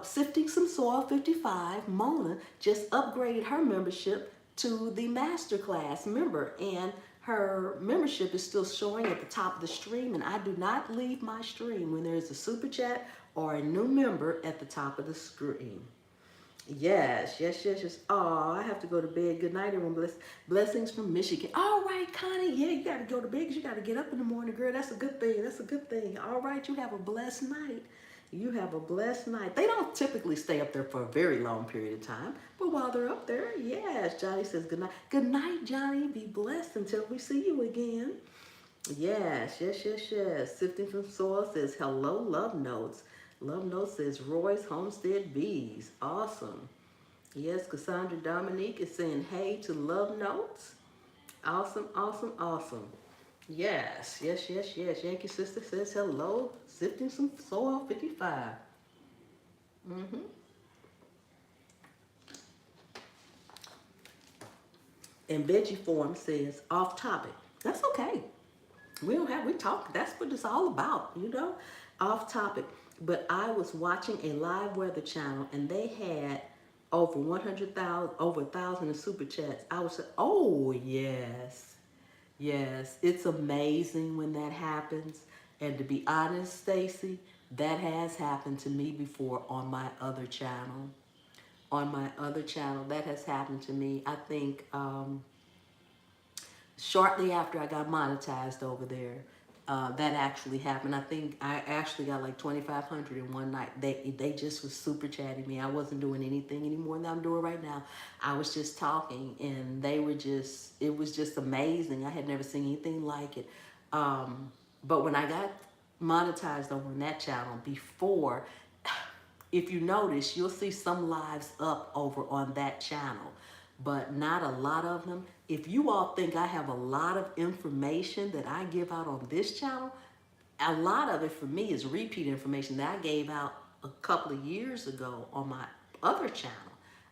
Sifting Some Soil 55, Mona just upgraded her membership to the masterclass member, and her membership is still showing at the top of the stream. And I do not leave my stream when there's a super chat or a new member at the top of the screen. Yes, yes, yes, yes. Oh, I have to go to bed. Good night, everyone. Blessings from Michigan. All right, Connie. Yeah, you got to go to bed because you got to get up in the morning, girl. That's a good thing. That's a good thing. All right, you have a blessed night. You have a blessed night. They don't typically stay up there for a very long period of time, but while they're up there, yes. Johnny says good night. Good night, Johnny. Be blessed until we see you again. Yes, yes, yes, yes. Sifting from Soil says hello, love notes. Love notes says Roy's Homestead Bees. Awesome. Yes, Cassandra Dominique is saying hey to Love Notes. Awesome, awesome, awesome. Yes, yes, yes, yes. Yankee Sister says hello. Sifting some Soil 55. And Veggie Form says off topic. That's okay. We talk. That's what it's all about, you know, off topic. But I was watching a live weather channel and they had over 100,000, over 1,000 in super chats. I was like, oh yes, yes. It's amazing when that happens. And to be honest, Stacy, that has happened to me before on my other channel. On my other channel, that has happened to me. I think shortly after I got monetized over there, that actually happened. I think I actually got like 2,500 in one night. They just was super chatting me. I wasn't doing anything anymore than I'm doing right now. I was just talking, and they were just. It was just amazing. I had never seen anything like it. But when I got monetized over on that channel before, if you notice, you'll see some lives up over on that channel, but not a lot of them. If you all think I have a lot of information that I give out on this channel, a lot of it for me is repeat information that I gave out a couple of years ago on my other channel.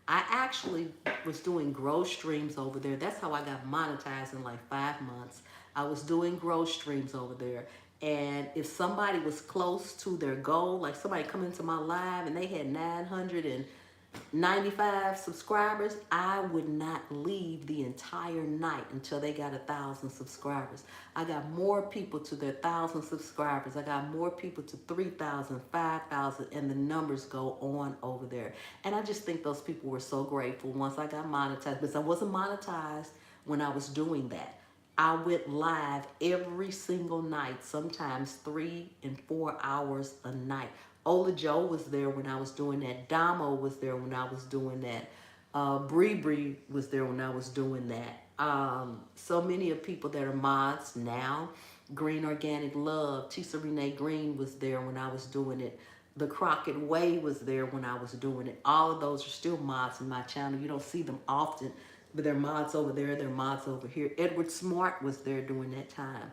I actually was doing growth streams over there. That's how I got monetized in like 5 months. I was doing growth streams over there. And if somebody was close to their goal, like somebody come into my live and they had 900 and 95 subscribers, I would not leave the entire night until they got 1,000 subscribers. I got more people to their 1,000 subscribers. I got more people to 3,000, 5,000, and the numbers go on over there. And I just think those people were so grateful once I got monetized, because I wasn't monetized when I was doing that. I went live every single night, sometimes 3 and 4 hours a night. Ola Joe was there when I was doing that. Damo was there when I was doing that. Bree Bree was there when I was doing that. So many of people that are mods now. Green Organic Love, Tisa Renee Green was there when I was doing it. The Crockett Way was there when I was doing it. All of those are still mods in my channel. You don't see them often, but they're mods over there, they're mods over here. Edward Smart was there during that time.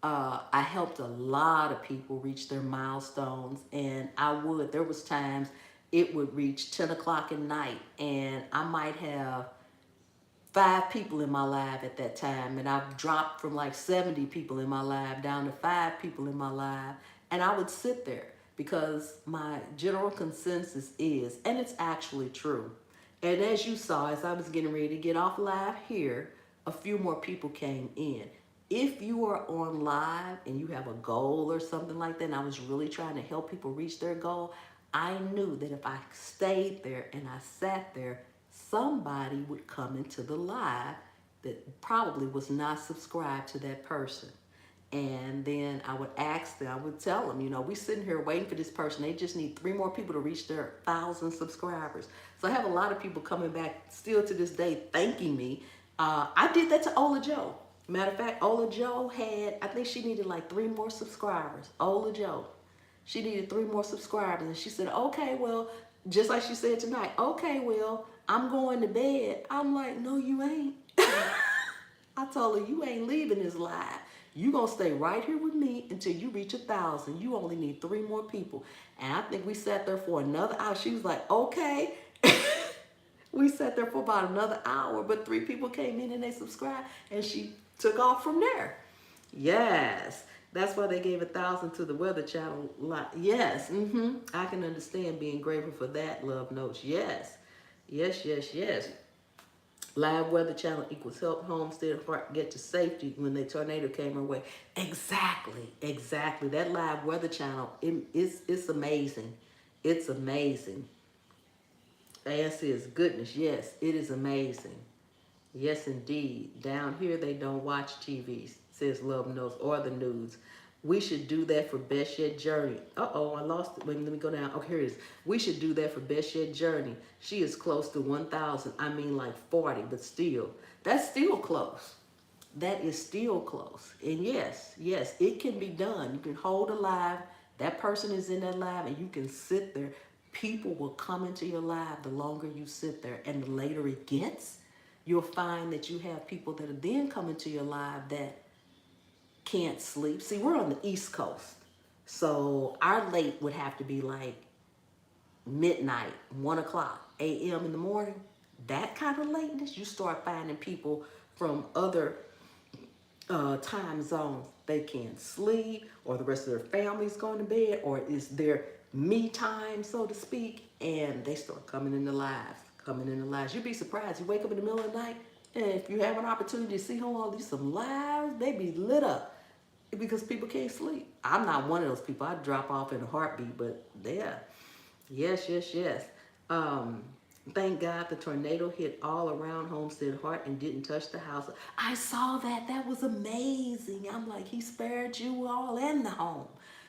I helped a lot of people reach their milestones, and there was times it would reach 10 o'clock at night, and I might have 5 people in my live at that time, and I've dropped from like 70 people in my live down to 5 people in my live, and I would sit there because my general consensus is, and it's actually true, and as you saw, as I was getting ready to get off live here, a few more people came in. If you are on live and you have a goal or something like that, and I was really trying to help people reach their goal, I knew that if I stayed there and I sat there, somebody would come into the live that probably was not subscribed to that person. And then I would ask them, I would tell them, you know, we sitting here waiting for this person. They just need 3 more people to reach their 1,000 subscribers. So I have a lot of people coming back still to this day thanking me. I did that to Ola Joe. Matter of fact, Ola Joe I think she needed like 3 more subscribers. Ola Joe. She needed 3 more subscribers. And she said, okay, well, just like she said tonight, okay, well, I'm going to bed. I'm like, no, you ain't. I told her, you ain't leaving this live. You gonna stay right here with me until you reach 1,000. You only need 3 more people. And I think we sat there for another hour. She was like, okay. We sat there for about another hour, but 3 people came in and they subscribed, and she took off from there. Yes. That's why they gave 1,000 to the Weather Channel. Yes. I can understand being grateful for that, Love Notes. Yes. Yes, yes, yes. Live Weather Channel equals help Homestead Heart get to safety when the tornado came our way. Exactly. Exactly. That Live Weather Channel, it's amazing. It's amazing. Ann says, goodness, yes, it is amazing. Yes, indeed. Down here, they don't watch TV, says Love Knows, or the news. We should do that for Best Yet Journey. Uh-oh, I lost it. Wait, let me go down. Oh, here it is. We should do that for Best Yet Journey. She is close to 1,000. I mean, like 40, but still. That's still close. That is still close. And yes, yes, it can be done. You can hold a live. That person is in that live, and you can sit there. People will come into your live the longer you sit there, and the later it gets, you'll find that you have people that are then coming to your live that can't sleep. See, we're on the East Coast, so our late would have to be like midnight, 1 o'clock, a.m. in the morning. That kind of lateness, you start finding people from other time zones. They can't sleep, or the rest of their family's going to bed, or it's their me time, so to speak, and they start coming in the lives. You'd be surprised. You wake up in the middle of the night, and if you have an opportunity to see all these some lives, they be lit up because people can't sleep. I'm not one of those people. I drop off in a heartbeat, but yeah. Yes, yes, yes. Thank God the tornado hit all around Homestead Heart and didn't touch the house. I saw that. That was amazing. I'm like, he spared you all and the home,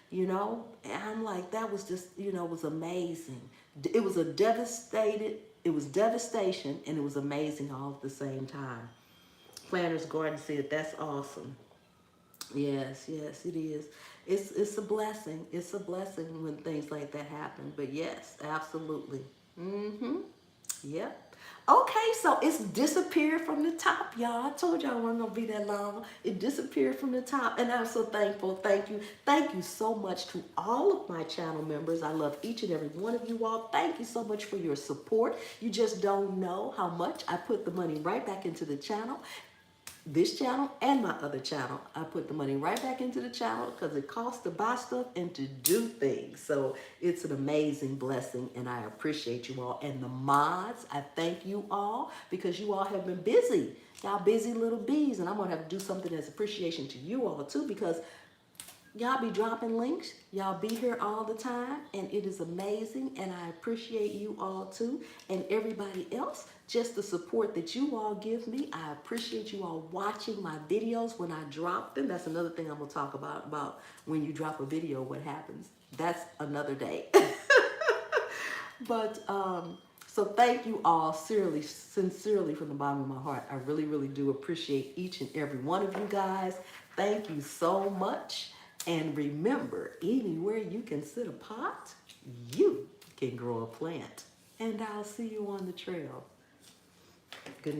you know? And I'm like, that was just, you know, it was amazing. It was it was devastation, and it was amazing all at the same time. Planner's Garden said, that's awesome. Yes, yes, it is. It's a blessing. It's a blessing when things like that happen. But yes, absolutely. Yep. Okay, so it's disappeared from the top, y'all. I told y'all it wasn't gonna be that long. It disappeared from the top, and I'm so thankful. Thank you. Thank you so much to all of my channel members. I love each and every one of you all. Thank you so much for your support. You just don't know how much I put the money right back into the channel. this channel and my other channel. I put the money right back into the channel because it costs to buy stuff and to do things. So it's an amazing blessing, and I appreciate you all. And the mods, I thank you all because you all have been busy. Y'all busy little bees, and I'm going to have to do something as appreciation to you all too, because y'all be dropping links. Y'all be here all the time, and it is amazing, and I appreciate you all too, and everybody else, just the support that you all give me. I appreciate you all watching my videos when I drop them. That's another thing I'm going to talk about when you drop a video, what happens. That's another day. But so thank you all sincerely from the bottom of my heart. I really, really do appreciate each and every one of you guys. Thank you so much. And remember, anywhere you can sit a pot, you can grow a plant. And I'll see you on the trail. Good night.